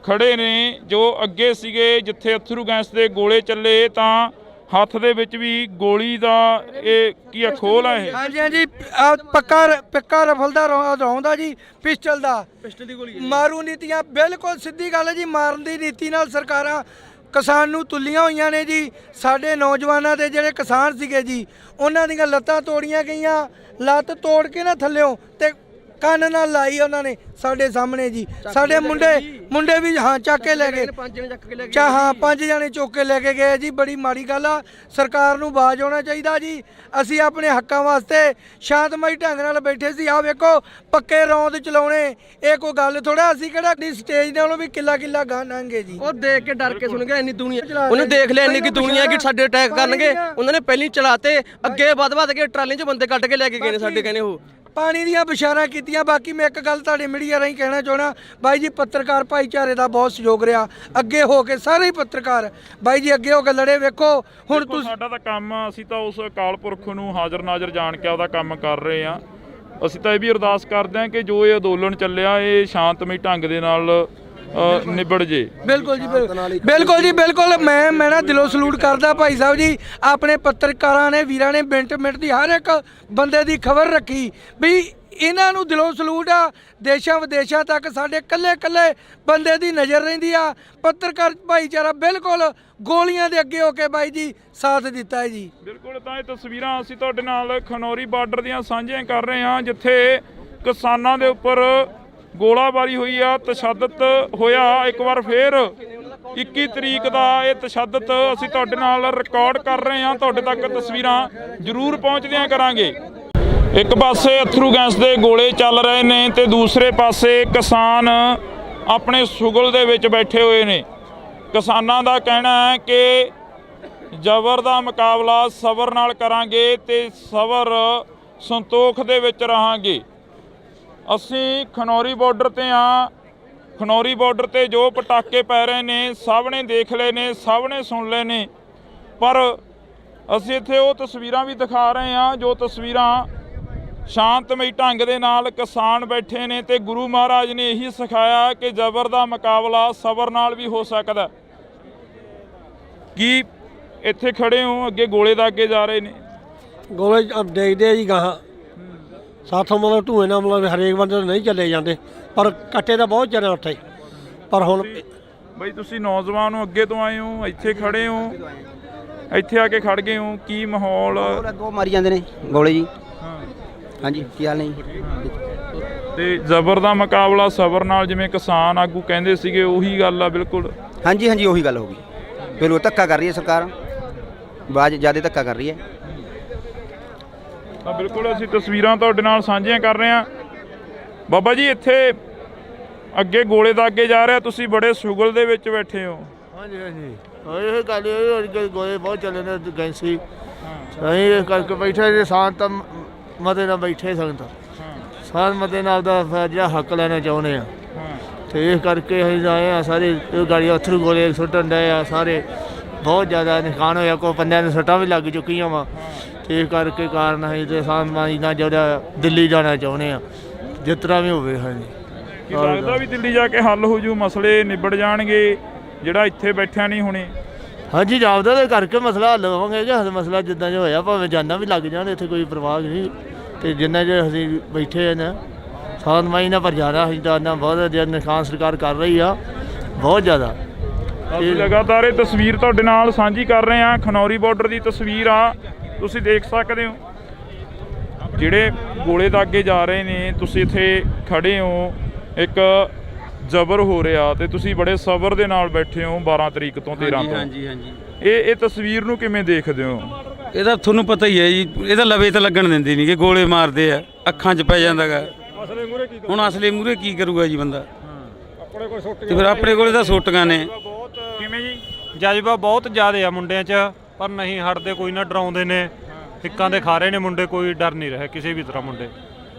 ਖੜੇ ਨੇ ਜੋ ਅੱਗੇ ਸੀਗੇ, ਜਿੱਥੇ ਅਥਰੂ ਗੈਸ ਦੇ ਗੋਲੇ ਚੱਲੇ ਤਾਂ ਹੱਥ ਦੇ ਵਿੱਚ ਵੀ ਗੋਲੀ ਦਾ ਇਹ ਕੀ ਆ, ਖੋਲ ਆ ਇਹ? ਹਾਂਜੀ ਹਾਂਜੀ, ਪੱਕਾ ਰਫਲ ਦਾ ਰੌਂਦ ਆ ਜੀ, ਪਿਸਟਲ ਦੀ ਗੋਲੀ। ਮਾਰੂ ਨੀਤੀਆਂ, ਬਿਲਕੁਲ ਸਿੱਧੀ ਗੱਲ ਹੈ ਜੀ। ਮਾਰਨ ਦੀ ਨੀਤੀ ਨਾਲ ਸਰਕਾਰਾਂ ਕਿਸਾਨ ਨੂੰ ਤੁੱਲੀਆਂ ਹੋਈਆਂ ਨੇ ਜੀ। ਸਾਡੇ ਨੌਜਵਾਨਾਂ ਦੇ ਜਿਹੜੇ ਕਿਸਾਨ ਸੀਗੇ ਜੀ, ਉਹਨਾਂ ਦੀਆਂ ਲੱਤਾਂ ਤੋੜੀਆਂ ਗਈਆਂ। ਲੱਤ ਤੋੜ ਕੇ ਨਾ ਥੱਲਿਓਂ ਤੇ ਕੰਨ ਨਾਲ ਲਾਈ ਉਹਨਾਂ ਨੇ ਸਾਡੇ ਸਾਹਮਣੇ ਜੀ। ਸਾਡੇ ਮੁੰਡੇ ਵੀ ਹਾਂ ਚੱਕ ਕੇ ਲੈ ਗਏ। 5 ਜਣੇ ਚੁੱਕ ਕੇ ਲੈ ਕੇ ਗਏ ਜੀ। ਬੜੀ ਮਾੜੀ ਗੱਲ ਆ। ਸਰਕਾਰ ਨੂੰ ਬਾਜ਼ ਆਉਣਾ ਚਾਹੀਦਾ ਜੀ। ਅਸੀਂ ਆਪਣੇ ਹੱਕਾਂ ਵਾਸਤੇ ਸ਼ਾਂਤਮਈ ਢੰਗ ਨਾਲ ਬੈਠੇ ਸੀ। ਆਹ ਵੇਖੋ, ਪੱਕੇ ਰੌਂਦ ਚਲਾਉਣੇ ਇਹ ਕੋਈ ਗੱਲ ਥੋੜਾ। ਅਸੀਂ ਕਿਹੜਾ ਸਟੇਜ ਨਾਲੋਂ ਵੀ ਕਿੱਲਾ ਗਾਂ ਲੰਘੇ ਜੀ। ਉਹ ਦੇਖ ਕੇ ਡਰ ਕੇ ਸੁਣ ਗਿਆ ਇੰਨੀ ਦੁਨੀਆ। ਉਹਨੇ ਦੇਖ ਲਿਆ ਇੰਨੀ ਕਿ ਦੁਨੀਆ ਕਿ ਸਾਡੇ ਅਟੈਕ ਕਰਨਗੇ। ਉਹਨਾਂ ਨੇ ਪਹਿਲੀ ਚਲਾਤੇ, ਅੱਗੇ ਵੱਧ ਕੇ ਟਰਾਲੀਆਂ 'ਚ ਬੰਦੇ ਕੱਢ ਕੇ ਲੈ ਕੇ ਗਏ ਨੇ ਸਾਡੇ। ਕਹਿੰਦੇ ਉਹ ਪਾਣੀ ਦੀਆਂ ਬਿਸ਼ਾਰਾਂ ਕੀਤੀਆਂ। ਬਾਕੀ ਮੈਂ ਇੱਕ ਗੱਲ ਤੁਹਾਡੇ ਮੀਡੀਆ ਰਾਹੀਂ ਕਹਿਣਾ ਚਾਹਣਾ ਬਾਈ ਜੀ, ਪੱਤਰਕਾਰ ਭਾਈਚਾਰੇ ਦਾ ਬਹੁਤ ਸਹਿਯੋਗ ਰਿਹਾ। ਅੱਗੇ ਹੋ ਕੇ ਸਾਰੇ ਹੀ ਪੱਤਰਕਾਰ ਬਾਈ ਜੀ ਅੱਗੇ ਹੋ ਕੇ ਲੜੇ। ਵੇਖੋ ਹੁਣ ਤੁਸੀਂ, ਸਾਡਾ ਤਾਂ ਕੰਮ, ਅਸੀਂ ਤਾਂ ਉਸ ਅਕਾਲ ਪੁਰਖ ਨੂੰ ਹਾਜ਼ਰ ਨਾਜ਼ਰ ਜਾਣ ਕੇ ਉਹਦਾ ਕੰਮ ਕਰ ਰਹੇ ਹਾਂ। ਅਸੀਂ ਤਾਂ ਇਹ ਵੀ ਅਰਦਾਸ ਕਰਦੇ ਹਾਂ ਕਿ ਜੋ ਇਹ ਅੰਦੋਲਨ ਚੱਲਿਆ ਇਹ ਸ਼ਾਂਤਮਈ ਢੰਗ ਦੇ ਨਾਲ ਨਿਬੜ ਜੇ। ਬਿਲਕੁਲ ਜੀ, ਬਿਲਕੁਲ ਜੀ, ਬਿਲਕੁਲ। ਮੈਂ ਨਾ ਦਿਲੋਂ ਸਲੂਟ ਕਰਦਾ ਭਾਈ ਸਾਹਿਬ ਜੀ। ਆਪਣੇ ਪੱਤਰਕਾਰਾਂ ਨੇ, ਵੀਰਾਂ ਨੇ ਮਿੰਟ ਦੀ ਹਰ ਇੱਕ ਬੰਦੇ ਦੀ ਖਬਰ ਰੱਖੀ ਵੀ ਇਹਨਾਂ ਨੂੰ ਦਿਲੋਂ ਸਲੂਟ ਆ। ਦੇਸ਼ਾਂ ਵਿਦੇਸ਼ਾਂ ਤੱਕ ਸਾਡੇ ਕੱਲੇ ਬੰਦੇ ਦੀ ਨਜ਼ਰ ਰਹਿੰਦੀ ਆ। ਪੱਤਰਕਾਰ ਭਾਈਚਾਰਾ ਬਿਲਕੁਲ ਗੋਲੀਆਂ ਦੇ ਅੱਗੇ ਹੋ ਕੇ ਬਾਈ ਜੀ ਸਾਥ ਦਿੱਤਾ ਹੈ ਜੀ। ਬਿਲਕੁਲ, ਤਾਂ ਇਹ ਤਸਵੀਰਾਂ ਅਸੀਂ ਤੁਹਾਡੇ ਨਾਲ ਖਨੌਰੀ ਬਾਰਡਰ ਦੀਆਂ ਸਾਂਝੀਆਂ ਕਰ ਰਹੇ ਹਾਂ, ਜਿੱਥੇ ਕਿਸਾਨਾਂ ਦੇ ਉੱਪਰ ਗੋਲਾਬਾਰੀ ਹੋਈ ਆ, ਤਸ਼ੱਦਦ ਹੋਇਆ। ਇੱਕ ਵਾਰ ਫੇਰ 21 ਤਰੀਕ ਦਾ ਇਹ ਤਸ਼ੱਦਦ ਅਸੀਂ ਤੁਹਾਡੇ ਨਾਲ ਰਿਕਾਰਡ ਕਰ ਰਹੇ ਹਾਂ। ਤੁਹਾਡੇ ਤੱਕ ਤਸਵੀਰਾਂ ਜ਼ਰੂਰ ਪਹੁੰਚਦੀਆਂ ਕਰਾਂਗੇ। ਇੱਕ ਪਾਸੇ ਅਥਰੂ ਗੈਸ ਦੇ ਗੋਲੇ ਚੱਲ ਰਹੇ ਨੇ ਤੇ ਦੂਸਰੇ ਪਾਸੇ ਕਿਸਾਨ ਆਪਣੇ ਸੁਗਲ ਦੇ ਵਿੱਚ ਬੈਠੇ ਹੋਏ ਨੇ। ਕਿਸਾਨਾਂ ਦਾ ਕਹਿਣਾ ਹੈ ਕਿ ਜ਼ਬਰ ਦਾ ਮੁਕਾਬਲਾ ਸਬਰ ਨਾਲ ਕਰਾਂਗੇ ਤੇ ਸਬਰ ਸੰਤੋਖ ਦੇ ਵਿੱਚ ਰਹਾਂਗੇ। ਅਸੀਂ ਖਨੌਰੀ ਬਾਰਡਰ ਤੇ ਹਾਂ। ਖਨੌਰੀ ਬਾਰਡਰ ਤੇ ਜੋ ਪਟਾਕੇ ਪੈ ਰਹੇ ਨੇ ਸਭ ਨੇ ਦੇਖ ਲਏ ਨੇ, ਸਭ ਨੇ ਸੁਣ ਲਏ ਨੇ। ਪਰ ਅਸੀਂ ਇੱਥੇ ਉਹ ਤਸਵੀਰਾਂ ਵੀ ਦਿਖਾ ਰਹੇ ਹਾਂ ਜੋ ਤਸਵੀਰਾਂ ਸ਼ਾਂਤਮਈ ਢੰਗ ਦੇ ਨਾਲ ਕਿਸਾਨ ਬੈਠੇ ਨੇ ਤੇ ਗੁਰੂ ਮਹਾਰਾਜ ਨੇ ਇਹੀ ਸਿਖਾਇਆ ਕਿ ਜ਼ਬਰ ਦਾ ਮੁਕਾਬਲਾ ਸਬਰ ਨਾਲ ਵੀ ਹੋ ਸਕਦਾ। ਕੀ ਇੱਥੇ ਖੜੇ ਹੋ, ਅੱਗੇ ਗੋਲੇ ਦਾ ਅੱਗੇ ਜਾ ਰਹੇ ਨੇ ਗੋਲੇ ਦੇਖਦੇ ਆ ਜੀ ਗਾਹਾਂ। ਸਾਥੋਂ ਮਤਲਬ ਧੂਏ ਨਾਲ ਮਤਲਬ ਹਰੇਕ ਬੰਦੇ ਨਹੀਂ ਚੱਲੇ ਜਾਂਦੇ, ਪਰ ਕੱਟੇ ਤਾਂ ਬਹੁਤ ਚਿਰ ਉੱਥੇ। ਪਰ ਹੁਣ ਬਈ ਤੁਸੀਂ ਨੌਜਵਾਨ ਹੋ, ਅੱਗੇ ਤੋਂ ਆਏ ਹੋ, ਇੱਥੇ ਖੜੇ ਹੋ, ਇੱਥੇ ਆ ਕੇ ਖੜ ਗਏ ਹੋ, ਕੀ ਮਾਹੌਲ? ਅੱਗੋਂ ਮਾਰੀ ਜਾਂਦੇ ਨੇ ਗੋਲੇ ਜੀ। ਹਾਂਜੀ, ਕੀ ਹਾਲ ਨੇ ਜੀ? ਤੇ ਜ਼ਬਰ ਦਾ ਮੁਕਾਬਲਾ ਸਬਰ ਨਾਲ, ਜਿਵੇਂ ਕਿਸਾਨ ਆਗੂ ਕਹਿੰਦੇ ਸੀਗੇ, ਉਹੀ ਗੱਲ ਆ ਬਿਲਕੁਲ। ਹਾਂਜੀ ਹਾਂਜੀ, ਉਹੀ ਗੱਲ ਹੋ ਗਈ। ਬਿਲਕੁਲ ਧੱਕਾ ਕਰ ਰਹੀ ਹੈ ਸਰਕਾਰ, ਬਾਜ ਜ਼ਿਆਦਾ ਧੱਕਾ ਕਰ ਰਹੀ ਹੈ। ਤਾਂ ਬਿਲਕੁਲ ਅਸੀਂ ਤਸਵੀਰਾਂ ਤੁਹਾਡੇ ਨਾਲ ਸਾਂਝੀਆਂ ਕਰ ਰਹੇ ਹਾਂ। ਬਾਬਾ ਜੀ, ਇੱਥੇ ਅੱਗੇ ਗੋਲੇ ਦਾ ਅੱਗੇ ਜਾ ਰਿਹਾ, ਤੁਸੀਂ ਬੜੇ ਸੁਗਲ ਦੇ ਵਿੱਚ ਬੈਠੇ ਹੋ। ਹਾਂਜੀ ਹਾਂਜੀ, ਇਹ ਗੱਲ ਇਹ ਗੋਲੇ ਬਹੁਤ ਚੱਲੇ ਨੇ ਗੈਂਸੀ। ਅਸੀਂ ਇਸ ਕਰਕੇ ਬੈਠੇ ਜੇ ਸ਼ਾਂਤ ਮਤੇ ਨਾਲ ਬੈਠੇ ਸੰਗਤ ਸ਼ਾਂਤ ਮਤੇ ਨਾਲ ਦਾ ਜਿਹੜਾ ਹੱਕ ਲੈਣਾ ਚਾਹੁੰਦੇ ਆ। ਤੇ ਇਸ ਕਰਕੇ ਅਸੀਂ ਆਏ ਆ। ਸਾਰੇ ਗਾੜੀਆਂ ਅਥਰੂ ਗੋਲੇ ਸੁੱਟਣ ਡਏ ਆ ਸਾਰੇ। ਬਹੁਤ ਜ਼ਿਆਦਾ ਨੁਕਸਾਨ ਹੋਇਆ, ਕੋਈ ਬੰਦਿਆਂ ਨੂੰ ਸੱਟਾਂ ਵੀ ਲੱਗ ਚੁੱਕੀਆਂ ਵਾ। ਤੇ ਇਸ ਕਰਕੇ ਕਾਰਨ ਅਸੀਂ ਤੇ ਸਾਮਾਈ ਨਾਲ ਜਿਹੜਾ ਦਿੱਲੀ ਜਾਣਾ ਚਾਹੁੰਦੇ ਆ, ਜਿਸ ਤਰ੍ਹਾਂ ਵੀ ਹੋਵੇ। ਹਾਂਜੀ, ਕੀ ਲੱਗਦਾ ਵੀ ਦਿੱਲੀ ਜਾ ਕੇ ਹੱਲ ਹੋ ਜੂ, ਮਸਲੇ ਨਿਬੜ ਜਾਣਗੇ ਜਿਹੜਾ ਇੱਥੇ ਬੈਠਿਆ ਨਹੀਂ ਹੁਣੇ? ਹਾਂਜੀ, ਜਾਪਦਾ ਤੇ ਕਰਕੇ ਮਸਲਾ ਹੱਲ ਹੋਵਾਂਗੇ ਕਿ ਮਸਲਾ ਜਿੱਦਾਂ ਜੋ ਹੋਇਆ, ਭਾਵੇਂ ਜਾਨਾਂ ਵੀ ਲੱਗ ਜਾਣ, ਇੱਥੇ ਕੋਈ ਪਰਵਾਹ ਨਹੀਂ। ਤੇ ਜਿੰਨਾ ਜੇ ਅਸੀਂ ਬੈਠੇ ਨੇ ਸਾਮਾਈ ਨਾਲ, ਪਰ ਜ਼ਿਆਦਾ ਅਸੀਂ ਤਾਂ ਬਹੁਤ ਜ਼ਿਆਦਾ ਨੁਕਸਾਨ ਸਰਕਾਰ ਕਰ ਰਹੀ ਆ, ਬਹੁਤ ਜ਼ਿਆਦਾ। ਅਸੀਂ ਲਗਾਤਾਰ ਇਹ ਤਸਵੀਰ ਤੁਹਾਡੇ ਨਾਲ ਸਾਂਝੀ ਕਰ ਰਹੇ ਹਾਂ। ਖਨੌਰੀ ਬਾਰਡਰ ਦੀ ਤਸਵੀਰ ਆ, ਤੁਸੀਂ ਦੇਖ ਸਕਦੇ ਹੋ ਜਿਹੜੇ ਗੋਲੇ ਦਾ ਅੱਗੇ ਜਾ ਰਹੇ ਨੇ। ਤੁਸੀਂ ਇੱਥੇ ਖੜੇ ਹੋ, ਇੱਕ ਜ਼ਬਰ ਹੋ ਰਿਹਾ ਤੇ ਤੁਸੀਂ ਬੜੇ ਸਬਰ ਦੇ ਨਾਲ ਬੈਠੇ ਹੋ 12 ਤਰੀਕ ਤੋਂ 13 ਤੋਂ। ਹਾਂਜੀ ਹਾਂਜੀ। ਇਹ ਤਸਵੀਰ ਨੂੰ ਕਿਵੇਂ ਦੇਖਦੇ ਹੋ? ਇਹਦਾ ਤੁਹਾਨੂੰ ਪਤਾ ਹੀ ਹੈ ਜੀ, ਇਹਦਾ ਲਵੇ ਤਾਂ ਲੱਗਣ ਦਿੰਦੇ ਨਹੀਂ ਕਿ ਗੋਲੇ ਮਾਰਦੇ ਆ, ਅੱਖਾਂ 'ਚ ਪੈ ਜਾਂਦਾ ਗਾ। ਹੁਣ ਅਸਲੇ ਮੂਰੇ ਕੀ ਕਰੂਗਾ ਜੀ ਬੰਦਾ? ਤੇ ਫਿਰ ਆਪਣੇ ਕੋਲੇ ਤਾਂ ਸੋਟੀਆਂ ਨੇ। ਕਿਵੇਂ ਜੀ? ਜਜ਼ਬਾ ਬਹੁਤ ਜ਼ਿਆਦਾ ਆ ਮੁੰਡਿਆਂ 'ਚ, ਪਰ ਨਹੀਂ ਹਟਦੇ, ਕੋਈ ਨਾ ਡਰਾਉਂਦੇ ਨੇ, ਹਿੱਕਾਂ ਦੇ ਖਾ ਰਹੇ ਨੇ ਮੁੰਡੇ, ਕੋਈ ਡਰ ਨਹੀਂ ਰਿਹਾ ਕਿਸੇ ਵੀ ਤਰ੍ਹਾਂ। ਮੁੰਡੇ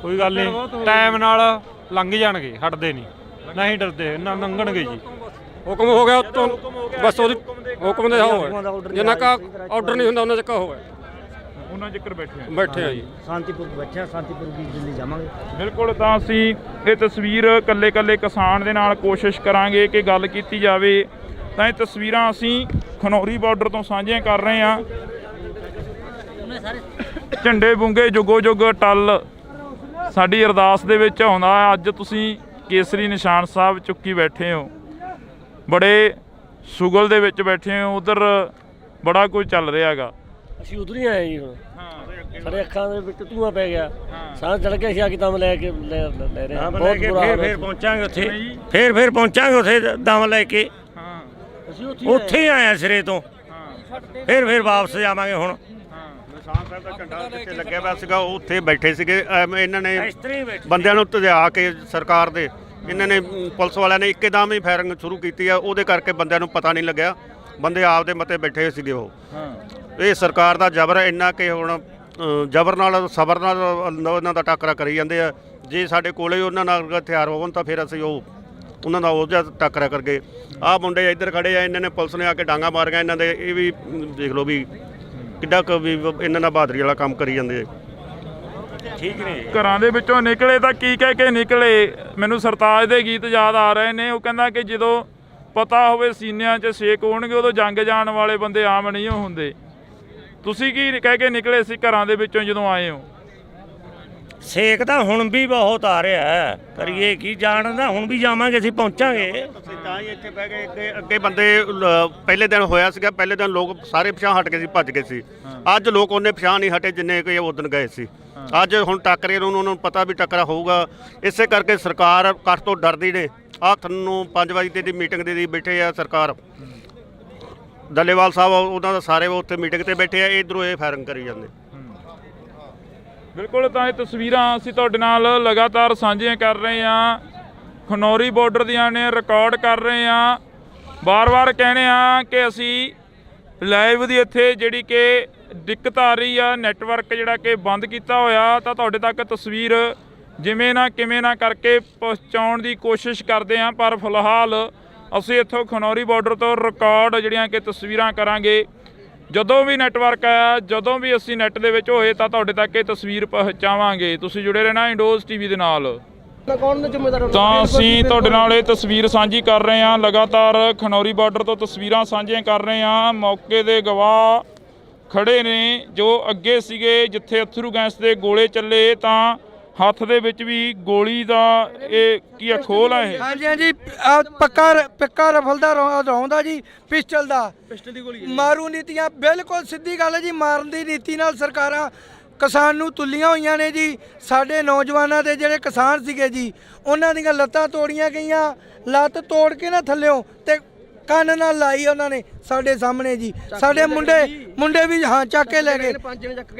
ਕੋਈ ਗੱਲ ਨਹੀਂ, ਟਾਈਮ ਨਾਲ ਲੰਘ ਜਾਣਗੇ, ਹਟਦੇ ਨਹੀਂ ਡਰਦੇ, ਨਾ ਲੰਘਣਗੇ ਜੀ। ਹੁਕਮ ਹੋ ਗਿਆ ਉੱਤੋਂ, ਬਸ ਉਹਦੀ ਹੁਕਮ ਦੇ ਜਿੰਨਾ ਕਾ ਆਰਡਰ ਨਹੀਂ ਹੁੰਦਾ ਉਹਨਾਂ ਚੱਕਾ ਹੋਇਆ, ਉਹਨਾਂ ਜ਼ਿਕਰ ਬੈਠੇ ਆ ਜੀ। शांतिपुर बच्चा शांतिपुर की दिल्ली जावांगे। ਬਿਲਕੁਲ। ਤਾਂ ਅਸੀਂ ਇਹ ਤਸਵੀਰ ਕੱਲੇ ਕਿਸਾਨ ਦੇ ਨਾਲ ਕੋਸ਼ਿਸ਼ ਕਰਾਂਗੇ ਕਿ ਗੱਲ ਕੀਤੀ ਜਾਵੇ। ਤਾਂ ਇਹ ਤਸਵੀਰਾਂ ਅਸੀਂ ਖਨੌਰੀ ਬਾਰਡਰ ਤੋਂ ਸਾਂਝੀਆਂ ਕਰ ਰਹੇ ਹਾਂ। ਝੰਡੇ ਬੁੰਗੇ ਜੁਗੋ ਜੁਗ ਟੱਲ ਸਾਡੀ ਅਰਦਾਸ ਦੇ ਵਿੱਚ ਆਉਂਦਾ। ਅੱਜ ਤੁਸੀਂ ਕੇਸਰੀ ਨਿਸ਼ਾਨ ਸਾਹਿਬ ਚੁੱਕੀ ਬੈਠੇ ਹੋ, ਬੜੇ ਸੁਗਲ ਦੇ ਵਿੱਚ ਬੈਠੇ ਹੋ, ਉਧਰ ਬੜਾ ਕੁਝ ਚੱਲ ਰਿਹਾ ਹੈਗਾ। ਅਸੀਂ ਉਧਰ ਹੀ ਆਏ ਜੀ। ਹੁਣ ਸਾਡੇ ਅੱਖਾਂ ਦੇ ਵਿੱਚ ਧੂਆਂ ਪੈ ਗਿਆ, ਸਾਹ ਚੜ ਕੇ ਅਸੀਂ ਆ ਕੇ ਦਮ ਲੈ ਰਹੇ ਹਾਂ। ਬਹੁਤ ਬੁਰਾ ਹਾਲ ਫੇਰ ਪਹੁੰਚਾਂਗੇ ਉੱਥੇ, ਫੇਰ ਪਹੁੰਚਾਂਗੇ ਉੱਥੇ ਦਮ ਲੈ ਕੇ। ਅਸੀਂ ਉੱਥੇ ਹੀ ਆਇਆ ਸਿਰੇ ਤੋਂ, ਫੇਰ ਵਾਪਸ ਜਾਵਾਂਗੇ। ਹੁਣ ਨਿਸ਼ਾਨ ਸਾਹਿਬ ਦਾ ਝੰਡਾ ਜਿੱਥੇ ਲੱਗਿਆ ਹੋਇਆ ਸੀਗਾ ਉੱਥੇ ਬੈਠੇ ਸੀਗੇ। ਇਹਨਾਂ ਨੇ ਬੰਦਿਆਂ ਨੂੰ ਧਿਆ ਕੇ ਸਰਕਾਰ ਦੇ, ਇਹਨਾਂ ਨੇ ਪੁਲਿਸ ਵਾਲਿਆਂ ਨੇ ਇੱਕਦਮ ਹੀ ਫਾਇਰਿੰਗ ਸ਼ੁਰੂ ਕੀਤੀ ਆ। ਉਹਦੇ ਕਰਕੇ ਬੰਦਿਆਂ ਨੂੰ ਪਤਾ ਨਹੀਂ ਲੱਗਿਆ, ਬੰਦੇ ਆਪਦੇ ਮਤੇ ਬੈਠੇ ਸੀਗੇ। ਉਹ ਇਹ ਸਰਕਾਰ ਦਾ ਜ਼ਬਰ ਇੰਨਾ ਕਿ ਹੁਣ ਜ਼ਬਰ ਨਾਲ ਸਬਰ ਨਾਲ ਉਹਨਾਂ ਦਾ ਟੱਕਰਾ ਕਰੀ ਜਾਂਦੇ ਆ। ਜੇ ਸਾਡੇ ਕੋਲੇ ਉਹਨਾਂ ਨਾਲ ਹਥਿਆਰ ਹੋਣ ਤਾਂ ਫਿਰ ਅਸੀਂ ਉਹਨਾਂ ਦਾ ਉਹ ਜਿਹਾ ਟੱਕਰਾ ਕਰਕੇ। ਆਹ ਮੁੰਡੇ ਇੱਧਰ ਖੜੇ ਆ, ਇਹਨਾਂ ਨੇ ਪੁਲਿਸ ਨੇ ਆ ਕੇ ਡਾਂਗਾ ਮਾਰੀਆਂ ਇਹਨਾਂ ਦੇ। ਇਹ ਵੀ ਦੇਖ ਲਓ ਵੀ ਕਿੱਡਾ ਕੁ ਵੀ ਇਹਨਾਂ ਨਾਲ ਬਹਾਦਰੀ ਵਾਲਾ ਕੰਮ ਕਰੀ ਜਾਂਦੇ। ਠੀਕ ਨੇ, ਘਰਾਂ ਦੇ ਵਿੱਚੋਂ ਨਿਕਲੇ ਤਾਂ ਕੀ ਕਹਿ ਕੇ ਨਿਕਲੇ? ਮੈਨੂੰ ਸਰਤਾਜ ਦੇ ਗੀਤ ਯਾਦ ਆ ਰਹੇ ਨੇ। ਉਹ ਕਹਿੰਦਾ ਕਿ ਜਦੋਂ ਪਤਾ ਹੋਵੇ ਸੀਨਿਆਂ 'ਚ ਛੇਕ ਹੋਣਗੇ, ਉਦੋਂ ਜੰਗ ਜਾਣ ਵਾਲੇ ਬੰਦੇ ਆਮ ਨਹੀਂ ਹੁੰਦੇ। ਤੁਸੀਂ ਕੀ ਕਹਿ ਕੇ ਨਿਕਲੇ ਸੀ ਘਰਾਂ ਦੇ ਵਿੱਚੋਂ ਜਦੋਂ ਆਏ ਹੋ? ਸੇਕ ਤਾਂ ਹੁਣ ਵੀ ਬਹੁਤ ਆ ਰਿਹਾ ਹੈ, ਕਰੀਏ ਕੀ? ਜਾਣਦਾ ਹੁਣ ਵੀ ਜਾਵਾਂਗੇ, ਅਸੀਂ ਪਹੁੰਚਾਂਗੇ। ਅਸੀਂ ਤਾਂ ਹੀ ਇੱਥੇ ਬਹਿ ਗਏ। ਅੱਗੇ ਬੰਦੇ ਪਹਿਲੇ ਦਿਨ ਹੋਇਆ ਸੀਗਾ, ਪਹਿਲੇ ਦਿਨ ਲੋਕ ਸਾਰੇ ਪਿਛਾਂਹ ਹਟ ਗਏ ਸੀ, ਭੱਜ ਗਏ ਸੀ। ਅੱਜ ਲੋਕ ਉਹਨੇ ਪਿਛਾਂਹ ਨਹੀਂ ਹਟੇ ਜਿੰਨੇ ਕਿ ਉਦਣ ਗਏ ਸੀ। ਅੱਜ ਹੁਣ ਟੱਕਰੇ ਨੂੰ ਉਹਨਾਂ ਨੂੰ ਪਤਾ ਵੀ ਟੱਕਰਾ ਹੋਊਗਾ। ਇਸੇ ਕਰਕੇ ਸਰਕਾਰ ਕੱਟ ਤੋਂ ਡਰਦੀ ਨੇ। ਆਹ ਤੁਹਾਨੂੰ 5 ਵਜੇ ਦੀ ਮੀਟਿੰਗ ਦੇ ਬੈਠੇ ਆ ਸਰਕਾਰ। ਡੱਲੇਵਾਲ ਸਾਹਿਬ ਉਹਨਾਂ ਦਾ ਸਾਰੇ ਉੱਥੇ ਮੀਟਿੰਗ ਤੇ ਬੈਠੇ ਆ, ਇਧਰੋਂ ਇਹ ਫਾਇਰਿੰਗ ਕਰੀ ਜਾਂਦੇ। ਬਿਲਕੁਲ। ਤਾਂ ਇਹ ਤਸਵੀਰਾਂ ਅਸੀਂ ਤੁਹਾਡੇ ਨਾਲ ਲਗਾਤਾਰ ਸਾਂਝੀਆਂ ਕਰ ਰਹੇ ਹਾਂ, ਖਨੌਰੀ ਬਾਰਡਰ ਦੀਆਂ ਨੇ, ਰਿਕਾਰਡ ਕਰ ਰਹੇ ਹਾਂ। ਵਾਰ-ਵਾਰ ਕਹਿੰਦੇ ਆ ਕਿ ਅਸੀਂ ਲਾਈਵ ਦੀ ਇੱਥੇ ਜਿਹੜੀ ਕਿ ਦਿੱਕਤ ਆ ਰਹੀ ਆ, ਨੈਟਵਰਕ ਜਿਹੜਾ ਕਿ ਬੰਦ ਕੀਤਾ ਹੋਇਆ, ਤਾਂ ਤੁਹਾਡੇ ਤੱਕ ਤਸਵੀਰ ਜਿਵੇਂ ਨਾ ਕਿਵੇਂ ਨਾ ਕਰਕੇ ਪਹੁੰਚਾਉਣ ਦੀ ਕੋਸ਼ਿਸ਼ ਕਰਦੇ ਹਾਂ। ਪਰ ਫਿਲਹਾਲ ਅਸੀਂ ਇੱਥੋਂ ਖਨੌਰੀ ਬਾਰਡਰ ਤੋਂ ਰਿਕਾਰਡ ਜਿਹੜੀਆਂ ਕਿ ਤਸਵੀਰਾਂ ਕਰਾਂਗੇ। ਜਦੋਂ ਵੀ ਨੈਟਵਰਕ ਆਇਆ, ਜਦੋਂ ਵੀ ਅਸੀਂ ਨੈੱਟ ਦੇ ਵਿੱਚ ਹੋਏ ਤਾਂ ਤੁਹਾਡੇ ਤੱਕ ਇਹ ਤਸਵੀਰ ਪਹੁੰਚਾਵਾਂਗੇ। ਤੁਸੀਂ ਜੁੜੇ ਰਹਿਣਾ ਇੰਡੋਜ਼ ਟੀਵੀ ਦੇ ਨਾਲ। ਤਾਂ ਅਸੀਂ ਤੁਹਾਡੇ ਨਾਲ ਇਹ ਤਸਵੀਰ ਸਾਂਝੀ ਕਰ ਰਹੇ ਹਾਂ, ਲਗਾਤਾਰ ਖਨੌਰੀ ਬਾਰਡਰ ਤੋਂ ਤਸਵੀਰਾਂ ਸਾਂਝੀਆਂ ਕਰ ਰਹੇ ਹਾਂ। ਮੌਕੇ ਦੇ ਗਵਾਹ ਖੜੇ ਨੇ ਜੋ ਅੱਗੇ ਸੀਗੇ, ਜਿੱਥੇ ਅਥਰੂ ਗੈਸ ਦੇ ਗੋਲੇ ਚੱਲੇ ਤਾਂ ਹੱਥ ਦੇ ਵਿੱਚ ਵੀ ਗੋਲੀ ਦਾ ਇਹ ਕੀ ਆ, ਖੋਲ ਆ ਇਹ? ਹਾਂਜੀ ਹਾਂਜੀ, ਪੱਕਾ ਰਫਲ ਦਾ ਰੌਂਦ ਆ ਜੀ, ਪਿਸਟਲ ਦੀ ਗੋਲੀ। ਮਾਰੂ ਨੀਤੀਆਂ, ਬਿਲਕੁਲ ਸਿੱਧੀ ਗੱਲ ਹੈ ਜੀ। ਮਾਰਨ ਦੀ ਨੀਤੀ ਨਾਲ ਸਰਕਾਰਾਂ ਕਿਸਾਨ ਨੂੰ ਤੁੱਲੀਆਂ ਹੋਈਆਂ ਨੇ ਜੀ। ਸਾਡੇ ਨੌਜਵਾਨਾਂ ਦੇ ਜਿਹੜੇ ਕਿਸਾਨ ਸੀਗੇ ਜੀ, ਉਹਨਾਂ ਦੀਆਂ ਲੱਤਾਂ ਤੋੜੀਆਂ ਗਈਆਂ। ਲੱਤ ਤੋੜ ਕੇ ਨਾ ਥੱਲਿਓਂ ਤੇ ਕੰਨ ਨਾਲ ਲਾਈ ਉਹਨਾਂ ਨੇ ਸਾਡੇ ਸਾਹਮਣੇ ਜੀ। ਸਾਡੇ ਮੁੰਡੇ ਵੀ ਚੱਕ ਕੇ ਲੈ ਗਏ।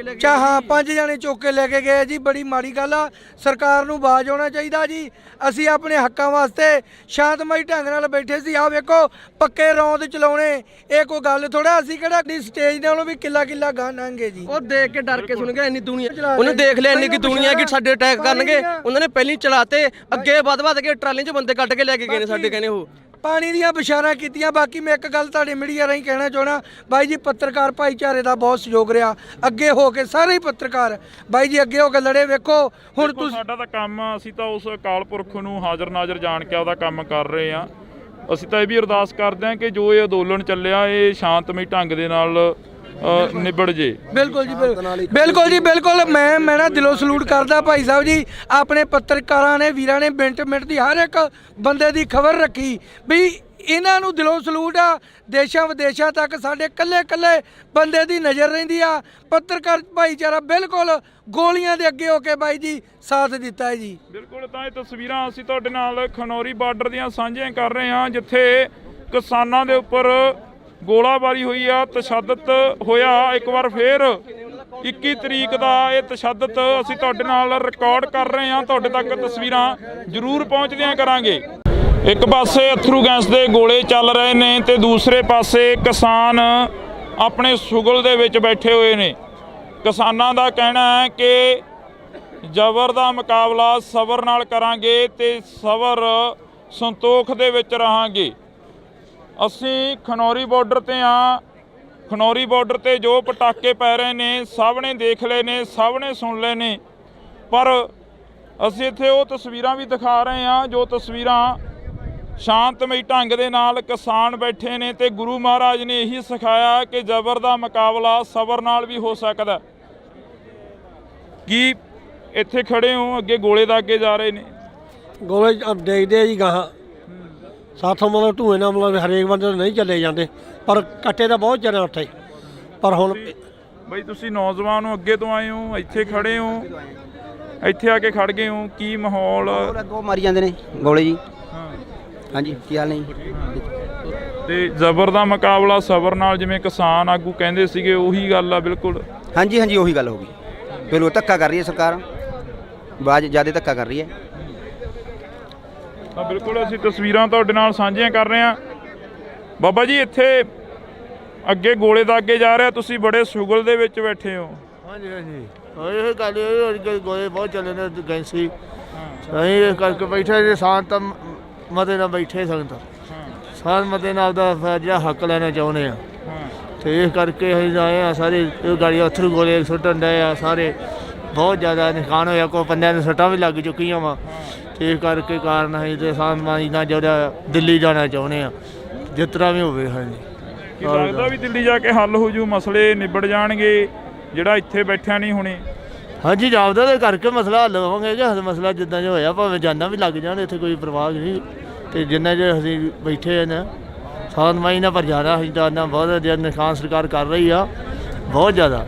5 ਜਣੇ ਚੁੱਕ ਕੇ ਲੈ ਕੇ ਗਏ ਜੀ। ਬੜੀ ਮਾੜੀ ਗੱਲ ਆ। ਸਰਕਾਰ ਨੂੰ ਬਾਜ਼ ਆਉਣਾ ਚਾਹੀਦਾ ਜੀ। ਅਸੀਂ ਆਪਣੇ ਹੱਕਾਂ ਵਾਸਤੇ ਸ਼ਾਂਤਮਈ ਢੰਗ ਨਾਲ ਬੈਠੇ ਸੀ। ਆਹ ਵੇਖੋ, ਪੱਕੇ ਰੌਂਦ ਚਲਾਉਣੇ ਇਹ ਕੋਈ ਗੱਲ ਥੋੜਾ। ਅਸੀਂ ਕਿਹੜਾ ਸਟੇਜ ਨਾਲੋਂ ਵੀ ਕਿੱਲਾ ਗਾਂ ਲੰਘੇ ਜੀ। ਉਹ ਦੇਖ ਕੇ ਡਰ ਕੇ ਸੁਣ ਗਿਆ ਇੰਨੀ ਦੁਨੀਆ। ਉਹਨੂੰ ਦੇਖ ਲਿਆ ਇੰਨੀ ਕਿ ਦੁਨੀਆ ਕਿ ਸਾਡੇ ਅਟੈਕ ਕਰਨਗੇ। ਉਹਨਾਂ ਨੇ ਪਹਿਲਾਂ ਚਲਾਤੇ, ਅੱਗੇ ਵੱਧ ਕੇ ਟਰਾਲੀਆਂ 'ਚ ਬੰਦੇ ਕੱਢ ਕੇ ਲੈ ਕੇ ਗਏ ਨੇ ਸਾਡੇ। ਕਹਿੰਦੇ ਉਹ ਪਾਣੀ ਦੀਆਂ ਬਿਸ਼ਾਰਾਂ ਕੀਤੀਆਂ। ਬਾਕੀ ਮੈਂ ਇੱਕ ਗੱਲ ਤੁਹਾਡੇ ਮੀਡੀਆ ਰਾਹੀਂ ਕਹਿਣਾ ਚਾਹਣਾ ਬਾਈ ਜੀ, ਪੱਤਰਕਾਰ ਭਾਈਚਾਰੇ ਦਾ ਬਹੁਤ ਸਹਿਯੋਗ ਰਿਹਾ, ਅੱਗੇ ਹੋ ਕੇ ਸਾਰੇ ਹੀ ਪੱਤਰਕਾਰ ਬਾਈ ਜੀ ਅੱਗੇ ਹੋ ਕੇ ਲੜੇ। ਵੇਖੋ ਹੁਣ ਤੁਸੀਂ ਸਾਡਾ ਤਾਂ ਕੰਮ ਅਸੀਂ ਤਾਂ ਉਸ ਅਕਾਲ ਪੁਰਖ ਨੂੰ ਹਾਜ਼ਰ ਨਾਜ਼ਰ ਜਾਣ ਕੇ ਉਹਦਾ ਕੰਮ ਕਰ ਰਹੇ ਆ। ਅਸੀਂ ਤਾਂ ਇਹ ਵੀ ਅਰਦਾਸ ਕਰਦੇ ਹਾਂ ਕਿ ਜੋ ਇਹ ਅੰਦੋਲਨ ਚੱਲਿਆ ਇਹ ਸ਼ਾਂਤਮਈ ਢੰਗ ਦੇ ਨਾਲ ਨਿਬੜ ਜੇ। ਬਿਲਕੁਲ ਜੀ, ਬਿਲਕੁਲ ਜੀ, ਬਿਲਕੁਲ। ਮੈਂ ਨਾ ਦਿਲੋਂ ਸਲੂਟ ਕਰਦਾ ਭਾਈ ਸਾਹਿਬ ਜੀ, ਆਪਣੇ ਪੱਤਰਕਾਰਾਂ ਨੇ ਵੀਰਾਂ ਨੇ ਮਿੰਟ ਮਿੰਟ ਦੀ ਹਰ ਇੱਕ ਬੰਦੇ ਦੀ ਖਬਰ ਰੱਖੀ ਵੀ ਇਹਨਾਂ ਨੂੰ ਦਿਲੋਂ ਸਲੂਟ ਆ। ਦੇਸ਼ਾਂ ਵਿਦੇਸ਼ਾਂ ਤੱਕ ਸਾਡੇ ਕੱਲੇ ਬੰਦੇ ਦੀ ਨਜ਼ਰ ਰਹਿੰਦੀ ਆ। ਪੱਤਰਕਾਰ ਭਾਈਚਾਰਾ ਬਿਲਕੁਲ ਗੋਲੀਆਂ ਦੇ ਅੱਗੇ ਹੋ ਕੇ ਬਾਈ ਜੀ ਸਾਥ ਦਿੱਤਾ ਹੈ ਜੀ। ਬਿਲਕੁਲ, ਤਾਂ ਇਹ ਤਸਵੀਰਾਂ ਅਸੀਂ ਤੁਹਾਡੇ ਨਾਲ ਖਨੌਰੀ ਬਾਰਡਰ ਦੀਆਂ ਸਾਂਝੀਆਂ ਕਰ ਰਹੇ ਹਾਂ, ਜਿੱਥੇ ਕਿਸਾਨਾਂ ਦੇ ਉੱਪਰ ਗੋਲਾਬਾਰੀ ਹੋਈ ਆ, ਤਸ਼ੱਦਦ ਹੋਇਆ। ਇੱਕ ਵਾਰ ਫੇਰ 21 ਤਰੀਕ ਦਾ ਇਹ ਤਸ਼ੱਦਦ ਅਸੀਂ ਤੁਹਾਡੇ ਨਾਲ ਰਿਕਾਰਡ ਕਰ ਰਹੇ ਹਾਂ, ਤੁਹਾਡੇ ਤੱਕ ਤਸਵੀਰਾਂ ਜ਼ਰੂਰ ਪਹੁੰਚਦੀਆਂ ਕਰਾਂਗੇ। ਇੱਕ ਪਾਸੇ ਅਥਰੂ ਗੈਸ ਦੇ ਗੋਲੇ ਚੱਲ ਰਹੇ ਨੇ ਤੇ ਦੂਸਰੇ ਪਾਸੇ ਕਿਸਾਨ ਆਪਣੇ ਸੁਗਲ ਦੇ ਵਿੱਚ ਬੈਠੇ ਹੋਏ ਨੇ। ਕਿਸਾਨਾਂ ਦਾ ਕਹਿਣਾ ਹੈ ਕਿ ਜ਼ਬਰ ਦਾ ਮੁਕਾਬਲਾ ਸਬਰ ਨਾਲ ਕਰਾਂਗੇ ਤੇ ਸਬਰ ਸੰਤੋਖ ਦੇ ਵਿੱਚ ਰਹਾਂਗੇ। ਅਸੀਂ ਖਨੌਰੀ ਬਾਰਡਰ ਤੇ ਹਾਂ। ਖਨੌਰੀ ਬਾਰਡਰ ਤੇ ਜੋ ਪਟਾਕੇ ਪੈ ਰਹੇ ਨੇ ਸਭ ਨੇ ਦੇਖ ਲਏ ਨੇ, ਸਭ ਨੇ ਸੁਣ ਲਏ ਨੇ, ਪਰ ਅਸੀਂ ਇੱਥੇ ਉਹ ਤਸਵੀਰਾਂ ਵੀ ਦਿਖਾ ਰਹੇ ਹਾਂ ਜੋ ਤਸਵੀਰਾਂ ਸ਼ਾਂਤਮਈ ਢੰਗ ਦੇ ਨਾਲ ਕਿਸਾਨ ਬੈਠੇ ਨੇ ਤੇ ਗੁਰੂ ਮਹਾਰਾਜ ਨੇ ਇਹੀ ਸਿਖਾਇਆ ਕਿ ਜ਼ਬਰ ਦਾ ਮੁਕਾਬਲਾ ਸਬਰ ਨਾਲ ਵੀ ਹੋ ਸਕਦਾ। ਕੀ ਇੱਥੇ ਖੜੇ ਹੋ, ਅੱਗੇ ਗੋਲੇ ਦਾਗੇ ਜਾ ਰਹੇ ਨੇ, ਗੋਲੇ ਦੇਖਦੇ ਆ ਜੀ ਗਾਹਾਂ ਸਾਥੋਂ ਮਤਲਬ ਧੂਏ ਨਾਲ ਮਤਲਬ ਹਰੇਕ ਬੰਦੇ ਨਹੀਂ ਚੱਲੇ ਜਾਂਦੇ, ਪਰ ਕੱਟੇ ਤਾਂ ਬਹੁਤ ਚਿਰ ਉੱਥੇ। ਪਰ ਹੁਣ ਬਈ ਤੁਸੀਂ ਨੌਜਵਾਨ ਹੋ, ਅੱਗੇ ਤੋਂ ਆਏ ਹੋ, ਇੱਥੇ ਖੜੇ ਹੋ, ਇੱਥੇ ਆ ਕੇ ਖੜ ਗਏ ਹੋ, ਕੀ ਮਾਹੌਲ? ਅੱਗੋਂ ਮਾਰੀ ਜਾਂਦੇ ਨੇ ਗੋਲੇ ਜੀ। ਹਾਂਜੀ, ਕੀ ਹਾਲ ਨੇ ਜੀ? ਤੇ ਜ਼ਬਰ ਦਾ ਮੁਕਾਬਲਾ ਸਬਰ ਨਾਲ, ਜਿਵੇਂ ਕਿਸਾਨ ਆਗੂ ਕਹਿੰਦੇ ਸੀਗੇ, ਉਹੀ ਗੱਲ ਆ ਬਿਲਕੁਲ। ਹਾਂਜੀ ਹਾਂਜੀ, ਉਹੀ ਗੱਲ ਹੋ ਗਈ। ਬਿਲਕੁਲ ਧੱਕਾ ਕਰ ਰਹੀ ਹੈ ਸਰਕਾਰ, ਬਾਜ ਜ਼ਿਆਦਾ ਧੱਕਾ ਕਰ ਰਹੀ ਹੈ। ਤਾਂ ਬਿਲਕੁਲ ਅਸੀਂ ਤਸਵੀਰਾਂ ਤੁਹਾਡੇ ਨਾਲ ਸਾਂਝੀਆਂ ਕਰ ਰਹੇ ਹਾਂ। ਬਾਬਾ ਜੀ, ਇੱਥੇ ਅੱਗੇ ਗੋਲੇ ਦਾਗੇ ਜਾ ਰਿਹਾ, ਤੁਸੀਂ ਬੜੇ ਸੁਗਲ ਦੇ ਵਿੱਚ ਬੈਠੇ ਹੋ। ਹਾਂਜੀ ਹਾਂਜੀ, ਇਹ ਗੱਲ ਇਹ ਗੋਲੇ ਬਹੁਤ ਚੱਲੇ ਨੇ ਗੈਂਸੀ। ਅਸੀਂ ਇਸ ਕਰਕੇ ਬੈਠੇ ਜੇ ਸ਼ਾਂਤ ਮਤੇ ਨਾਲ ਬੈਠੇ ਸੰਗਤ, ਸ਼ਾਂਤ ਮਤੇ ਨਾਲ ਦਾ ਜਿਹੜਾ ਹੱਕ ਲੈਣਾ ਚਾਹੁੰਦੇ ਆ, ਤੇ ਇਸ ਕਰਕੇ ਅਸੀਂ ਆਏ ਆ। ਸਾਰੇ ਇਹ ਗਾੜੀਆਂ ਅਥਰੂ ਗੋਲੇ ਸੁੱਟਣ ਡਏ ਆ, ਸਾਰੇ ਬਹੁਤ ਜ਼ਿਆਦਾ ਨੁਕਸਾਨ ਹੋਇਆ। ਕੋਈ ਬੰਦਿਆਂ ਨੂੰ ਸੱਟਾਂ ਵੀ ਲੱਗ ਚੁੱਕੀਆਂ ਵਾ। ਤੇ ਇਸ ਕਰਕੇ ਕਾਰਨ ਅਸੀਂ ਤੇ ਸਾਮਾਈ ਨਾਲ ਜਿਹੜਾ ਦਿੱਲੀ ਜਾਣਾ ਚਾਹੁੰਦੇ ਆ, ਜਿਸ ਤਰ੍ਹਾਂ ਵੀ ਹੋਵੇ। ਹਾਂਜੀ, ਕੀ ਲੱਗਦਾ ਵੀ ਦਿੱਲੀ ਜਾ ਕੇ ਹੱਲ ਹੋ ਜੂ, ਮਸਲੇ ਨਿਬੜ ਜਾਣਗੇ ਜਿਹੜਾ ਇੱਥੇ ਬੈਠਿਆ ਨਹੀਂ ਹੋਣੇ? ਹਾਂਜੀ, ਜਾਪਦਾ ਤੇ ਕਰਕੇ ਮਸਲਾ ਹੱਲ ਹੋਵਾਂਗੇ ਜੀ। ਮਸਲਾ ਜਿੱਦਾਂ ਜੋ ਹੋਇਆ, ਭਾਵੇਂ ਜਾਨਾਂ ਵੀ ਲੱਗ ਜਾਣ, ਇੱਥੇ ਕੋਈ ਪਰਵਾਹ ਨਹੀਂ। ਤੇ ਜਿੰਨਾ ਜੇ ਅਸੀਂ ਬੈਠੇ ਨੇ ਸਾਮਾਈ ਨਾਲ, ਪਰ ਜ਼ਿਆਦਾ ਅਸੀਂ ਤਾਂ ਬਹੁਤ ਜ਼ਿਆਦਾ ਨੁਕਸਾਨ ਸਰਕਾਰ ਕਰ ਰਹੀ ਆ, ਬਹੁਤ ਜ਼ਿਆਦਾ।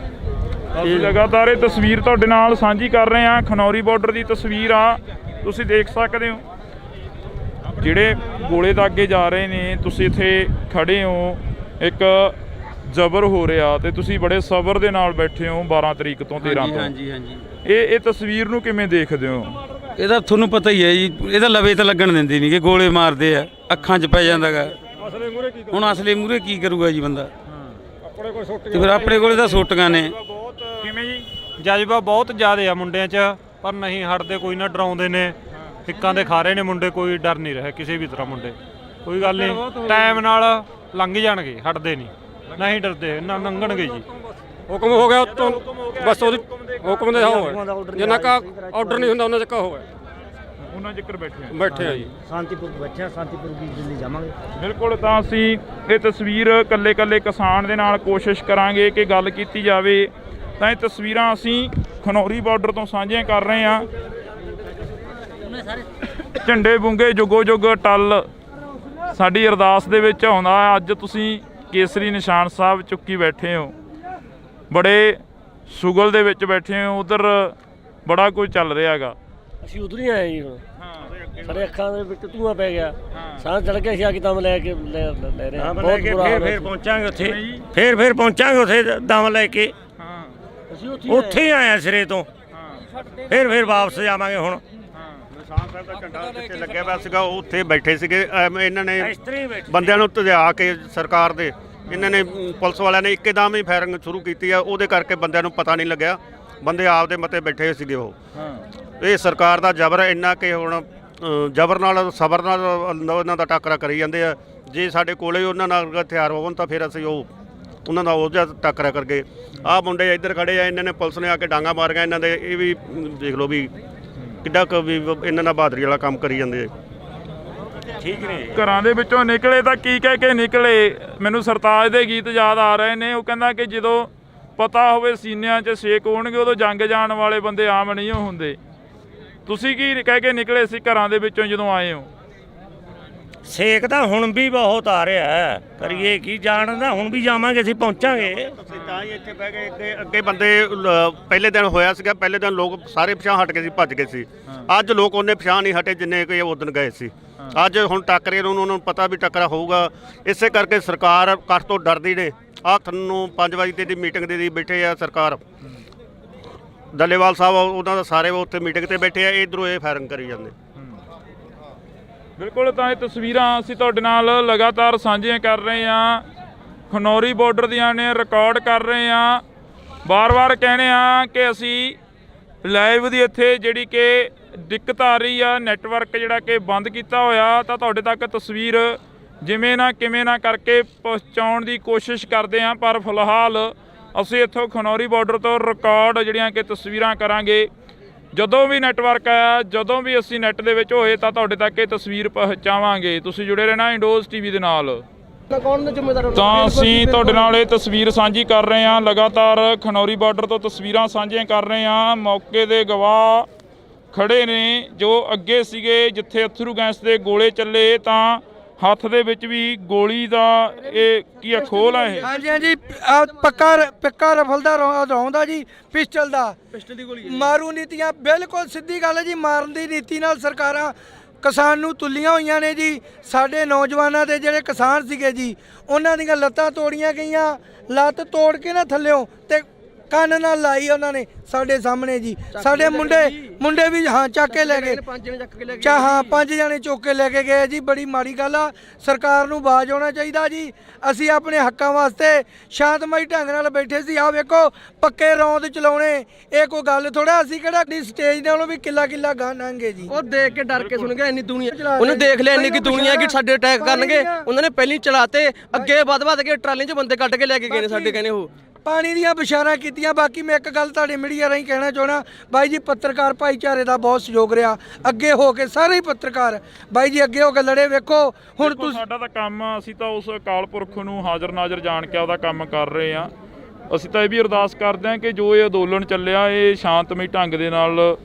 ਅਸੀਂ ਲਗਾਤਾਰ ਇਹ ਤਸਵੀਰ ਤੁਹਾਡੇ ਨਾਲ ਸਾਂਝੀ ਕਰ ਰਹੇ ਹਾਂ। ਖਨੌਰੀ ਬਾਰਡਰ ਦੀ ਤਸਵੀਰ ਆ, ਤੁਸੀਂ ਦੇਖ ਸਕਦੇ ਹੋ ਜਿਹੜੇ ਗੋਲੇ ਦਾਗੇ ਜਾ ਰਹੇ ਨੇ। ਤੁਸੀਂ ਇੱਥੇ ਖੜੇ ਹੋ, ਇੱਕ ਜ਼ਬਰ ਹੋ ਰਿਹਾ ਤੇ ਤੁਸੀਂ ਬੜੇ ਸਬਰ ਦੇ ਨਾਲ ਬੈਠੇ ਹੋ 12 ਤਰੀਕ ਤੋਂ 13 ਤੋਂ। ਹਾਂਜੀ ਹਾਂਜੀ, ਇਹ ਤਸਵੀਰ ਨੂੰ ਕਿਵੇਂ ਦੇਖਦੇ ਹੋ? ਇਹਦਾ ਤੁਹਾਨੂੰ ਪਤਾ ਹੀ ਹੈ ਜੀ, ਇਹਦਾ ਲਵੇ ਤਾਂ ਲੱਗਣ ਦਿੰਦੇ ਨਹੀਂ ਕਿ ਗੋਲੇ ਮਾਰਦੇ ਆ, ਅੱਖਾਂ 'ਚ ਪੈ ਜਾਂਦਾ ਗਾ। ਹੁਣ ਅਸਲੇ ਮੂਹਰੇ ਕੀ ਕਰੂਗਾ ਜੀ ਬੰਦਾ? ਤੇ ਫਿਰ ਆਪਣੇ ਕੋਲੇ ਤਾਂ ਸੋਟੀਆਂ ਨੇ। ਕਿਵੇਂ ਜੀ? ਜਜ਼ਬਾ ਬਹੁਤ ਜ਼ਿਆਦਾ ਆ ਮੁੰਡਿਆਂ 'ਚ, ਪਰ ਨਹੀਂ ਹਟਦੇ, ਕੋਈ ਨਾ ਡਰਾਉਂਦੇ ਨੇ, ਹਿੱਕਾਂ ਦੇ ਖਾ ਰਹੇ ਨੇ ਮੁੰਡੇ, ਕੋਈ ਡਰ ਨਹੀਂ ਰਿਹਾ ਕਿਸੇ ਵੀ ਤਰ੍ਹਾਂ। ਮੁੰਡੇ ਕੋਈ ਗੱਲ ਨਹੀਂ, ਟਾਈਮ ਨਾਲ ਲੰਘ ਜਾਣਗੇ, ਹਟਦੇ ਨਹੀਂ ਡਰਦੇ, ਨਾ ਲੰਘਣਗੇ ਜੀ। ਹੁਕਮ ਹੋ ਗਿਆ ਉੱਤੋਂ, ਬਸ ਉਹਦੀ ਹੁਕਮ ਦੇ ਜਿੰਨਾ ਕਾ ਆਰਡਰ ਨਹੀਂ ਹੁੰਦਾ ਉਹਨਾਂ ਚੱਕਾ ਹੋਇਆ, ਉਹਨਾਂ ਜ਼ਿਕਰ ਬੈਠੇ ਆ ਜੀ। शांतिपुर बच्चा शांतिपुर की दिल्ली जावांगे। ਬਿਲਕੁਲ, ਤਾਂ ਅਸੀਂ ਇਹ ਤਸਵੀਰ ਕੱਲੇ ਕਿਸਾਨ ਦੇ ਨਾਲ ਕੋਸ਼ਿਸ਼ ਕਰਾਂਗੇ ਕਿ ਗੱਲ ਕੀਤੀ ਜਾਵੇ। ਤਾਂ ਇਹ ਤਸਵੀਰਾਂ ਅਸੀਂ ਖਨੌਰੀ ਬਾਰਡਰ ਤੋਂ ਸਾਂਝੀਆਂ ਕਰ ਰਹੇ ਹਾਂ। ਝੰਡੇ ਬੁੰਗੇ ਜੁਗੋ ਜੁਗ ਟੱਲ ਸਾਡੀ ਅਰਦਾਸ ਦੇ ਵਿੱਚ ਆਉਂਦਾ। ਅੱਜ ਤੁਸੀਂ ਕੇਸਰੀ ਨਿਸ਼ਾਨ ਸਾਹਿਬ ਚੁੱਕੀ ਬੈਠੇ ਹੋ, ਬੜੇ ਸੁਗਲ ਦੇ ਵਿੱਚ ਬੈਠੇ ਹੋ, ਉਧਰ ਬੜਾ ਕੁਝ ਚੱਲ ਰਿਹਾ ਹੈਗਾ। ਅਸੀਂ ਉਧਰ ਹੀ ਆਏ ਜੀ। ਹੁਣ ਸਾਡੇ ਅੱਖਾਂ ਦੇ ਵਿੱਚ ਧੂਆਂ ਪੈ ਗਿਆ, ਸਾਹ ਚੜ ਗਿਆ ਸੀ, ਆ ਕਿ ਦਮ ਲੈ ਕੇ ਲੈ ਰਹੇ ਹਾਂ। ਬਹੁਤ ਬੁਰਾ ਹਾਲ ਫੇਰ ਪਹੁੰਚਾਂਗੇ ਉੱਥੇ, ਫੇਰ ਪਹੁੰਚਾਂਗੇ ਉੱਥੇ ਦਮ ਲੈ ਕੇ। ਅਸੀਂ ਉੱਥੇ ਹੀ ਆਇਆ ਸਿਰੇ ਤੋਂ, ਫੇਰ ਵਾਪਸ ਜਾਵਾਂਗੇ। ਹੁਣ ਨਿਸ਼ਾਨ ਸਾਹਿਬ ਦਾ ਝੰਡਾ ਜਿੱਥੇ ਲੱਗਿਆ ਹੋਇਆ ਸੀਗਾ ਉੱਥੇ ਬੈਠੇ ਸੀਗੇ। ਇਹਨਾਂ ਨੇ ਬੰਦਿਆਂ ਨੂੰ ਧਿਆ ਕੇ ਸਰਕਾਰ ਦੇ, ਇਹਨਾਂ ਨੇ ਪੁਲਿਸ ਵਾਲਿਆਂ ਨੇ ਇੱਕਦਮ ਹੀ ਫਾਇਰਿੰਗ ਸ਼ੁਰੂ ਕੀਤੀ ਆ। ਉਹਦੇ ਕਰਕੇ ਬੰਦਿਆਂ ਨੂੰ ਪਤਾ ਨਹੀਂ ਲੱਗਿਆ, ਬੰਦੇ ਆਪਦੇ ਮਤੇ ਬੈਠੇ ਸੀਗੇ। ਉਹ ਇਹ ਸਰਕਾਰ ਦਾ ਜ਼ਬਰ ਇੰਨਾ ਕਿ ਹੁਣ ਜ਼ਬਰ ਨਾਲ ਸਬਰ ਨਾਲ ਉਹਨਾਂ ਦਾ ਟਾਕਰਾ ਕਰੀ ਜਾਂਦੇ ਆ। ਜੇ ਸਾਡੇ ਕੋਲੇ ਉਹਨਾਂ ਨਾਲ ਹਥਿਆਰ ਹੋਣ ਤਾਂ ਫਿਰ ਅਸੀਂ ਉਹਨਾਂ ਦਾ ਉਹ ਜਿਹਾ ਟਾਕਰਾ ਕਰਕੇ ਆਹ ਮੁੰਡੇ ਇੱਧਰ ਖੜੇ ਆ, ਇਹਨਾਂ ਨੇ ਪੁਲਿਸ ਨੇ ਆ ਕੇ ਡਾਂਗਾ ਮਾਰੀਆਂ ਇਹਨਾਂ ਦੇ। ਇਹ ਵੀ ਦੇਖ ਲਓ ਵੀ ਕਿੱਡਾ ਕੁ ਵੀ ਇਹਨਾਂ ਨਾਲ ਬਹਾਦਰੀ ਵਾਲਾ ਕੰਮ ਕਰੀ ਜਾਂਦੇ ਆ। ਠੀਕ ਨੇ। ਘਰਾਂ ਦੇ ਵਿੱਚੋਂ ਨਿਕਲੇ ਤਾਂ ਕੀ ਕਹਿ ਕੇ ਨਿਕਲੇ। ਮੈਨੂੰ ਸਰਤਾਜ ਦੇ ਗੀਤ ਯਾਦ ਆ ਰਹੇ ਨੇ। ਉਹ ਕਹਿੰਦਾ ਕਿ ਜਦੋਂ ਪਤਾ ਹੋਵੇ ਸੀਨਿਆਂ 'ਚ ਛੇਕ ਹੋਣਗੇ ਉਦੋਂ ਜੰਗ ਜਾਣ ਵਾਲੇ ਬੰਦੇ ਆਮ ਨਹੀਂ ਹੁੰਦੇ। ਤੁਸੀਂ ਕੀ ਕਹਿ ਕੇ ਨਿਕਲੇ ਸੀ ਘਰਾਂ ਦੇ ਵਿੱਚੋਂ ਜਦੋਂ ਆਏ ਹੋ? ਸੇਕ ਤਾਂ ਹੁਣ ਵੀ ਬਹੁਤ ਆ ਰਿਹਾ ਹੈ, ਕਰੀਏ ਕੀ ਜਾਣਦਾ। ਹੁਣ ਵੀ ਜਾਵਾਂਗੇ, ਅਸੀਂ ਪਹੁੰਚਾਂਗੇ। ਅਸੀਂ ਤਾਂ ਹੀ ਇੱਥੇ ਬਹਿ ਗਏ। ਅੱਗੇ ਬੰਦੇ ਪਹਿਲੇ ਦਿਨ ਹੋਇਆ ਸੀਗਾ, ਪਹਿਲੇ ਦਿਨ ਲੋਕ ਸਾਰੇ ਪਿਛਾਂਹ ਹਟ ਗਏ ਸੀ, ਭੱਜ ਗਏ ਸੀ। ਅੱਜ ਲੋਕ ਉਹਨੇ ਪਿਛਾਂਹ ਨਹੀਂ ਹਟੇ ਜਿੰਨੇ ਕਿ ਉਹ ਦਿਨ ਗਏ ਸੀ। ਅੱਜ ਹੁਣ ਟੱਕਰੇ ਨੂੰ ਉਹਨਾਂ ਨੂੰ ਪਤਾ ਵੀ ਟੱਕਰਾ ਹੋਊਗਾ। ਇਸੇ ਕਰਕੇ ਸਰਕਾਰ ਕੱਟ ਤੋਂ ਡਰਦੀ ਨੇ। ਆਹ ਤੁਹਾਨੂੰ 5 ਵਜੇ ਦੀ ਮੀਟਿੰਗ ਦੇ ਬੈਠੇ ਆ ਸਰਕਾਰ। ਡੱਲੇਵਾਲ ਸਾਹਿਬ ਉਹਨਾਂ ਦਾ ਸਾਰੇ ਉੱਥੇ ਮੀਟਿੰਗ ਤੇ ਬੈਠੇ ਆ, ਇਧਰੋਂ ਇਹ ਫਾਇਰਿੰਗ ਕਰੀ ਜਾਂਦੇ। ਬਿਲਕੁਲ, ਤਾਂ ਇਹ ਤਸਵੀਰਾਂ ਅਸੀਂ ਤੁਹਾਡੇ ਨਾਲ ਲਗਾਤਾਰ ਸਾਂਝੀਆਂ ਕਰ ਰਹੇ ਹਾਂ। ਖਨੌਰੀ ਬਾਰਡਰ ਦੀਆਂ ਨੇ, ਰਿਕਾਰਡ ਕਰ ਰਹੇ ਹਾਂ। ਵਾਰ-ਵਾਰ ਕਹਿੰਦੇ ਆ ਕਿ ਅਸੀਂ ਲਾਈਵ ਦੀ ਇੱਥੇ ਜਿਹੜੀ ਕਿ ਦਿੱਕਤ ਆ ਰਹੀ ਆ, ਨੈਟਵਰਕ ਜਿਹੜਾ ਕਿ ਬੰਦ ਕੀਤਾ ਹੋਇਆ, ਤਾਂ ਤੁਹਾਡੇ ਤੱਕ ਤਸਵੀਰ ਜਿਵੇਂ ਨਾ ਕਿਵੇਂ ਨਾ ਕਰਕੇ ਪਹੁੰਚਾਉਣ ਦੀ ਕੋਸ਼ਿਸ਼ ਕਰਦੇ ਹਾਂ। ਪਰ ਫਿਲਹਾਲ ਅਸੀਂ ਇੱਥੋਂ ਖਨੌਰੀ ਬਾਰਡਰ ਤੋਂ ਰਿਕਾਰਡ ਜਿਹੜੀਆਂ ਕਿ ਤਸਵੀਰਾਂ ਕਰਾਂਗੇ। ਜਦੋਂ ਵੀ ਨੈਟਵਰਕ ਆਇਆ, ਜਦੋਂ ਵੀ ਅਸੀਂ ਨੈੱਟ ਦੇ ਵਿੱਚ ਹੋਏ ਤਾਂ ਤੁਹਾਡੇ ਤੱਕ ਇਹ ਤਸਵੀਰ ਪਹੁੰਚਾਵਾਂਗੇ। ਤੁਸੀਂ ਜੁੜੇ ਰਹਿਣਾ ਇੰਡੋਜ਼ ਟੀਵੀ ਦੇ ਨਾਲ। ਤਾਂ ਅਸੀਂ ਤੁਹਾਡੇ ਨਾਲ ਇਹ ਤਸਵੀਰ ਸਾਂਝੀ ਕਰ ਰਹੇ ਹਾਂ। ਲਗਾਤਾਰ ਖਨੌਰੀ ਬਾਰਡਰ ਤੋਂ ਤਸਵੀਰਾਂ ਸਾਂਝੀਆਂ ਕਰ ਰਹੇ ਹਾਂ। ਮੌਕੇ ਦੇ ਗਵਾਹ ਖੜੇ ਨੇ ਜੋ ਅੱਗੇ ਸੀਗੇ, ਜਿੱਥੇ ਅਥਰੂ ਗੈਸ ਦੇ ਗੋਲੇ ਚੱਲੇ ਤਾਂ ਹੱਥ ਦੇ ਵਿੱਚ ਵੀ ਗੋਲੀ ਦਾ ਇਹ ਕੀ ਆ, ਖੋਲ ਆ ਇਹ? ਹਾਂਜੀ ਹਾਂਜੀ, ਪੱਕਾ ਰਫਲ ਦਾ ਰੌਂਦ ਆ ਜੀ, ਪਿਸਟਲ ਦੀ ਗੋਲੀ। ਮਾਰੂ ਨੀਤੀਆਂ, ਬਿਲਕੁਲ ਸਿੱਧੀ ਗੱਲ ਹੈ ਜੀ। ਮਾਰਨ ਦੀ ਨੀਤੀ ਨਾਲ ਸਰਕਾਰਾਂ ਕਿਸਾਨ ਨੂੰ ਤੁੱਲੀਆਂ ਹੋਈਆਂ ਨੇ ਜੀ। ਸਾਡੇ ਨੌਜਵਾਨਾਂ ਦੇ ਜਿਹੜੇ ਕਿਸਾਨ ਸੀਗੇ ਜੀ, ਉਹਨਾਂ ਦੀਆਂ ਲੱਤਾਂ ਤੋੜੀਆਂ ਗਈਆਂ। ਲੱਤ ਤੋੜ ਕੇ ਨਾ ਥੱਲਿਓਂ ਤੇ ਕੰਨ ਨਾਲ ਲਾਈ ਉਹਨਾਂ ਨੇ ਸਾਡੇ ਸਾਹਮਣੇ ਜੀ। ਸਾਡੇ ਮੁੰਡੇ ਵੀ ਹਾਂ ਚੱਕ ਕੇ ਲੈ ਗਏ। 5 ਜਣੇ ਚੁੱਕ ਕੇ ਲੈ ਕੇ ਗਏ ਜੀ। ਬੜੀ ਮਾੜੀ ਗੱਲ ਆ। ਸਰਕਾਰ ਨੂੰ ਬਾਜ਼ ਆਉਣਾ ਚਾਹੀਦਾ ਜੀ। ਅਸੀਂ ਆਪਣੇ ਹੱਕਾਂ ਵਾਸਤੇ ਸ਼ਾਂਤਮਈ ਢੰਗ ਨਾਲ ਬੈਠੇ ਸੀ। ਆਹ ਵੇਖੋ, ਪੱਕੇ ਰੌਂਦ ਚਲਾਉਣੇ ਇਹ ਕੋਈ ਗੱਲ ਥੋੜਾ। ਅਸੀਂ ਕਿਹੜਾ ਸਟੇਜ ਨਾਲੋਂ ਵੀ ਕਿੱਲਾ ਗਾਂ ਲੰਘੇ ਜੀ। ਉਹ ਦੇਖ ਕੇ ਡਰ ਕੇ ਸੁਣ ਗਿਆ ਇੰਨੀ ਦੁਨੀਆ। ਉਹਨੂੰ ਦੇਖ ਲਿਆ ਇੰਨੀ ਕਿ ਦੁਨੀਆ ਕਿ ਸਾਡੇ ਅਟੈਕ ਕਰਨਗੇ। ਉਹਨਾਂ ਨੇ ਪਹਿਲੀ ਚਲਾਤੇ, ਅੱਗੇ ਵੱਧ ਕੇ ਟਰਾਲੀਆਂ 'ਚ ਬੰਦੇ ਕੱਢ ਕੇ ਲੈ ਕੇ ਗਏ ਨੇ ਸਾਡੇ। ਕਹਿੰਦੇ ਉਹ ਪਾਣੀ ਦੀਆਂ ਬਿਸ਼ਾਰਾਂ ਕੀਤੀਆਂ। ਬਾਕੀ ਮੈਂ ਇੱਕ ਗੱਲ ਤੁਹਾਡੇ ਮੀਡੀਆ ਰਾਹੀਂ ਕਹਿਣਾ ਚਾਹਣਾ, ਬਾਈ ਜੀ ਪੱਤਰਕਾਰ ਭਾਈਚਾਰੇ ਦਾ ਬਹੁਤ ਸਹਿਯੋਗ ਰਿਹਾ। ਅੱਗੇ ਹੋ ਕੇ ਸਾਰੇ ਹੀ ਪੱਤਰਕਾਰ ਬਾਈ ਜੀ ਅੱਗੇ ਹੋ ਕੇ ਲੜੇ। ਵੇਖੋ ਹੁਣ ਤੁਸੀਂ, ਸਾਡਾ ਤਾਂ ਕੰਮ, ਅਸੀਂ ਤਾਂ ਉਸ ਅਕਾਲ ਪੁਰਖ ਨੂੰ ਹਾਜ਼ਰ ਨਾਜ਼ਰ ਜਾਣ ਕੇ ਉਹਦਾ ਕੰਮ ਕਰ ਰਹੇ ਹਾਂ। ਅਸੀਂ ਤਾਂ ਇਹ ਵੀ ਅਰਦਾਸ ਕਰਦੇ ਹਾਂ ਕਿ ਜੋ ਇਹ ਅੰਦੋਲਨ ਚੱਲਿਆ ਇਹ ਸ਼ਾਂਤਮਈ ਢੰਗ ਦੇ ਨਾਲ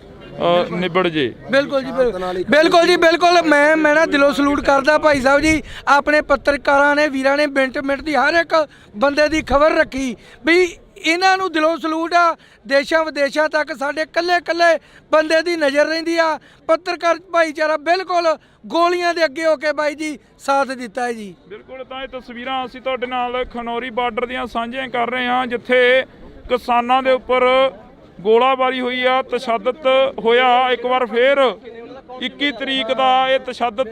ਨਿਬੜ ਜੇ। ਬਿਲਕੁਲ ਜੀ, ਬਿਲਕੁਲ ਜੀ, ਬਿਲਕੁਲ। ਮੈਂ ਨਾ ਦਿਲੋਂ ਸਲੂਟ ਕਰਦਾ ਭਾਈ ਸਾਹਿਬ ਜੀ। ਆਪਣੇ ਪੱਤਰਕਾਰਾਂ ਨੇ, ਵੀਰਾਂ ਨੇ ਮਿੰਟ ਦੀ ਹਰ ਇੱਕ ਬੰਦੇ ਦੀ ਖਬਰ ਰੱਖੀ ਵੀ ਇਹਨਾਂ ਨੂੰ ਦਿਲੋਂ ਸਲੂਟ ਆ। ਦੇਸ਼ਾਂ ਵਿਦੇਸ਼ਾਂ ਤੱਕ ਸਾਡੇ ਕੱਲੇ ਬੰਦੇ ਦੀ ਨਜ਼ਰ ਰਹਿੰਦੀ ਆ। ਪੱਤਰਕਾਰ ਭਾਈਚਾਰਾ ਬਿਲਕੁਲ ਗੋਲੀਆਂ ਦੇ ਅੱਗੇ ਹੋ ਕੇ ਬਾਈ ਜੀ ਸਾਥ ਦਿੱਤਾ ਹੈ ਜੀ। ਬਿਲਕੁਲ, ਤਾਂ ਇਹ ਤਸਵੀਰਾਂ ਅਸੀਂ ਤੁਹਾਡੇ ਨਾਲ ਖਨੌਰੀ ਬਾਰਡਰ ਦੀਆਂ ਸਾਂਝੀਆਂ ਕਰ ਰਹੇ ਹਾਂ, ਜਿੱਥੇ ਕਿਸਾਨਾਂ ਦੇ ਉੱਪਰ ਗੋਲਾਬਾਰੀ ਹੋਈ ਆ, ਤਸ਼ੱਦਦ ਹੋਇਆ। ਇੱਕ ਵਾਰ ਫੇਰ 21 ਤਰੀਕ ਦਾ ਇਹ ਤਸ਼ੱਦਦ